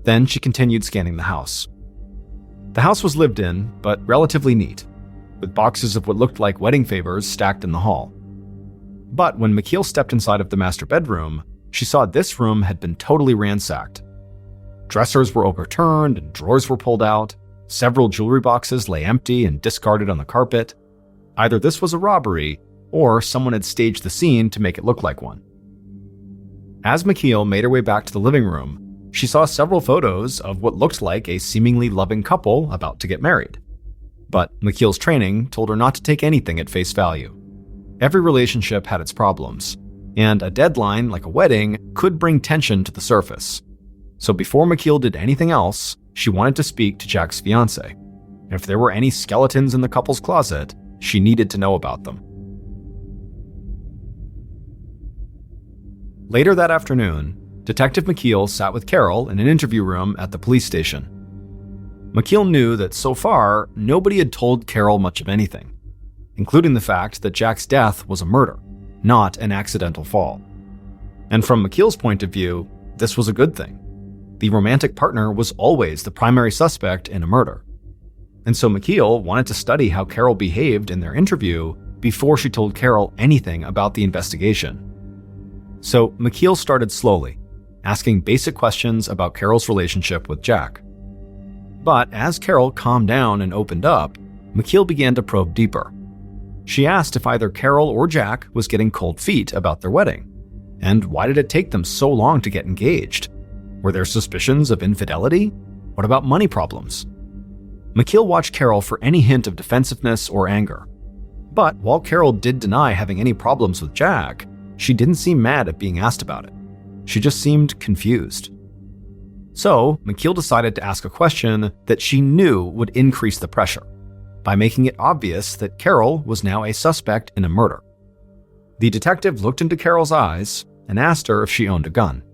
Speaker 1: Then she continued scanning the house. The house was lived in, but relatively neat, with boxes of what looked like wedding favors stacked in the hall. But when McKeel stepped inside of the master bedroom, she saw this room had been totally ransacked. Dressers were overturned and drawers were pulled out. Several jewelry boxes lay empty and discarded on the carpet. Either this was a robbery, or someone had staged the scene to make it look like one. As McKeel made her way back to the living room, she saw several photos of what looked like a seemingly loving couple about to get married. But McKeel's training told her not to take anything at face value. Every relationship had its problems, and a deadline like a wedding could bring tension to the surface. So before McKeel did anything else, she wanted to speak to Jack's fiancé. If there were any skeletons in the couple's closet, she needed to know about them. Later that afternoon, Detective McKeel sat with Carol in an interview room at the police station. McKeel knew that so far, nobody had told Carol much of anything, including the fact that Jack's death was a murder, not an accidental fall. And from McKeel's point of view, this was a good thing. The romantic partner was always the primary suspect in a murder. And so McKeel wanted to study how Carol behaved in their interview before she told Carol anything about the investigation. So McKeel started slowly, asking basic questions about Carol's relationship with Jack. But as Carol calmed down and opened up, McKeel began to probe deeper. She asked if either Carol or Jack was getting cold feet about their wedding. And why did it take them so long to get engaged? Were there suspicions of infidelity? What about money problems? McKeel watched Carol for any hint of defensiveness or anger. But while Carol did deny having any problems with Jack, she didn't seem mad at being asked about it. She just seemed confused. So McKeel decided to ask a question that she knew would increase the pressure, by making it obvious that Carol was now a suspect in a murder. The detective looked into Carol's eyes and asked her if she owned a gun.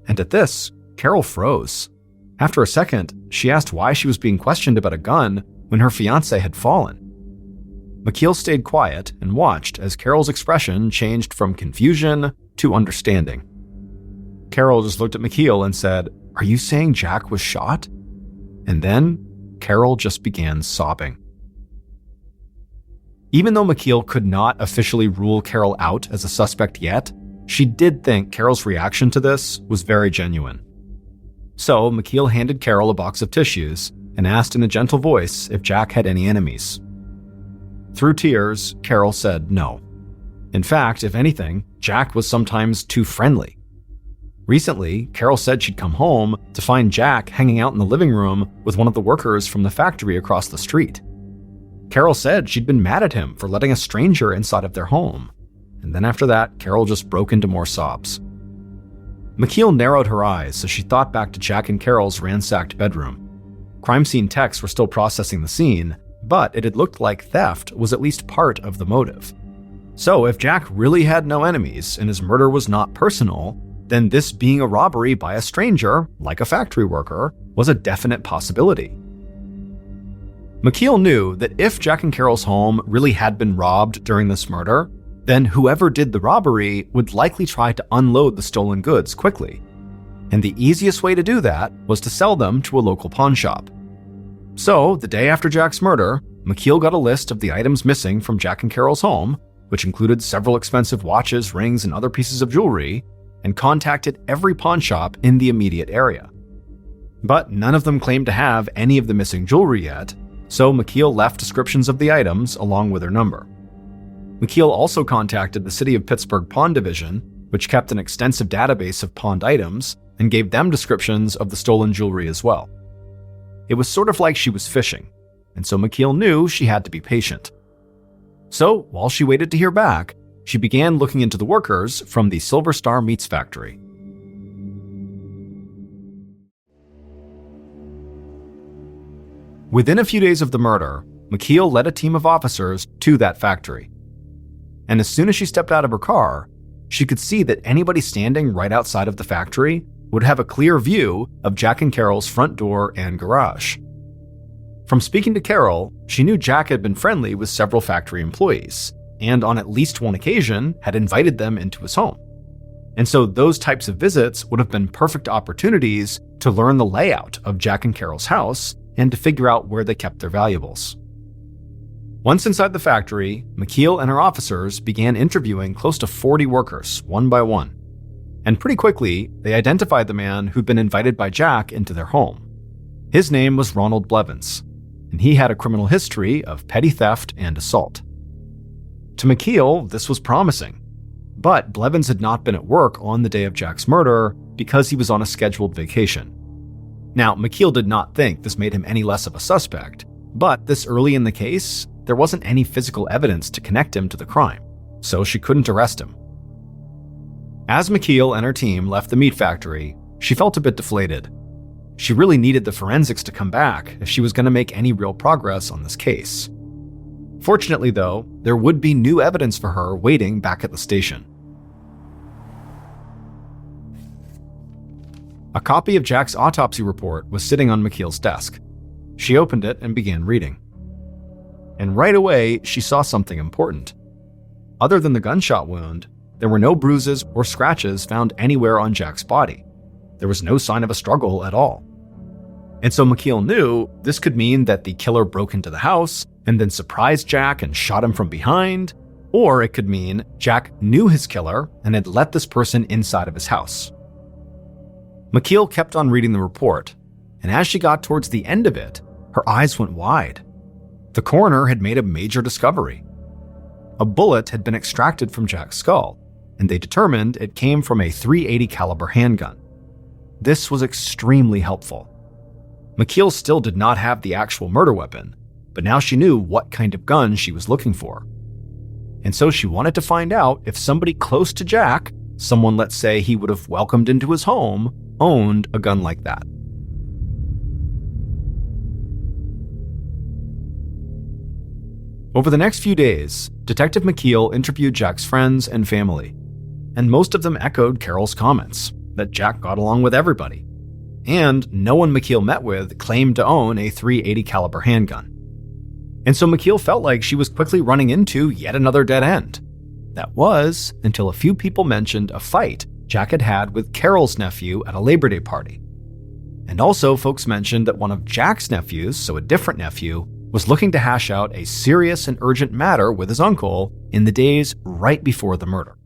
Speaker 1: And at this, Carol froze. After a second, she asked why she was being questioned about a gun when her fiancé had fallen. McKeel stayed quiet and watched as Carol's expression changed from confusion to understanding. Carol just looked at McKeel and said, "Are you saying Jack was shot?" And then Carol just began sobbing. Even though McKeel could not officially rule Carol out as a suspect yet, she did think Carol's reaction to this was very genuine. So McKeel handed Carol a box of tissues and asked in a gentle voice if Jack had any enemies. Through tears, Carol said no. In fact, if anything, Jack was sometimes too friendly. Recently, Carol said she'd come home to find Jack hanging out in the living room with one of the workers from the factory across the street. Carol said she'd been mad at him for letting a stranger inside of their home. And then after that, Carol just broke into more sobs. McKeel narrowed her eyes as she thought back to Jack and Carol's ransacked bedroom. Crime scene techs were still processing the scene, but it had looked like theft was at least part of the motive. So if Jack really had no enemies and his murder was not personal, then this being a robbery by a stranger, like a factory worker, was a definite possibility. McKeel knew that if Jack and Carol's home really had been robbed during this murder, then whoever did the robbery would likely try to unload the stolen goods quickly. And the easiest way to do that was to sell them to a local pawn shop. So, the day after Jack's murder, McKeel got a list of the items missing from Jack and Carol's home, which included several expensive watches, rings, and other pieces of jewelry, and contacted every pawn shop in the immediate area. But none of them claimed to have any of the missing jewelry yet, so McKeel left descriptions of the items along with their number. McKeel also contacted the City of Pittsburgh Pawn Division, which kept an extensive database of pawned items, and gave them descriptions of the stolen jewelry as well. It was sort of like she was fishing, and so McKeel knew she had to be patient. So, while she waited to hear back, she began looking into the workers from the Silver Star Meats Factory. Within a few days of the murder, McKeel led a team of officers to that factory. And as soon as she stepped out of her car, she could see that anybody standing right outside of the factory would have a clear view of Jack and Carol's front door and garage. From speaking to Carol, she knew Jack had been friendly with several factory employees, and on at least one occasion had invited them into his home. And so those types of visits would have been perfect opportunities to learn the layout of Jack and Carol's house and to figure out where they kept their valuables. Once inside the factory, McKeel and her officers began interviewing close to 40 workers, one by one. And pretty quickly, they identified the man who'd been invited by Jack into their home. His name was Ronald Blevins, and he had a criminal history of petty theft and assault. To McKeel, this was promising. But Blevins had not been at work on the day of Jack's murder because he was on a scheduled vacation. Now, McKeel did not think this made him any less of a suspect, but this early in the case, there wasn't any physical evidence to connect him to the crime, so she couldn't arrest him. As McKeel and her team left the meat factory, she felt a bit deflated. She really needed the forensics to come back if she was going to make any real progress on this case. Fortunately, though, there would be new evidence for her waiting back at the station. A copy of Jack's autopsy report was sitting on McKeel's desk. She opened it and began reading. And right away, she saw something important. Other than the gunshot wound, there were no bruises or scratches found anywhere on Jack's body. There was no sign of a struggle at all. And so McKeel knew this could mean that the killer broke into the house and then surprised Jack and shot him from behind, or it could mean Jack knew his killer and had let this person inside of his house. McKeel kept on reading the report, and as she got towards the end of it, her eyes went wide. The coroner had made a major discovery. A bullet had been extracted from Jack's skull, and they determined it came from a .380 caliber handgun. This was extremely helpful. McKeel still did not have the actual murder weapon, but now she knew what kind of gun she was looking for. And so she wanted to find out if somebody close to Jack, someone let's say he would have welcomed into his home, owned a gun like that. Over the next few days, Detective McKeel interviewed Jack's friends and family, and most of them echoed Carol's comments that Jack got along with everybody, and no one McKeel met with claimed to own a .380 caliber handgun. And so McKeel felt like she was quickly running into yet another dead end. That was until a few people mentioned a fight Jack had had with Carol's nephew at a Labor Day party. And also folks mentioned that one of Jack's nephews, so a different nephew, was looking to hash out a serious and urgent matter with his uncle in the days right before the murder.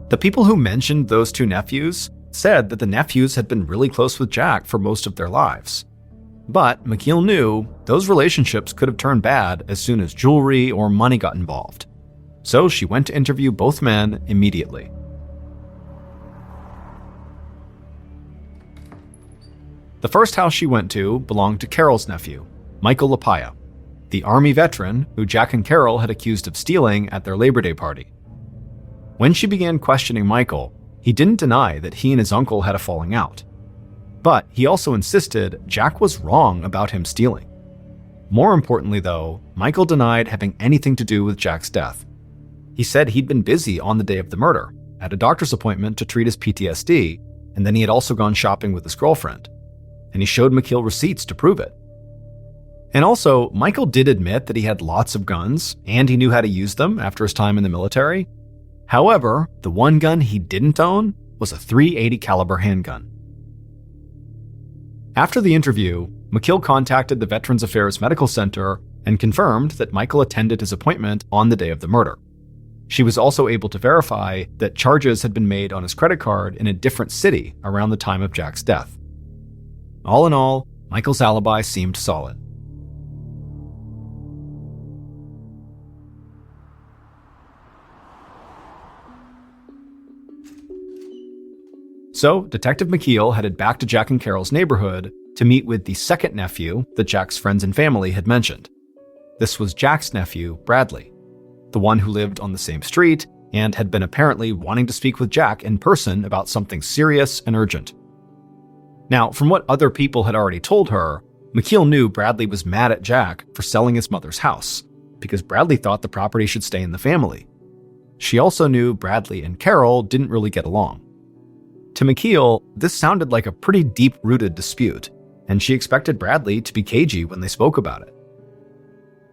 Speaker 1: The people who mentioned those two nephews said that the nephews had been really close with Jack for most of their lives. But McKeel knew those relationships could have turned bad as soon as jewelry or money got involved. So she went to interview both men immediately. The first house she went to belonged to Carol's nephew, Michael LaPaya, the Army veteran who Jack and Carol had accused of stealing at their Labor Day party. When she began questioning Michael, he didn't deny that he and his uncle had a falling out. But he also insisted Jack was wrong about him stealing. More importantly, though, Michael denied having anything to do with Jack's death. He said he'd been busy on the day of the murder, at a doctor's appointment to treat his PTSD, and then he had also gone shopping with his girlfriend. And he showed McKeel receipts to prove it. And also, Michael did admit that he had lots of guns, and he knew how to use them after his time in the military. However, the one gun he didn't own was a .380 caliber handgun. After the interview, McKeel contacted the Veterans Affairs Medical Center and confirmed that Michael attended his appointment on the day of the murder. She was also able to verify that charges had been made on his credit card in a different city around the time of Jack's death. All in all, Michael's alibi seemed solid. So, Detective McKeel headed back to Jack and Carol's neighborhood to meet with the second nephew that Jack's friends and family had mentioned. This was Jack's nephew, Bradley, the one who lived on the same street and had been apparently wanting to speak with Jack in person about something serious and urgent. Now, from what other people had already told her, McKeel knew Bradley was mad at Jack for selling his mother's house, because Bradley thought the property should stay in the family. She also knew Bradley and Carol didn't really get along. To McKeel, this sounded like a pretty deep-rooted dispute, and she expected Bradley to be cagey when they spoke about it.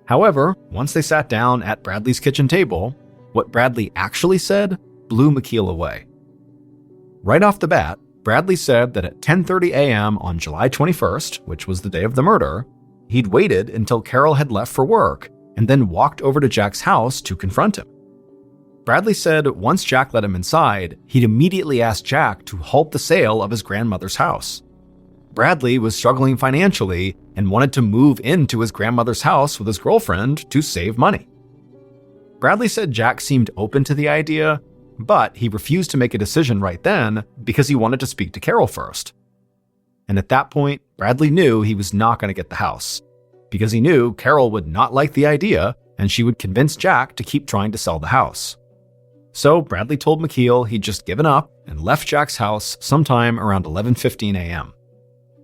Speaker 1: However, once they sat down at Bradley's kitchen table, what Bradley actually said blew McKeel away. Right off the bat, Bradley said that at 10:30 a.m. on July 21st, which was the day of the murder, he'd waited until Carol had left for work and then walked over to Jack's house to confront him. Bradley said once Jack let him inside, he'd immediately asked Jack to halt the sale of his grandmother's house. Bradley was struggling financially and wanted to move into his grandmother's house with his girlfriend to save money. Bradley said Jack seemed open to the idea, but he refused to make a decision right then because he wanted to speak to Carol first. And at that point, Bradley knew he was not going to get the house, because he knew Carol would not like the idea and she would convince Jack to keep trying to sell the house. So Bradley told McKeel he'd just given up and left Jack's house sometime around 11:15 a.m.,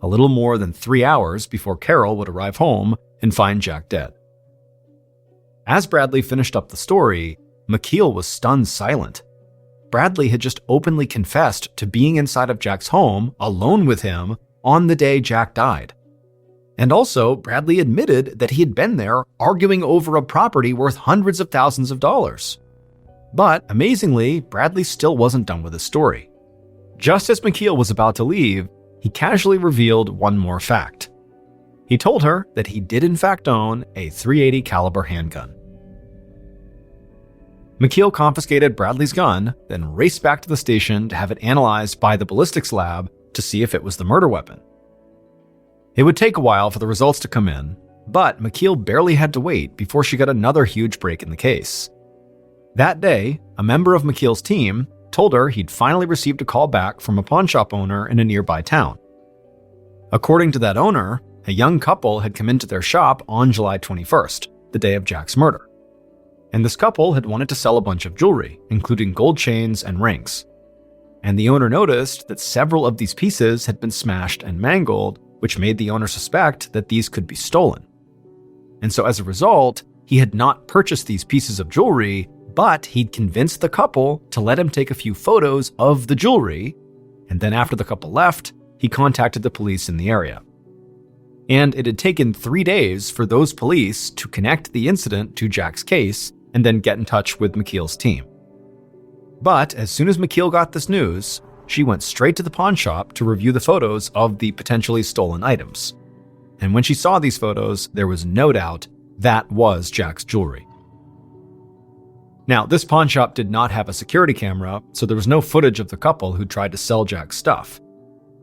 Speaker 1: a little more than 3 hours before Carol would arrive home and find Jack dead. As Bradley finished up the story, McKeel was stunned silent. Bradley had just openly confessed to being inside of Jack's home, alone with him, on the day Jack died. And also, Bradley admitted that he had been there arguing over a property worth hundreds of thousands of dollars. But, amazingly, Bradley still wasn't done with his story. Just as McKeel was about to leave, he casually revealed one more fact. He told her that he did in fact own a .380 caliber handgun. McKeel confiscated Bradley's gun, then raced back to the station to have it analyzed by the ballistics lab to see if it was the murder weapon. It would take a while for the results to come in, but McKeel barely had to wait before she got another huge break in the case. That day, a member of McKeel's team told her he'd finally received a call back from a pawn shop owner in a nearby town. According to that owner, a young couple had come into their shop on July 21st, the day of Jack's murder. And this couple had wanted to sell a bunch of jewelry, including gold chains and rings. And the owner noticed that several of these pieces had been smashed and mangled, which made the owner suspect that these could be stolen. And so as a result, he had not purchased these pieces of jewelry, but he'd convinced the couple to let him take a few photos of the jewelry, and then after the couple left, he contacted the police in the area. and it had taken 3 days for those police to connect the incident to Jack's case and then get in touch with McKeel's team. But as soon as McKeel got this news, she went straight to the pawn shop to review the photos of the potentially stolen items. And when she saw these photos, there was no doubt that was Jack's jewelry. Now, this pawn shop did not have a security camera, so there was no footage of the couple who tried to sell Jack's stuff.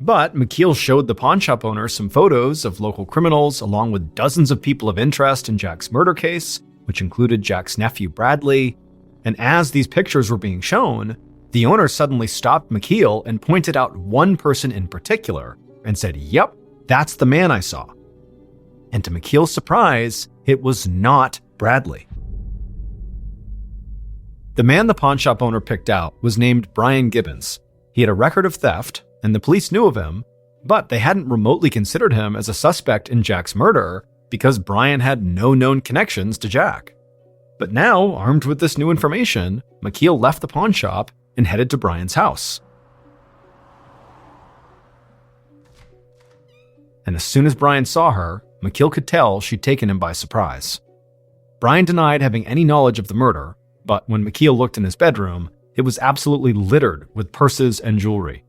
Speaker 1: But McKeel showed the pawn shop owner some photos of local criminals along with dozens of people of interest in Jack's murder case, which included Jack's nephew Bradley. And as these pictures were being shown, the owner suddenly stopped McKeel and pointed out one person in particular and said, "Yep, that's the man I saw." And to McKeel's surprise, it was not Bradley. The man the pawn shop owner picked out was named Brian Gibbons. He had a record of theft, and the police knew of him, but they hadn't remotely considered him as a suspect in Jack's murder because Brian had no known connections to Jack. But now, armed with this new information, McKeel left the pawn shop and headed to Brian's house. And as soon as Brian saw her, McKeel could tell she'd taken him by surprise. Brian denied having any knowledge of the murder, but when McKeel looked in his bedroom, it was absolutely littered with purses and jewelry.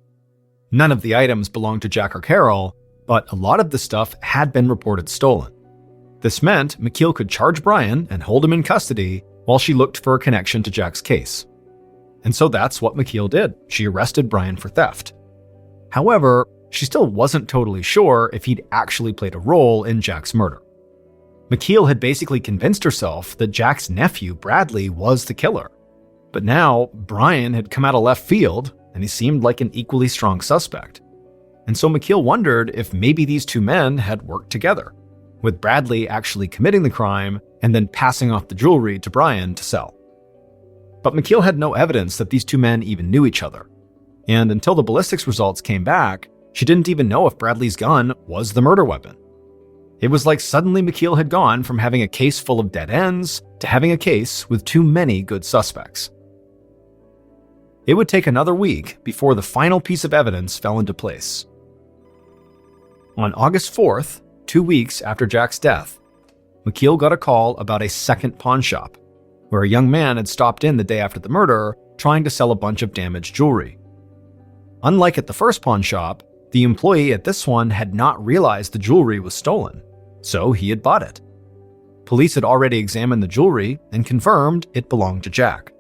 Speaker 1: None of the items belonged to Jack or Carol, but a lot of the stuff had been reported stolen. This meant McKeel could charge Brian and hold him in custody while she looked for a connection to Jack's case. And so that's what McKeel did. She arrested Brian for theft. However, she still wasn't totally sure if he'd actually played a role in Jack's murder. McKeel had basically convinced herself that Jack's nephew, Bradley, was the killer. But now, Brian had come out of left field, and he seemed like an equally strong suspect. And so McKeel wondered if maybe these two men had worked together, with Bradley actually committing the crime and then passing off the jewelry to Brian to sell. But McKeel had no evidence that these two men even knew each other. And until the ballistics results came back, she didn't even know if Bradley's gun was the murder weapon. It was like suddenly McKeel had gone from having a case full of dead ends to having a case with too many good suspects. It would take another week before the final piece of evidence fell into place. On August 4th, 2 weeks after Jack's death, McKeel got a call about a second pawn shop, where a young man had stopped in the day after the murder trying to sell a bunch of damaged jewelry. Unlike at the first pawn shop, the employee at this one had not realized the jewelry was stolen, so he had bought it. Police had already examined the jewelry and confirmed it belonged to Jack.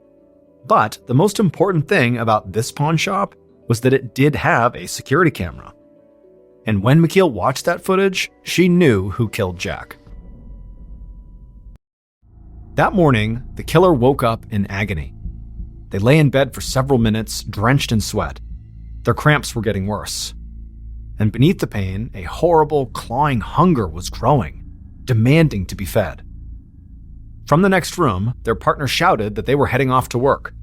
Speaker 1: But the most important thing about this pawn shop was that it did have a security camera. And when McKeel watched that footage, she knew who killed Jack. That morning, the killer woke up in agony. They lay in bed for several minutes, drenched in sweat. Their cramps were getting worse. And beneath the pain, a horrible, clawing hunger was growing, demanding to be fed. From the next room, their partner shouted that they were heading off to work.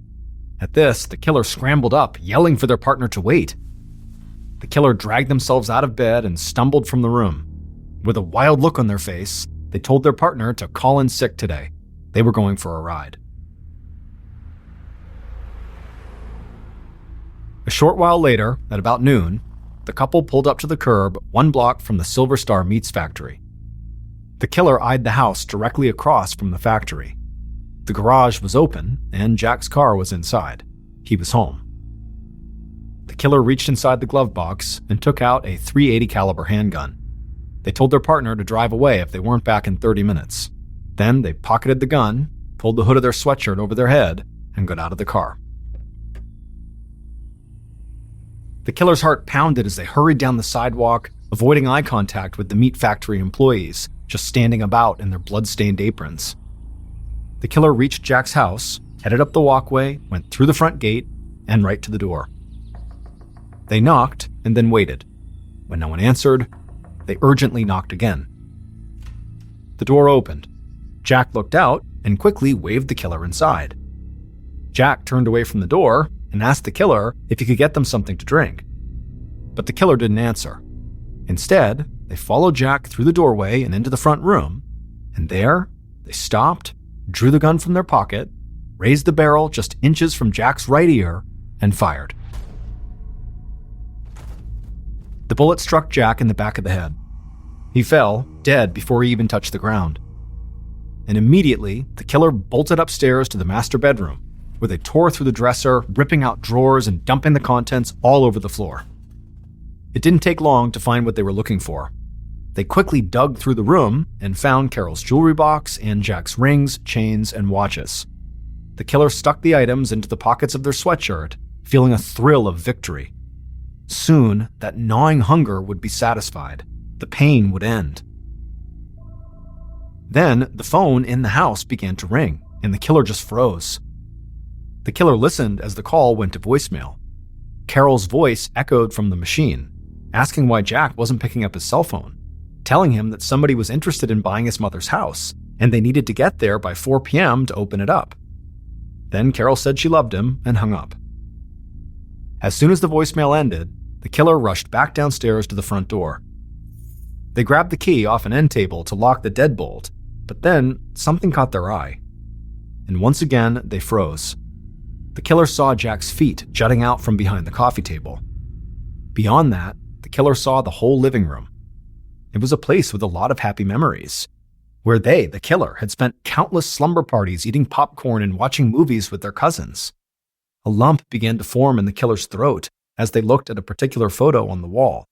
Speaker 1: At this, the killer scrambled up, yelling for their partner to wait. The killer dragged themselves out of bed and stumbled from the room. With a wild look on their face, they told their partner to call in sick today. They were going for a ride. A short while later, at about noon, the couple pulled up to the curb 1 block from the Silver Star Meats factory. The killer eyed the house directly across from the factory. The garage was open, and Jack's car was inside. He was home. The killer reached inside the glove box and took out a .380 caliber handgun. They told their partner to drive away if they weren't back in 30 minutes. Then they pocketed the gun, pulled the hood of their sweatshirt over their head, and got out of the car. The killer's heart pounded as they hurried down the sidewalk, avoiding eye contact with the meat factory employees just standing about in their blood-stained aprons. The killer reached Jack's house, headed up the walkway, went through the front gate, and right to the door. They knocked and then waited. When no one answered, they urgently knocked again. The door opened. Jack looked out and quickly waved the killer inside. Jack turned away from the door and asked the killer if he could get them something to drink. But the killer didn't answer. Instead, they followed Jack through the doorway and into the front room, and there, they stopped, drew the gun from their pocket, raised the barrel just inches from Jack's right ear, and fired. The bullet struck Jack in the back of the head. He fell, dead before he even touched the ground. And immediately, the killer bolted upstairs to the master bedroom, where they tore through the dresser, ripping out drawers and dumping the contents all over the floor. It didn't take long to find what they were looking for. They quickly dug through the room and found Carol's jewelry box and Jack's rings, chains, and watches. The killer stuck the items into the pockets of their sweatshirt, feeling a thrill of victory. Soon, that gnawing hunger would be satisfied. The pain would end. Then, the phone in the house began to ring, and the killer just froze. The killer listened as the call went to voicemail. Carol's voice echoed from the machine, asking why Jack wasn't picking up his cell phone, telling him that somebody was interested in buying his mother's house, and they needed to get there by 4 p.m. to open it up. Then Carol said she loved him and hung up. As soon as the voicemail ended, the killer rushed back downstairs to the front door. They grabbed the key off an end table to lock the deadbolt, but then something caught their eye. And once again, they froze. The killer saw Jack's feet jutting out from behind the coffee table. Beyond that, the killer saw the whole living room. It was a place with a lot of happy memories, where they, the killer, had spent countless slumber parties eating popcorn and watching movies with their cousins. A lump began to form in the killer's throat as they looked at a particular photo on the wall.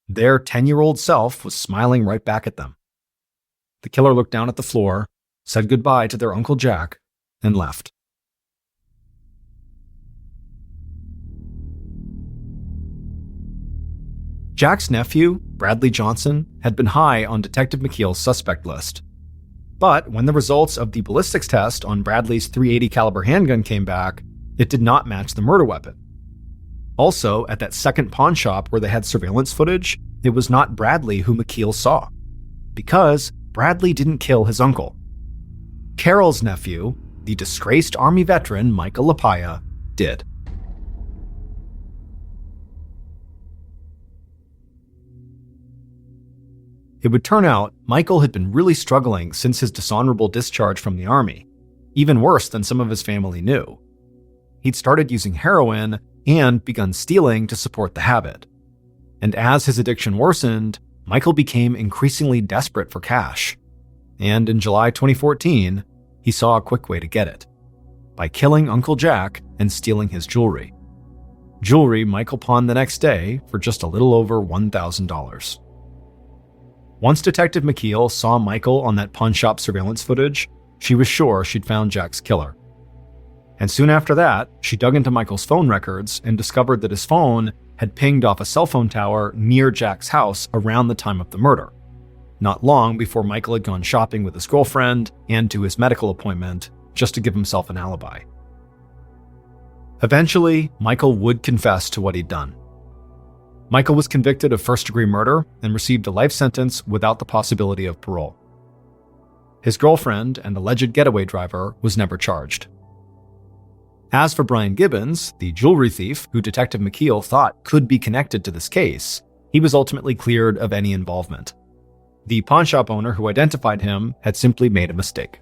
Speaker 1: Their 10-year-old self was smiling right back at them. The killer looked down at the floor, said goodbye to their Uncle Jack, and left. Jack's nephew, Bradley Johnson, had been high on Detective McKeel's suspect list. But when the results of the ballistics test on Bradley's .380 caliber handgun came back, it did not match the murder weapon. Also, at that second pawn shop where they had surveillance footage, it was not Bradley who McKeel saw, because Bradley didn't kill his uncle. Carol's nephew, the disgraced Army veteran Michael Lapaya, did. It would turn out Michael had been really struggling since his dishonorable discharge from the Army, even worse than some of his family knew. He'd started using heroin and begun stealing to support the habit. And as his addiction worsened, Michael became increasingly desperate for cash. And in July 2014, he saw a quick way to get it, by killing Uncle Jack and stealing his jewelry. Jewelry Michael pawned the next day for just a little over $1,000. Once Detective McKeel saw Michael on that pawn shop surveillance footage, she was sure she'd found Jack's killer. And soon after that, she dug into Michael's phone records and discovered that his phone had pinged off a cell phone tower near Jack's house around the time of the murder, not long before Michael had gone shopping with his girlfriend and to his medical appointment just to give himself an alibi. Eventually, Michael would confess to what he'd done. Michael was convicted of first-degree murder and received a life sentence without the possibility of parole. His girlfriend and alleged getaway driver was never charged. As for Brian Gibbons, the jewelry thief who Detective McKeel thought could be connected to this case, he was ultimately cleared of any involvement. The pawnshop owner who identified him had simply made a mistake.